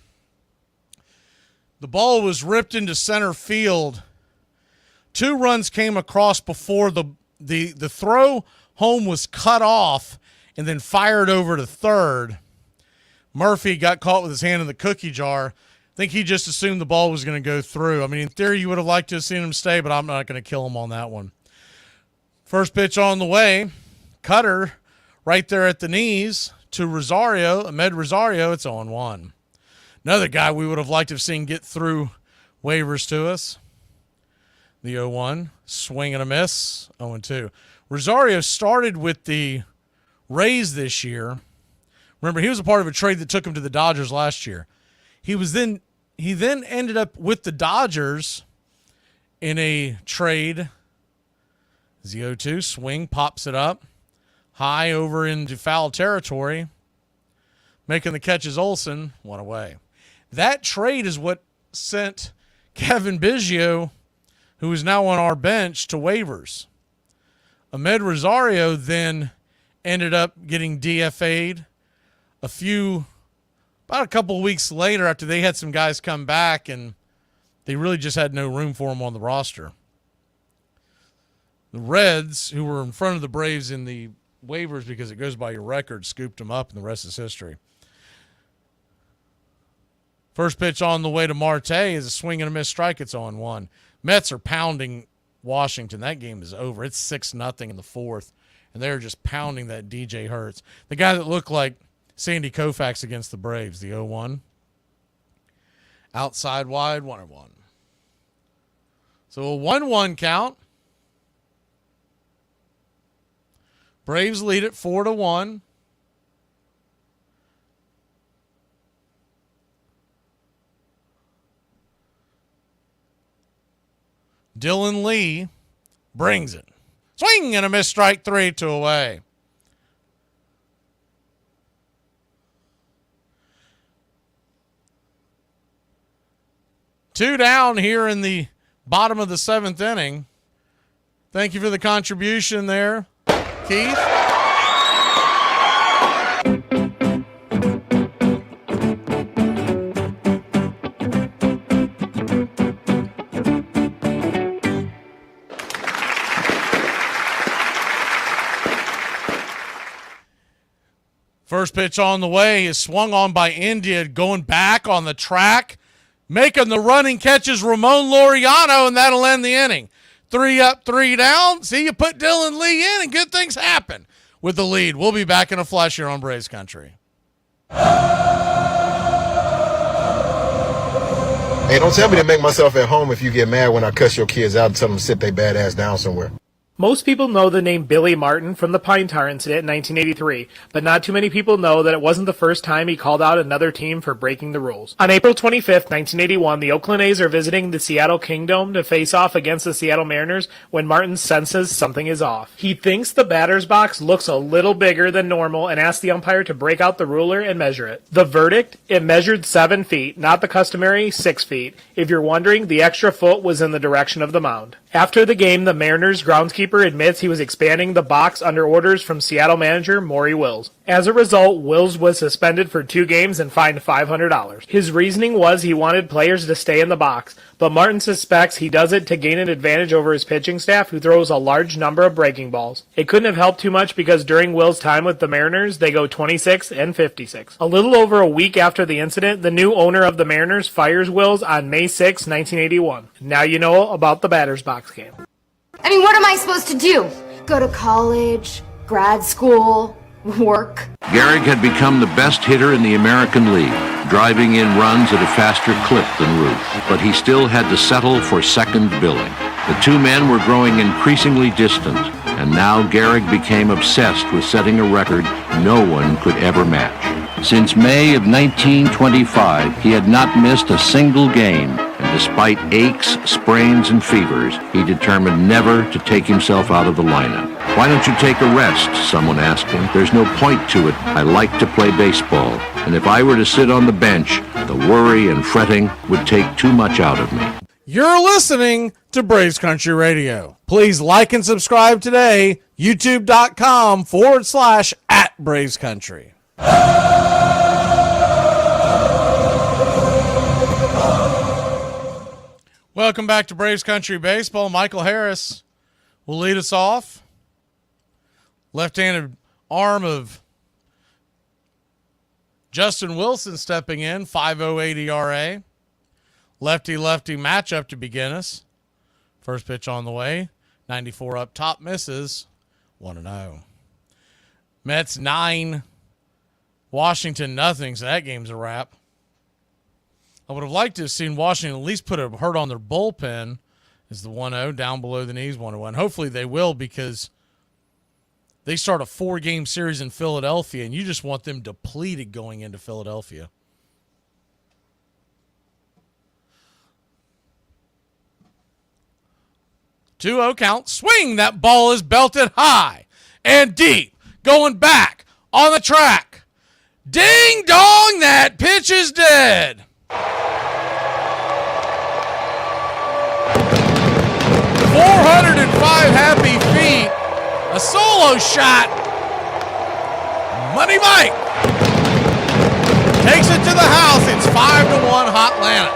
the ball was ripped into center field. 2 runs came across before the throw home was cut off and then fired over to third. Murphy got caught with his hand in the cookie jar. I think he just assumed the ball was going to go through. I mean, in theory, you would have liked to have seen him stay, but I'm not going to kill him on that one. First pitch on the way. Cutter right there at the knees to Rosario, Ahmed Rosario. It's 0-1. Another guy we would have liked to have seen get through waivers to us. The 0-1, swing and a miss, 0-2. Rosario started with the Rays this year. Remember, he was a part of a trade that took him to the Dodgers last year. He then ended up with the Dodgers in a trade. The 0-2, swing, pops it up. High over into foul territory. Making the catch is Olsen. One away. That trade is what sent Kevin Biggio, who is now on our bench, to waivers. Ahmed Rosario then ended up getting DFA'd about a couple of weeks later after they had some guys come back, and they really just had no room for him on the roster. The Reds, who were in front of the Braves in the waivers because it goes by your record, scooped him up, and the rest is history. First pitch on the way to Marte is a swing and a miss strike. It's 0-1. Mets are pounding Washington. That game is over. It's 6-0 in the 4th, and they're just pounding that DJ Hurts. The guy that looked like Sandy Koufax against the Braves, the 0-1. Outside wide, 1-1. So a 1-1 count. Braves lead it 4-1. Dylan Lee brings it. Swing and a miss, strike 3, 2 away. Two down here in the bottom of the 7th inning. Thank you for the contribution there, Keith. First pitch on the way is swung on by India, going back on the track, making the running catches Ramon Laureano, and that'll end the inning. 3 up, 3 down. See, you put Dylan Lee in, and good things happen with the lead. We'll be back in a flash here on Braves Country. Hey, don't tell me to make myself at home if you get mad when I cuss your kids out and tell them to sit their bad ass down somewhere. Most people know the name Billy Martin from the Pine Tar incident in 1983, but not too many people know that it wasn't the first time he called out another team for breaking the rules. On April 25th, 1981, the Oakland A's are visiting the Seattle Kingdome to face off against the Seattle Mariners when Martin senses something is off. He thinks the batter's box looks a little bigger than normal and asks the umpire to break out the ruler and measure it. The verdict? It measured 7 feet, not the customary 6 feet. If you're wondering, the extra foot was in the direction of the mound. After the game, the Mariners groundskeeper admits he was expanding the box under orders from Seattle manager Maury Wills. As a result, Wills was suspended for 2 games and fined $500. His reasoning was he wanted players to stay in the box, but Martin suspects he does it to gain an advantage over his pitching staff, who throws a large number of breaking balls. It couldn't have helped too much because during Wills' time with the Mariners, they go 26 and 56. A little over a week after the incident, the new owner of the Mariners fires Wills on May 6, 1981. Now you know about the batter's box game. I mean, what am I supposed to do? Go to college, grad school, work? Gehrig had become the best hitter in the American League, driving in runs at a faster clip than Ruth, but he still had to settle for second billing. The two men were growing increasingly distant, and now Gehrig became obsessed with setting a record no one could ever match. Since May of 1925, he had not missed a single game, and despite aches, sprains, and fevers, he determined never to take himself out of the lineup. "Why don't you take a rest?" someone asked him. "There's no point to it. I like to play baseball, and if I were to sit on the bench, the worry and fretting would take too much out of me." You're listening to Braves Country Radio. Please like and subscribe today, youtube.com/@BravesCountry. Welcome back to Braves Country Baseball. Michael Harris will lead us off. Left-handed arm of Justin Wilson stepping in, 5.08 ERA. Lefty-lefty matchup to begin us. First pitch on the way. 94 up top, misses. 1-0. Mets 9, Washington nothing, so that game's a wrap. I would have liked to have seen Washington at least put a hurt on their bullpen as the 1-0 down below the knees, 1-1. Hopefully they will, because they start a 4-game series in Philadelphia, and you just want them depleted going into Philadelphia. Two-0 count. Swing. That ball is belted high and deep. Going back on the track. Ding dong. That pitch is dead. 405 happy feet. A solo shot. Money Mike takes it to the house. It's 5-1 Hot Atlanta.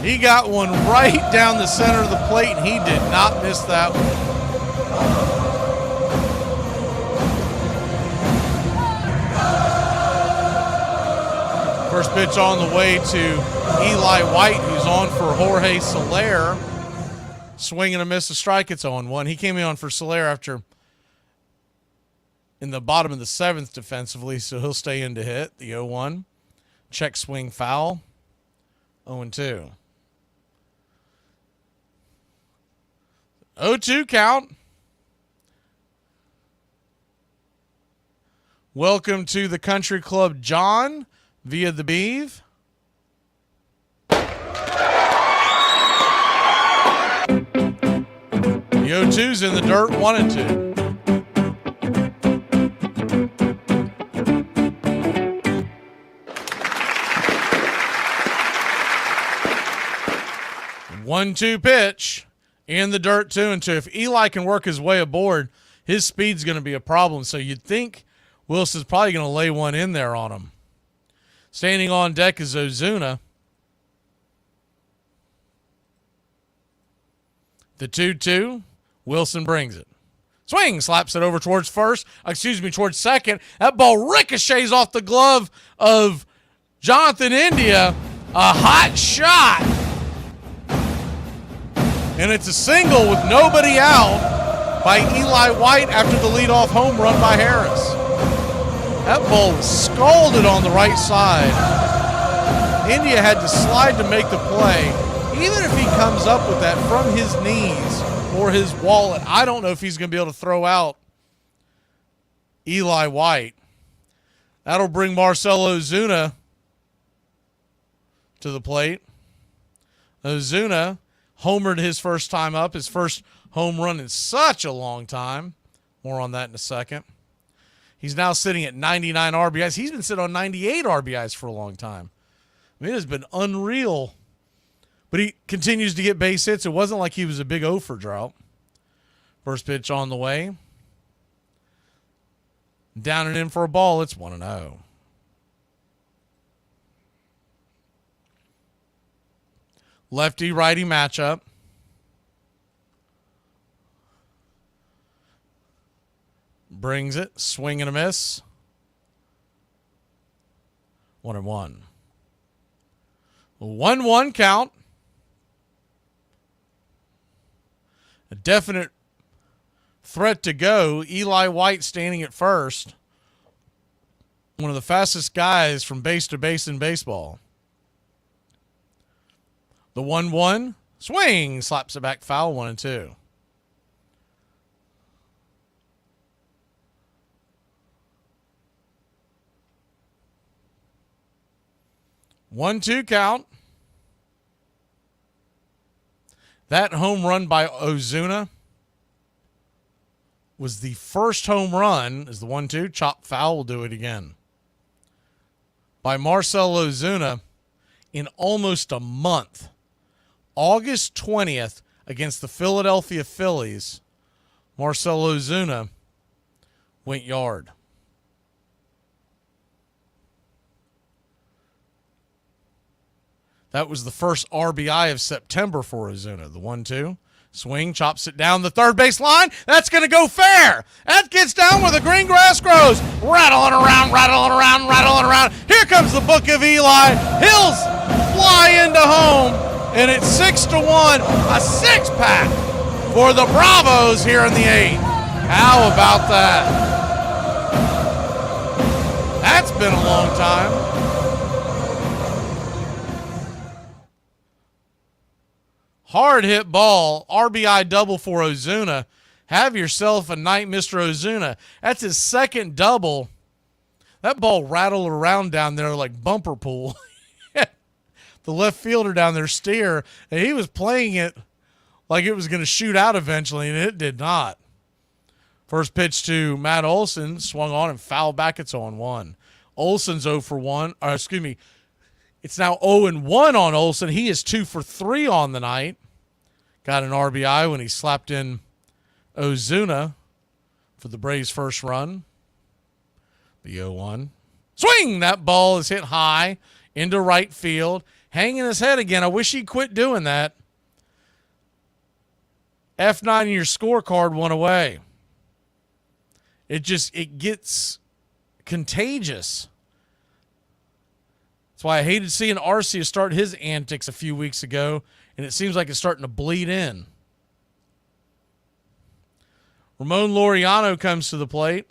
He got one right down the center of the plate, and he did not miss that one. First pitch on the way to Eli White, who's on for Jorge Soler. Swing and a miss, a strike. It's 0-1. He came in on for Soler after in the bottom of the 7th defensively, so he'll stay in to hit. The 0-1. Check swing foul. 0-2. 0-2 count. Welcome to the Country Club, John, via the Beeve. The 0-2's in the dirt, 1-2. One-two pitch in the dirt, 2-2. If Eli can work his way aboard, his speed's going to be a problem. So you'd think Wilson's probably going to lay one in there on him. Standing on deck is Ozuna. The 2-2. Wilson brings it. Swing, slaps it over towards towards second. That ball ricochets off the glove of Jonathan India. A hot shot. And it's a single with nobody out by Eli White after the leadoff home run by Harris. That ball was scalded on the right side. India had to slide to make the play. Even if he comes up with that from his knees or his wallet, I don't know if he's going to be able to throw out Eli White. That'll bring Marcell Ozuna to the plate. Ozuna homered his first time up, his first home run in such a long time. More on that in a second. He's now sitting at 99 RBIs. He's been sitting on 98 RBIs for a long time. I mean, it has been unreal. But he continues to get base hits. It wasn't like he was a big 0 for drought. First pitch on the way. Down and in for a ball. It's 1-0. Lefty-righty matchup. Brings it. Swing and a miss. 1-1. 1-1 count. A definite threat to go. Eli White standing at first. One of the fastest guys from base to base in baseball. The 1-1. Swing. Slaps it back foul. 1-2. One-two count. That home run by Ozuna was the first home run, is the 1-2, chop foul, will do it again, by Marcell Ozuna in almost a month. August 20th against the Philadelphia Phillies, Marcell Ozuna went yard. That was the first RBI of September for Ozuna. The 1-2. Swing, chops it down the third base line. That's going to go fair. That gets down where the green grass grows. Rattling around, rattling around, rattling around. Here comes the book of Eli. Hills fly into home, and it's 6-1. A six-pack for the Bravos here in the 8th. How about that? That's been a long time. Hard hit ball, RBI double for Ozuna. Have yourself a night, Mr. Ozuna. That's his second double. That ball rattled around down there like bumper pool. The left fielder down there, Steer, and he was playing it like it was going to shoot out eventually, and it did not. First pitch to Matt Olson, swung on and fouled back. It's 0-1. Olson's 0 for 1. It's now 0-1 on Olson. He is 2 for 3 on the night. Got an RBI when he slapped in Ozuna for the Braves' first run. The 0-1. Swing! That ball is hit high into right field. Hanging his head again. I wish he'd quit doing that. F9 in your scorecard, one away. It gets contagious. That's why I hated seeing Arcia start his antics a few weeks ago, and it seems like it's starting to bleed in. Ramon Laureano comes to the plate.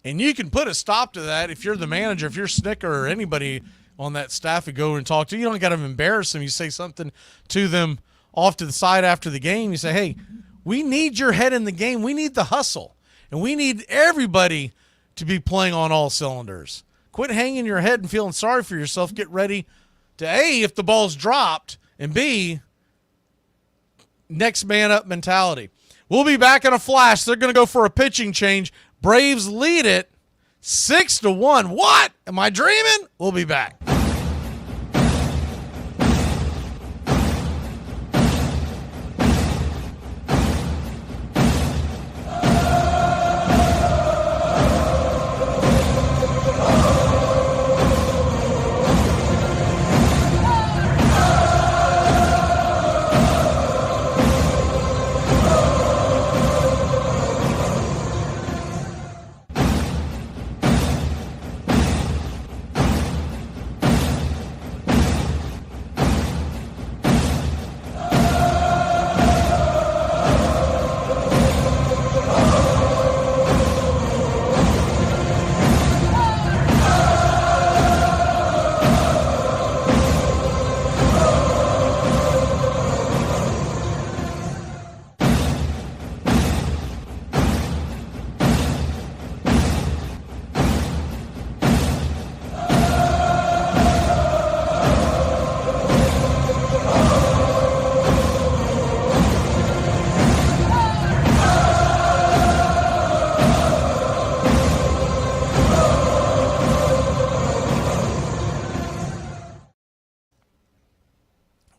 And you can put a stop to that if you're the manager, if you're Snicker or anybody on that staff who go and talk to you. You don't got to embarrass them. You say something to them off to the side after the game. You say, hey, we need your head in the game. We need the hustle. And we need everybody to be playing on all cylinders. Quit hanging your head and feeling sorry for yourself. Get ready to, A, if the ball's dropped, and B, next man up mentality. We'll be back in a flash. They're going to go for a pitching change. Braves lead it 6-1. What? Am I dreaming? We'll be back.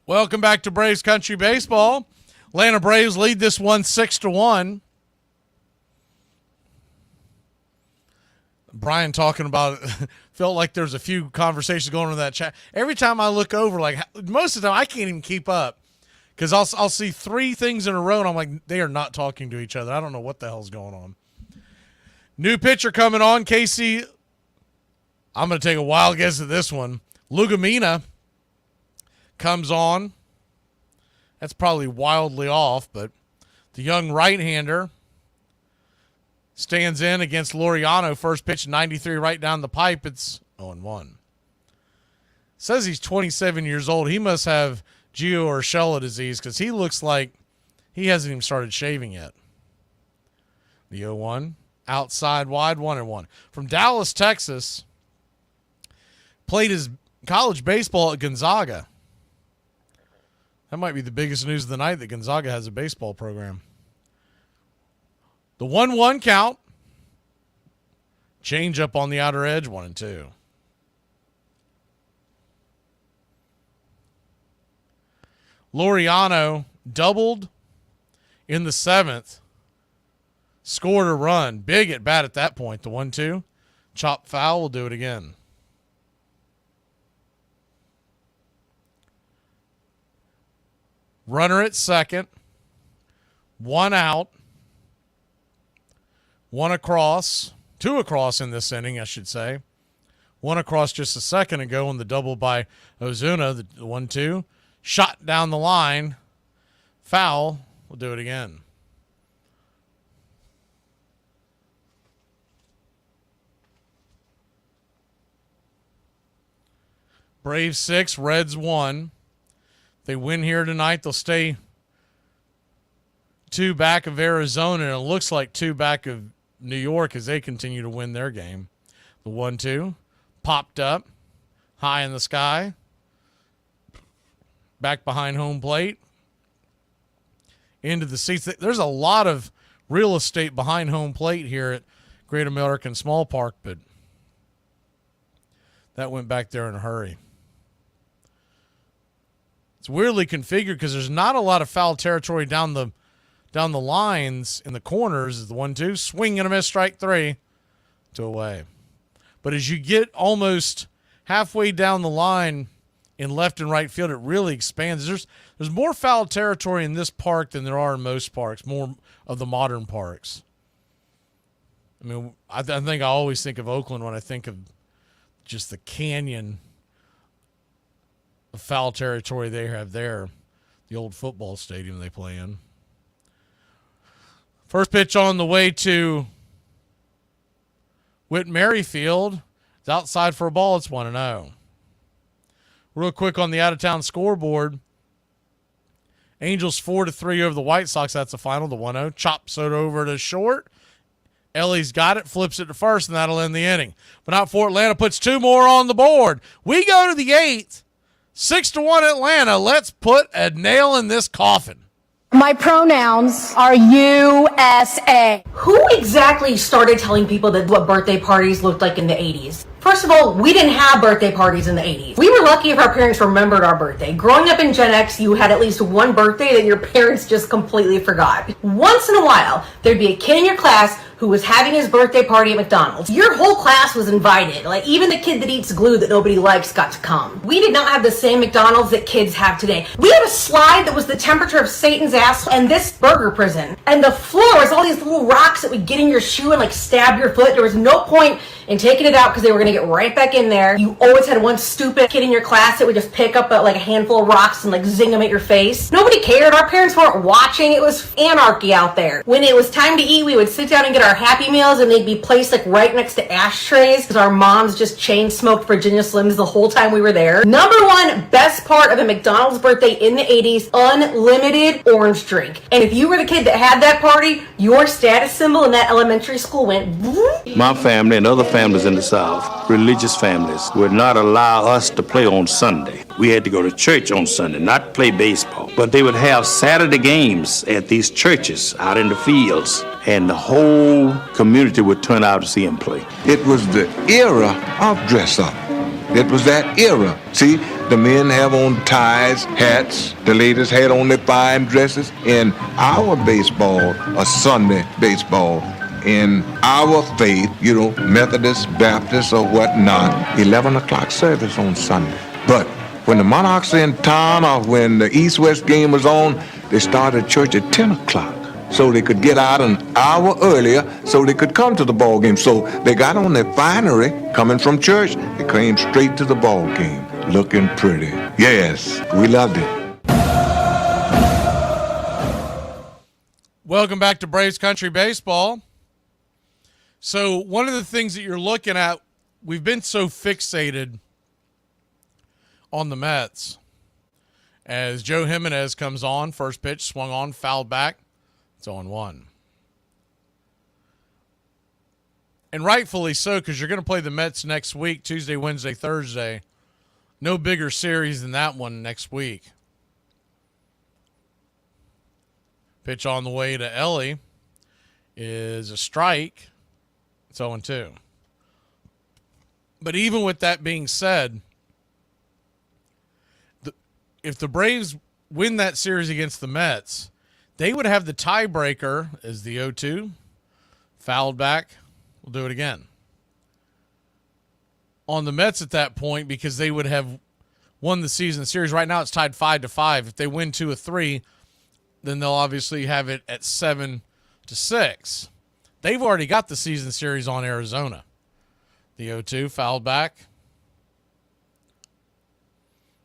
Welcome back to Braves Country Baseball. Atlanta Braves lead this one 6-1. Brian talking about it, felt like there's a few conversations going on in that chat. Every time I look over, like most of the time I can't even keep up because I'll see three things in a row and I'm like, they are not talking to each other. I don't know what the hell's going on. New pitcher coming on, Casey. I'm going to take a wild guess at this one. Lugumina comes on. That's probably wildly off, but the young right-hander stands in against Laureano. First pitch, 93 right down the pipe. It's 0-1. Says he's 27 years old. He must have Gio or Shella disease because he looks like he hasn't even started shaving yet. The 0-1. Outside wide, 1-1. From Dallas, Texas. Played his college baseball at Gonzaga. That might be the biggest news of the night, that Gonzaga has a baseball program. The 1-1 count. Change up on the outer edge, 1-2. Laureano doubled in the seventh. Scored a run. Big at bat at that point. The 1-2. Chop foul. We'll do it again. Runner at second. One out. One across. Two across in this inning, I should say. One across just a second ago on the double by Ozuna. The 1-2. Shot down the line. Foul. We'll do it again. Braves 6, Reds 1. They win here tonight, they'll stay 2 back of Arizona, and it looks like 2 back of New York as they continue to win their game. The 1-2 popped up high in the sky, back behind home plate, into the seats. There's a lot of real estate behind home plate here at Great American Small Park, but that went back there in a hurry. It's weirdly configured because there's not a lot of foul territory down the lines in the corners. The 1-2 swing and a miss, strike 3 to away. But as you get almost halfway down the line in left and right field, it really expands. There's more foul territory in this park than there are in most parks, more of the modern parks. I mean, I think I always think of Oakland when I think of just the canyon of foul territory they have there, the old football stadium they play in. First pitch on the way to Whit Merrifield is outside for a ball. It's 1-0. Real quick on the out-of-town scoreboard. Angels 4-3 over the White Sox. That's the final, the 1-0. Chops it over to short. Ellie's got it, flips it to first, and that'll end the inning. But not for Atlanta, puts 2 more on the board. We go to the 8th. 6-1 Atlanta. Let's put a nail in this coffin. My pronouns are USA. Who exactly started telling people that what birthday parties looked like in the 80s? First of all, we didn't have birthday parties in the 80s. We were lucky if our parents remembered our birthday. Growing up in Gen X, you had at least one birthday that your parents just completely forgot. Once in a while, there'd be a kid in your class who was having his birthday party at McDonald's. Your whole class was invited. Like, even the kid that eats glue that nobody likes got to come. We did not have the same McDonald's that kids have today. We had a slide that was the temperature of Satan's ass and this burger prison. And the floor was all these little rocks that would get in your shoe and like stab your foot. There was no point in taking it out because they were going to get right back in there. You always had one stupid kid in your class that would just pick up like a handful of rocks and like zing them at your face. Nobody cared. Our parents weren't watching. It was anarchy out there. When it was time to eat, we would sit down and get our Happy Meals, and they'd be placed like right next to ashtrays because our moms just chain smoked Virginia Slims the whole time we were there. Number one best part of a McDonald's birthday in the 80s, unlimited orange drink. And if you were the kid that had that party, your status symbol in that elementary school went boom. My family and other families in the South, religious families, would not allow us to play on Sunday. We had to go to church on Sunday, not play baseball. But they would have Saturday games at these churches out in the fields, and the whole community would turn out to see them play. It was the era of dress up. It was that era. See, the men have on ties, hats. The ladies had on their fine dresses. In our baseball, a Sunday baseball, in our faith, Methodist, Baptist, or whatnot, 11 o'clock service on Sunday. But when the Monarchs are in town or when the East-West game was on, they started church at 10 o'clock. So they could get out an hour earlier so they could come to the ball game. So they got on their finery coming from church. They came straight to the ball game, looking pretty. Yes, we loved it. Welcome back to Braves Country Baseball. So one of the things that you're looking at, we've been so fixated on the Mets. As Joe Jimenez comes on, first pitch, swung on, fouled back. It's 0-1. And rightfully so, because you're going to play the Mets next week, Tuesday, Wednesday, Thursday. No bigger series than that one next week. Pitch on the way to Ellie is a strike. It's 0-2. But even with that being said, if the Braves win that series against the Mets, they would have the tiebreaker as the 0-2. Fouled back. We'll do it again. On the Mets at that point, because they would have won the season series. Right now it's tied 5-5. If they win 2 of 3, then they'll obviously have it at 7-6. They've already got the season series on Arizona. The 0-2 fouled back.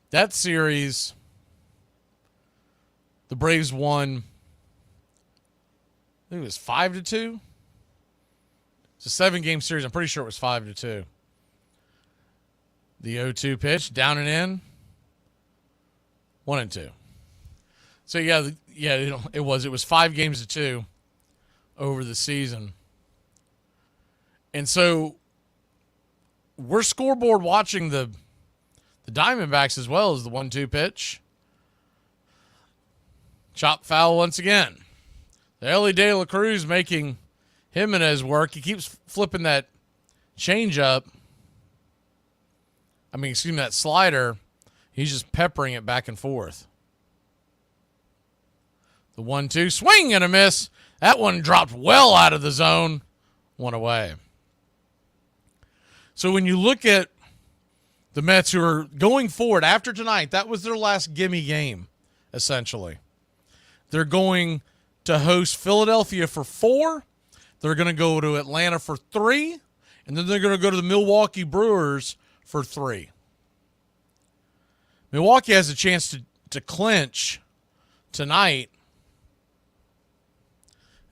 That series, the Braves won, I think it was 5-2. It's a 7-game series. I'm pretty sure it was 5-2. The 0-2 pitch, down and in, 1-2. So it was 5 games to 2 over the season. And so we're scoreboard watching the Diamondbacks as well as the 1-2 pitch. Chop foul once again. The Ellie De La Cruz making Jimenez work. He keeps flipping that changeup. That slider. He's just peppering it back and forth. The 1-2 swing and a miss. That one dropped well out of the zone. 1 away. So when you look at the Mets, who are going forward after tonight, that was their last gimme game, essentially. They're going to host Philadelphia for 4. They're going to go to Atlanta for 3. And then they're going to go to the Milwaukee Brewers for 3. Milwaukee has a chance to clinch tonight.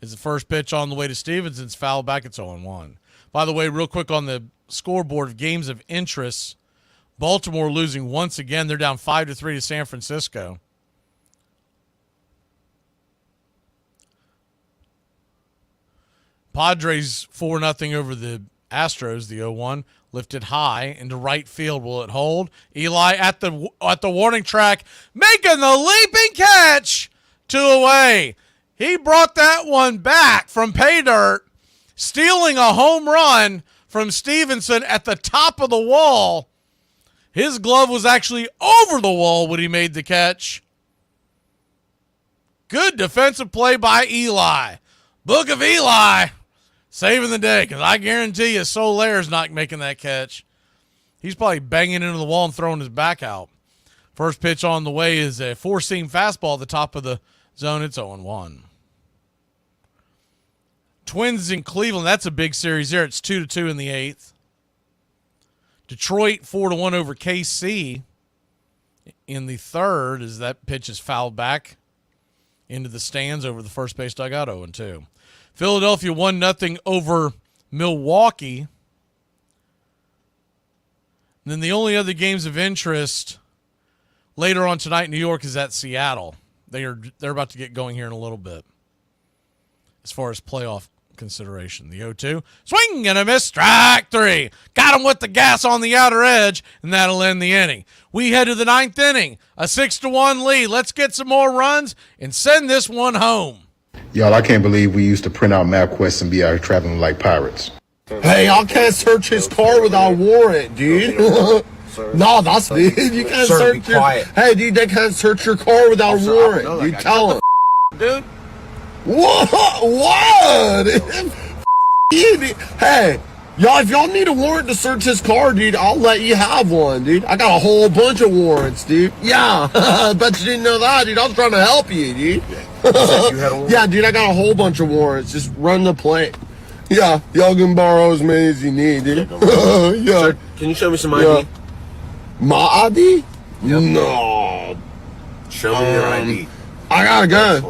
Is the first pitch on the way to Stevenson's foul back. It's 0-1. By the way, real quick on the scoreboard of games of interest, Baltimore losing once again. They're down 5-3 to San Francisco. Padres 4-0 over the Astros, the 0-1. Lifted high into right field. Will it hold? Eli at the warning track, making the leaping catch. 2 away. He brought that one back from pay dirt, stealing a home run from Stevenson at the top of the wall. His glove was actually over the wall when he made the catch. Good defensive play by Eli. Book of Eli saving the day, because I guarantee you Solaire's not making that catch. He's probably banging into the wall and throwing his back out. First pitch on the way is a four-seam fastball at the top of the zone. It's 0-1. Twins in Cleveland, that's a big series there. It's 2-2 in the 8th. Detroit 4-1 over KC in the 3rd as that pitch is fouled back into the stands over the first base dugout. 0-2. Philadelphia 1-0 over Milwaukee. And then the only other games of interest later on tonight in New York is at Seattle. They're about to get going here in a little bit as far as playoff consideration. The 0-2. Swing and a miss. Strike 3. Got him with the gas on the outer edge, and that'll end the inning. We head to the 9th inning. A 6-1 lead. Let's get some more runs and send this one home. Y'all, I can't believe we used to print out MapQuest and be out here traveling like pirates. Hey, I can't search his car without warrant, dude. No, that's dude. You can't search your. Hey, dude, they can't search your car without warrant. You tell them, dude. What? Hey, y'all, if y'all need a warrant to search his car, dude, I'll let you have one, dude. I got a whole bunch of warrants, dude. Yeah, bet you didn't know that, dude. I was trying to help you, dude. Yeah, dude, I got a whole bunch of warrants. Just run the plate. Yeah, y'all can borrow as many as you need, dude. Yeah. Sir, can you show me some ID? My ID? Yep. No. Show me your ID. I got a gun.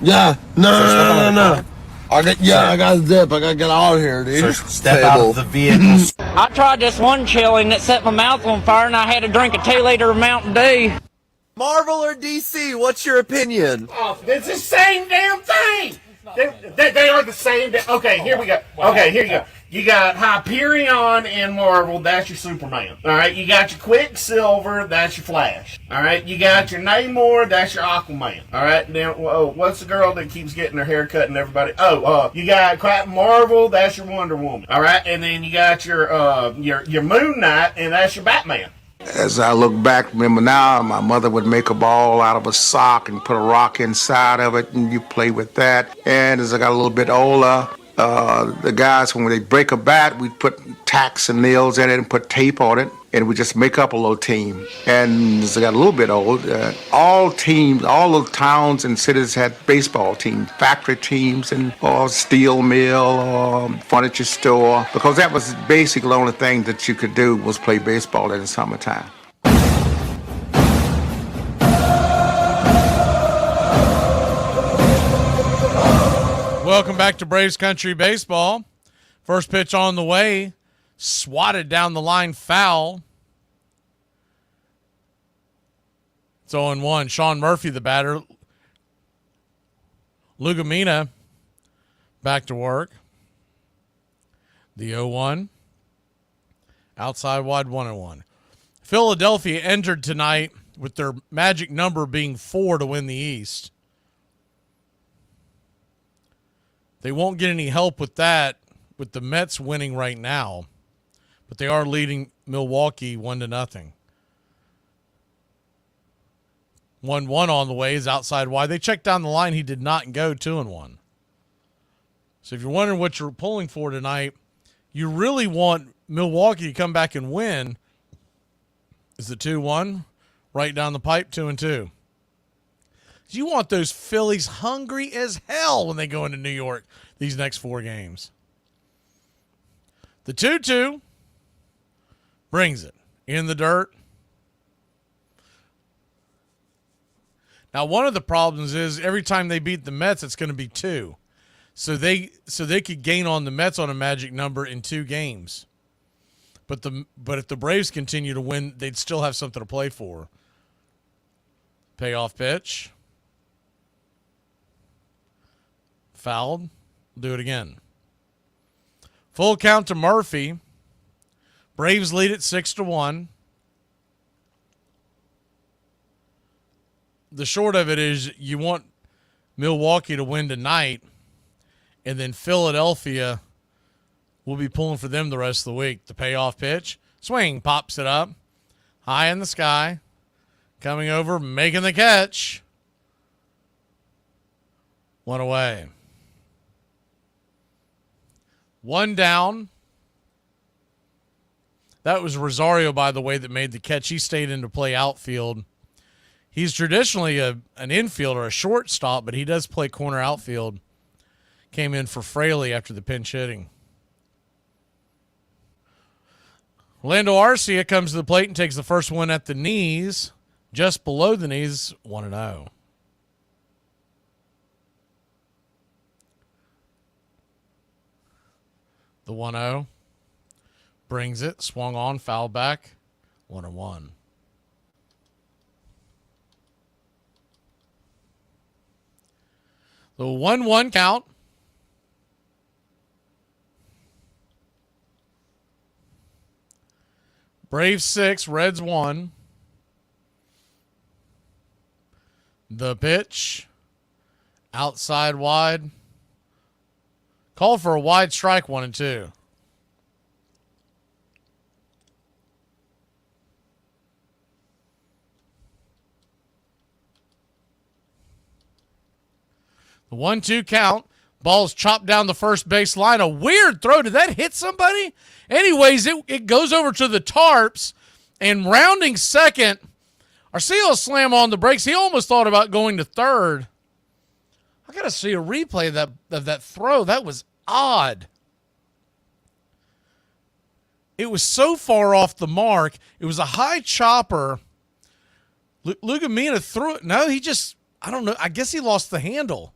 Yeah. No. I got a zip. I gotta get out of here, dude. Sir, step out of the vehicle. I tried this one chilling that set my mouth on fire, and I had to drink a 2-liter of Mountain Dew. Marvel or DC? What's your opinion? Oh, it's the same damn thing. They are the same. Okay, here we go. Okay, here you go. You got Hyperion in Marvel, that's your Superman. All right, you got your Quicksilver, that's your Flash. All right, you got your Namor, that's your Aquaman. All right, now what's the girl that keeps getting her hair cut and everybody? You got Captain Marvel, that's your Wonder Woman. All right, and then you got your Moon Knight, and that's your Batman. As I look back, remember now, my mother would make a ball out of a sock and put a rock inside of it, and you play with that. And as I got a little bit older, the guys, when they break a bat, we'd put tacks and nails in it and put tape on it, and we just make up a little team. And as I got a little bit old, all the towns and cities had baseball teams, factory teams, and or steel mill or furniture store, because that was basically the only thing that you could do was play baseball in the summertime. Welcome back to Braves Country Baseball. First pitch on the way. Swatted down the line, foul. It's 0-1. Sean Murphy, the batter. Lugumina back to work. The 0-1. Outside wide, 1-1. Philadelphia entered tonight with their magic number being 4 to win the East. They won't get any help with that with the Mets winning right now, but they are leading Milwaukee 1-0. 1-1 on the way is outside wide. They checked down the line. He did not go 2-1. So if you're wondering what you're pulling for tonight, you really want Milwaukee to come back and win. Is the 2-1 right down the pipe, 2-2. You want those Phillies hungry as hell when they go into New York these next 4 games. The 2-2 brings it in the dirt. Now, one of the problems is every time they beat the Mets, it's going to be 2. so they could gain on the Mets on a magic number in 2 games. But if the Braves continue to win, they'd still have something to play for. Payoff pitch. Fouled. Do it again. Full count to Murphy. Braves lead it 6-1. The short of it is you want Milwaukee to win tonight, and then Philadelphia will be pulling for them the rest of the week. The payoff pitch. Swing. Pops it up. High in the sky. Coming over. Making the catch. 1 away. 1 down. That was Rosario, by the way, that made the catch. He stayed in to play outfield. He's traditionally an infielder, a shortstop, but he does play corner outfield. Came in for Fraley after the pinch hitting. Orlando Arcia comes to the plate and takes the first one at the knees. Just below the knees, 1-0. The 1-0. Brings it. Swung on. Foul back. 1-1. The 1-1 count. Braves 6, Reds 1. The pitch. Outside wide. Called for a wide strike, 1-2. The 1-2 count. Ball's chopped down the first base line. A weird throw. Did that hit somebody? Anyways, it goes over to the tarps, and rounding second, Arcia slam on the brakes. He almost thought about going to third. I got to see a replay of that throw. That was odd. It was so far off the mark. It was a high chopper. Lugumina threw it. No, I don't know. I guess he lost the handle.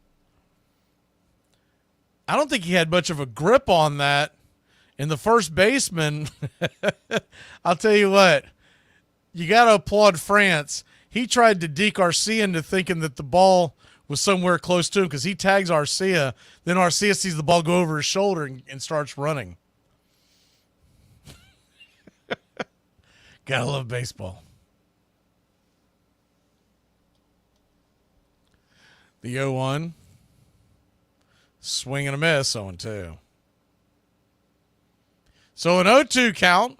I don't think he had much of a grip on that. And the first baseman, I'll tell you what, you got to applaud France. He tried to deke Arcia into thinking that the ball was somewhere close to him because he tags Arcia. Then Arcia sees the ball go over his shoulder and starts running. Gotta love baseball. The 0-1. Swing and a miss, 0-2. So an 0-2 count.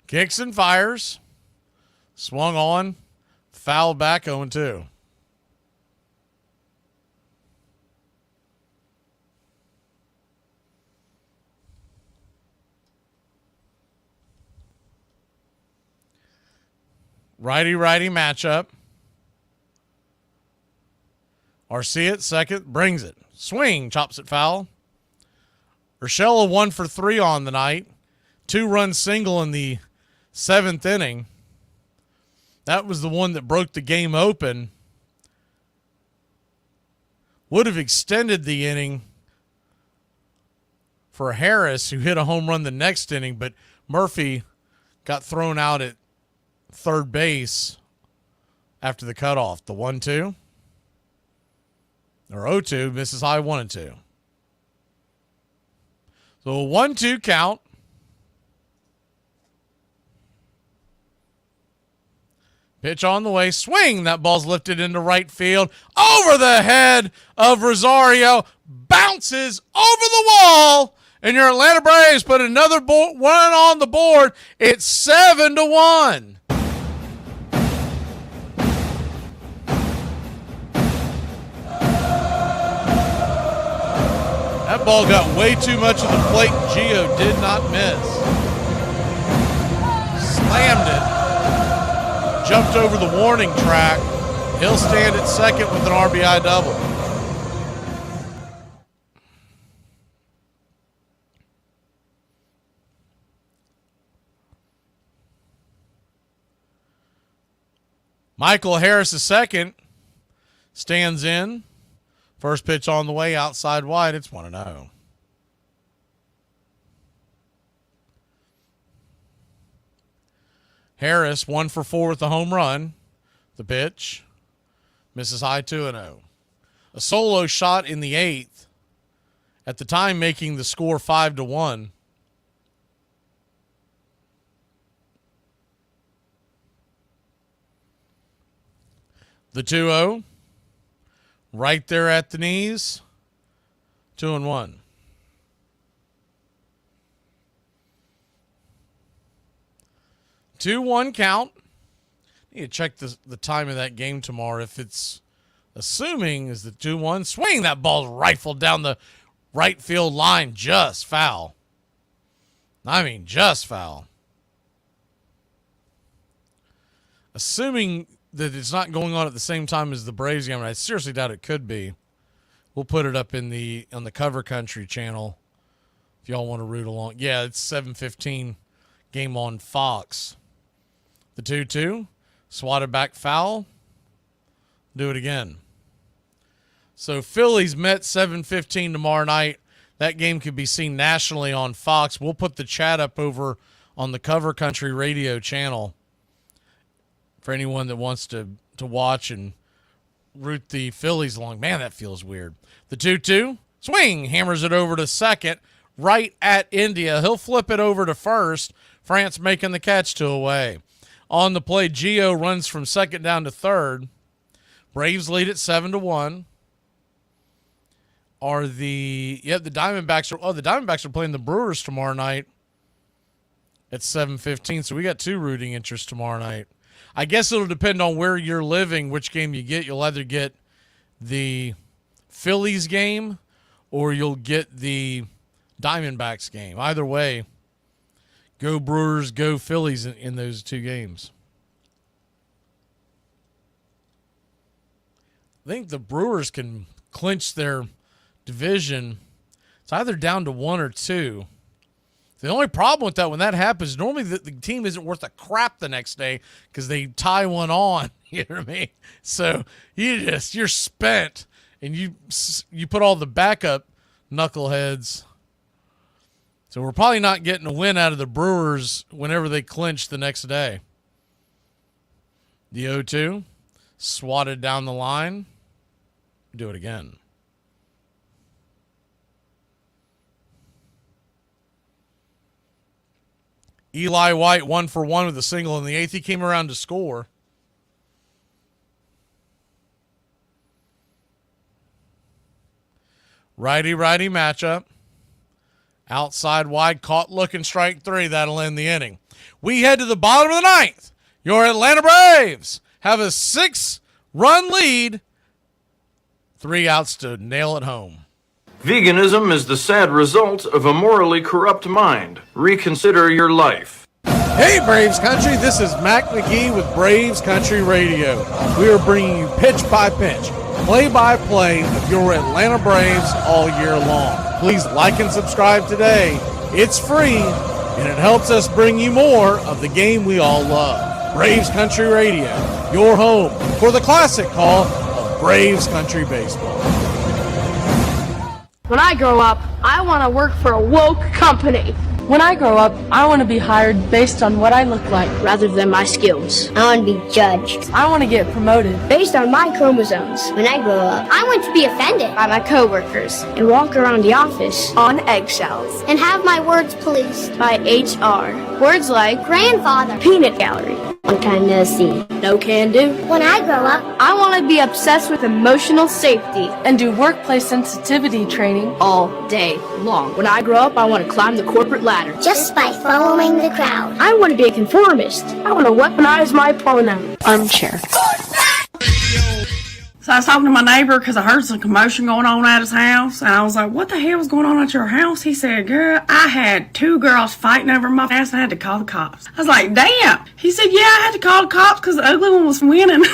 Kicks and fires. Swung on. Fouled back, 0-2. Righty-righty matchup. Arcia at second, brings it. Swing, chops it foul. Urshela 1 for 3 on the night. 2-run single in the 7th inning. That was the one that broke the game open. Would have extended the inning for Harris, who hit a home run the next inning, but Murphy got thrown out at third base after the cutoff. The 1-2 or 0-2 misses high, 1-2. So a 1-2 count. Pitch on the way. Swing. That ball's lifted into right field. Over the head of Rosario. Bounces over the wall. And your Atlanta Braves put another one on the board. It's 7-1. That ball got way too much of the plate. Gio did not miss. Slammed it. Jumped over the warning track. He'll stand at second with an RBI double. Michael Harris is second. Stands in. First pitch on the way, outside wide. It's 1-0. Harris, 1 for 4 with the home run. The pitch. Misses high, 2-0. A solo shot in the 8th. At the time, making the score 5-1. The 2-0. Right there at the knees. 2-1. Two-one count. Need to check the time of that game tomorrow. If it's assuming is the 2-1 swing, that ball's rifled down the right field line, just foul. I mean, just foul. Assuming that it's not going on at the same time as the Braves game, and I seriously doubt it could be. We'll put it up on the Cover Country channel if y'all want to root along. Yeah, it's 7:15 game on Fox. The 2-2, swatted back foul. Do it again. So Phillies Mets 7:15 tomorrow night. That game could be seen nationally on Fox. We'll put the chat up over on the Cover Country radio channel for anyone that wants to watch and root the Phillies along. Man, that feels weird. The 2-2, swing, hammers it over to second, right at India. He'll flip it over to first. France making the catch, 2 away. On the play, Gio runs from second down to third. Braves lead at 7-1. The Diamondbacks are playing the Brewers tomorrow night at 7:15. So we got 2 rooting interests tomorrow night. I guess it'll depend on where you're living, which game you get. You'll either get the Phillies game or you'll get the Diamondbacks game. Either way, go Brewers, go Phillies in those 2 games. I think the Brewers can clinch their division. It's either down to 1 or 2. The only problem with that, when that happens, normally the team isn't worth a crap the next day because they tie one on. You know what I mean? So you're spent, and you put all the backup knuckleheads. So we're probably not getting a win out of the Brewers whenever they clinch the next day. The 0-2, swatted down the line. Do it again. Eli White 1 for 1 with a single in the 8th. He came around to score. Righty-righty matchup. Outside wide, caught looking, strike 3. That'll end the inning. We head to the bottom of the 9th. Your Atlanta Braves have a 6-run lead. 3 outs to nail it home. Veganism is the sad result of a morally corrupt mind. Reconsider your life. Hey, Braves Country. This is Mac Magee with Braves Country Radio. We are bringing you pitch by pitch, play-by-play of your Atlanta Braves all year long. Please like and subscribe today. It's free, and it helps us bring you more of the game we all love. Braves Country Radio, your home for the classic call of Braves Country Baseball. When I grow up, I want to work for a woke company. When I grow up, I want to be hired based on what I look like rather than my skills. I want to be judged I want to get promoted based on my chromosomes. when I grow up. I want to be offended by my coworkers and walk around the office on eggshells And have my words policed. by HR. Words like Grandfather. peanut gallery, Long time no see. no can do. When I grow up, I want to be obsessed with emotional safety and do workplace sensitivity training. all day long. When I grow up, I want to climb the corporate ladder. just by following the crowd. I want to be a conformist. I want to weaponize my pronoun. Armchair. So I was talking to my neighbor because I heard some commotion going on at his house. And I was like, what the hell is going on at your house? He said, girl, I had 2 girls fighting over my ass and I had to call the cops. I was like, damn. He said, yeah, I had to call the cops because the ugly one was winning.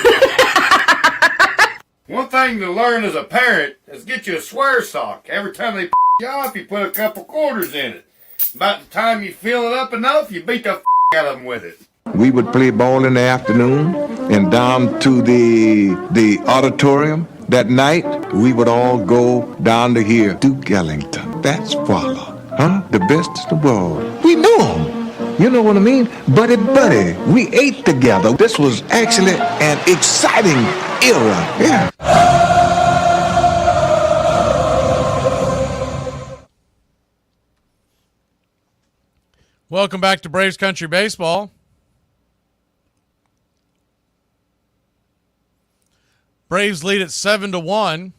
One thing to learn as a parent is get you a swear sock. Every time they you off, you put a couple quarters in it. About the time you fill it up enough, you beat the out of them with it. We would play ball in the afternoon, and down to the auditorium. That night, we would all go down to hear Duke Ellington. That's Father, huh? The best in the world. We knew him. You know what I mean? Buddy, buddy. We ate together. This was actually an exciting era. Yeah. Welcome back to Braves Country Baseball. Braves lead at 7-1.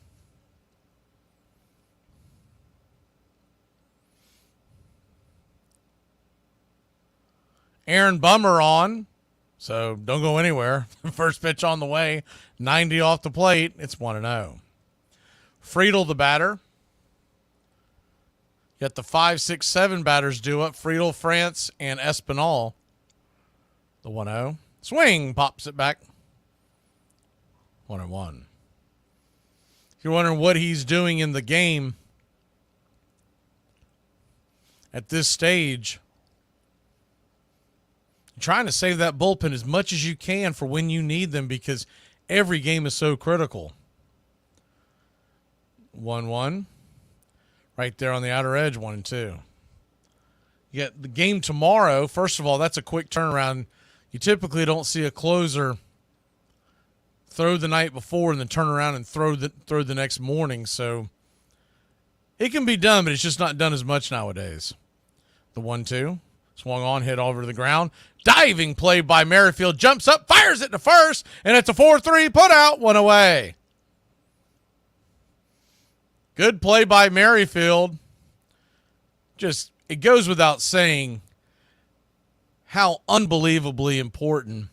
Aaron Bummer on, so don't go anywhere. First pitch on the way, 90 off the plate. It's 1-0. Friedel the batter. Got the 5, 6, 7 batters due up. Friedel, France, and Espinal. The 1-0. Swing, pops it back. 1-1. If you're wondering what he's doing in the game at this stage, trying to save that bullpen as much as you can for when you need them because every game is so critical. 1-1. Right there on the outer edge, 1-2. You get the game tomorrow. First of all, that's a quick turnaround. You typically don't see a closer throw the night before and then turn around and throw the next morning. So it can be done, but it's just not done as much nowadays. The 1-2. Swung on, hit over to the ground. Diving play by Merrifield. Jumps up, fires it to first, and it's a 4-3 put out, 1 away. Good play by Merrifield. Just, it goes without saying how unbelievably important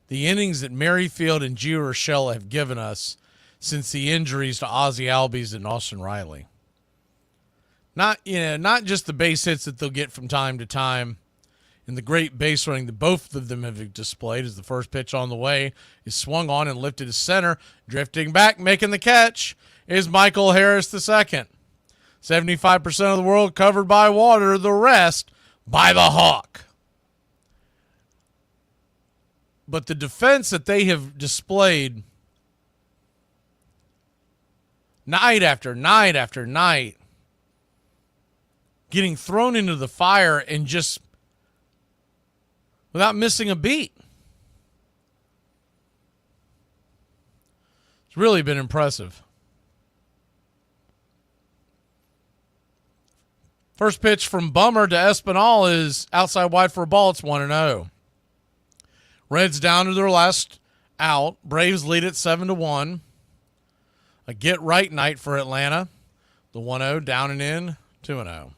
the innings that Merrifield and Gio Urshela have given us since the injuries to Ozzie Albies and Austin Riley. Not just the base hits that they'll get from time to time and the great base running that both of them have displayed as the first pitch on the way is swung on and lifted to center. Drifting back, making the catch is Michael Harris II. 75% of the world covered by water, the rest by the Hawk. But the defense that they have displayed night after night after night, getting thrown into the fire and just without missing a beat. It's really been impressive. First pitch from Bummer to Espinal is outside wide for a ball. It's 1-0. Reds down to their last out. Braves lead at 7-1. A get-right night for Atlanta. The 1-0 down and in, 2-0.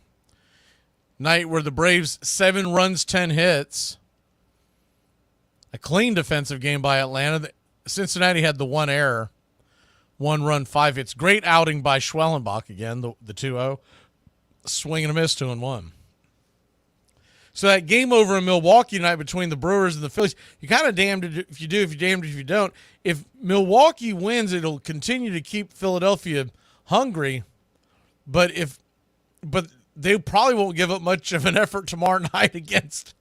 Night where the Braves 7 runs, 10 hits. A clean defensive game by Atlanta. Cincinnati had the 1 error. 1 run, 5 hits. Great outing by Schwellenbach again, the 2-0. Swing and a miss, 2-1. So that game over in Milwaukee tonight between the Brewers and the Phillies, you're kind of damned if you do, if you're damned if you don't. If Milwaukee wins, it'll continue to keep Philadelphia hungry, but they probably won't give up much of an effort tomorrow night against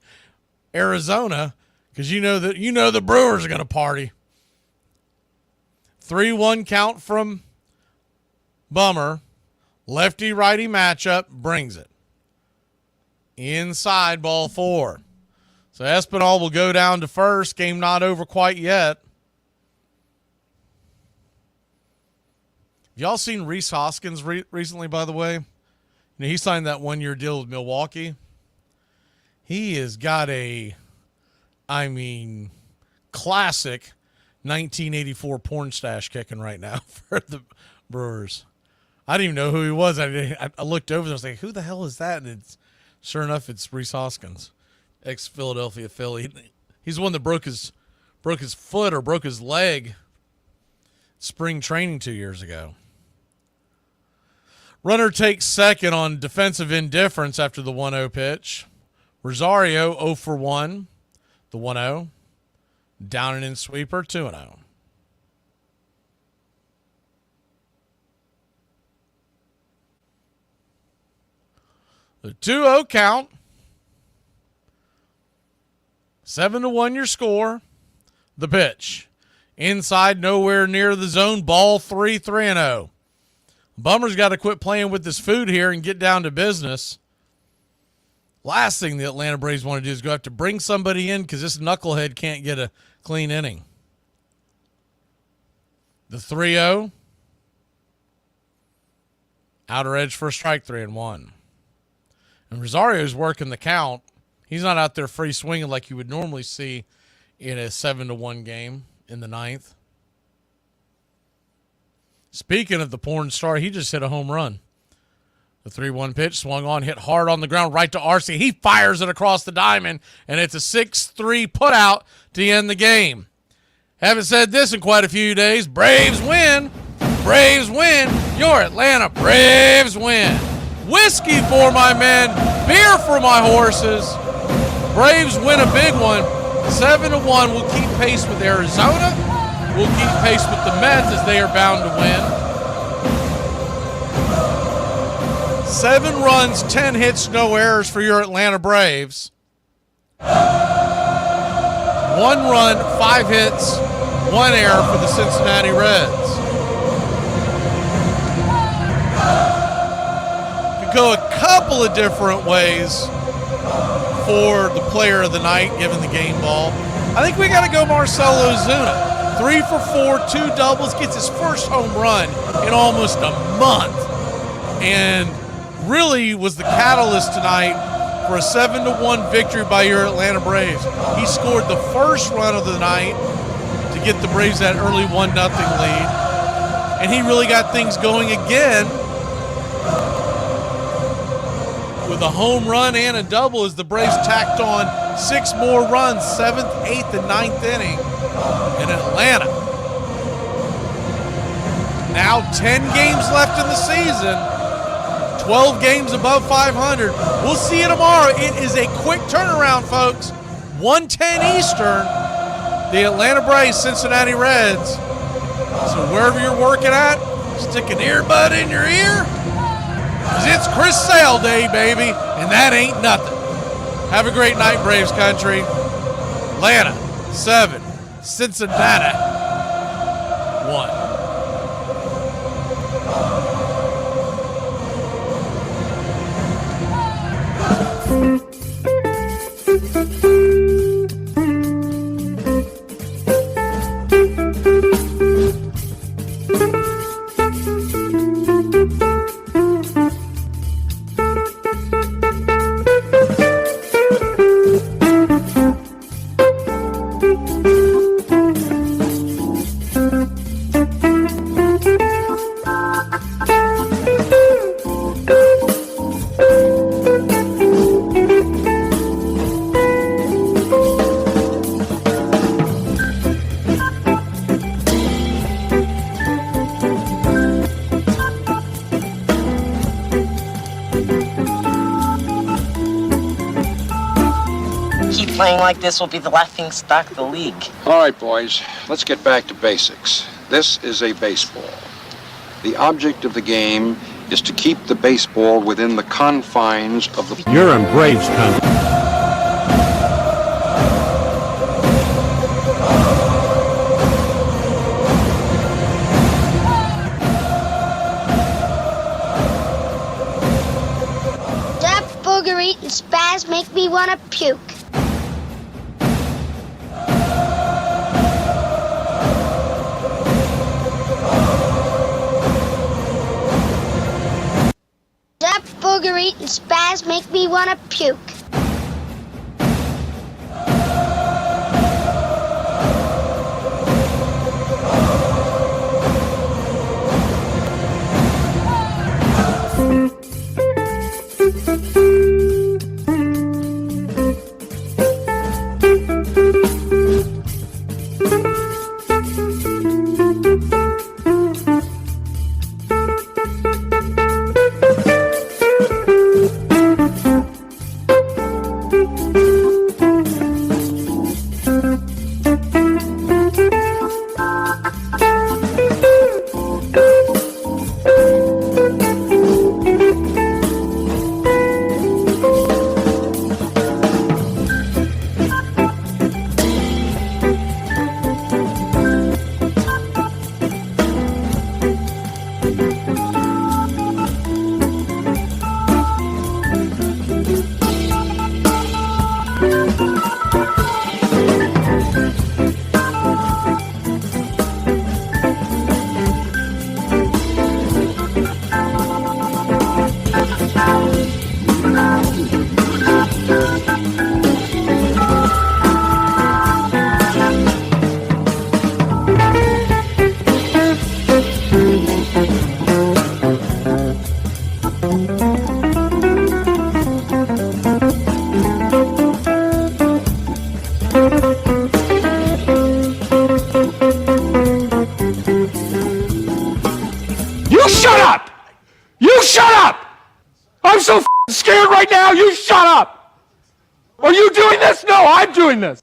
Arizona because you know the Brewers are going to party. 3-1 count from Bummer. Lefty-righty matchup brings it. Inside, ball 4. So Espinal will go down to first. Game not over quite yet. Have y'all seen Rhys Hoskins recently, by the way? He signed that 1-year deal with Milwaukee. He has got classic 1984 porn stash kicking right now for the Brewers. I didn't even know who he was. I looked over and I was like, who the hell is that? And sure enough, it's Rhys Hoskins, ex-Philadelphia Philly. He's the one that broke his foot or broke his leg spring training 2 years ago. Runner takes second on defensive indifference after the 1-0 pitch. Rosario 0 for 1. The 1-0. Down and in sweeper, 2-0. The 2-0 count. 7-1 your score. The pitch. Inside, nowhere near the zone. Ball 3-0. Bummer's got to quit playing with this food here and get down to business. Last thing the Atlanta Braves want to do is go have to bring somebody in because this knucklehead can't get a clean inning. The 3-0. Outer edge for a strike, 3-1. And Rosario's working the count. He's not out there free swinging like you would normally see in a 7-1 game in the 9th. Speaking of the porn star, he just hit a home run. The 3-1 pitch swung on, hit hard on the ground, right to Arce. He fires it across the diamond, and it's a 6-3 putout to end the game. Haven't said this in quite a few days. Braves win. Braves win. Your Atlanta Braves win. Whiskey for my men. Beer for my horses. Braves win a big one. 7-1 will keep pace with Arizona. We'll keep pace with the Mets as they are bound to win. 7 runs, 10 hits, no errors for your Atlanta Braves. 1 run, 5 hits, 1 error for the Cincinnati Reds. Could go a couple of different ways for the player of the night, given the game ball. I think we got to go Marcell Ozuna. 3 for 4, 2 doubles, gets his first home run in almost a month. And really was the catalyst tonight for a 7-1 victory by your Atlanta Braves. He scored the first run of the night to get the Braves that early 1-0 lead. And he really got things going again with a home run and a double as the Braves tacked on 6 more runs, 7th, 8th, and 9th inning in Atlanta. Now 10 games left in the season, 12 games above 500. We'll see you tomorrow. It is a quick turnaround, folks. 1:10 Eastern, the Atlanta Braves, Cincinnati Reds. So wherever you're working at, stick an earbud in your ear. Because it's Chris Sale Day, baby, and that ain't nothing. Have a great night, Braves country. Atlanta, 7. Cincinnati, 1. Playing like this will be the laughing stock of the league. All right, boys, let's get back to basics. This is a baseball. The object of the game is to keep the baseball within the confines of the... You're in Braves country. That booger eating spaz make me want to puke. Booger eating spaz make me want to puke. so scared right now, you shut up! Are you doing this? No, I'm doing this!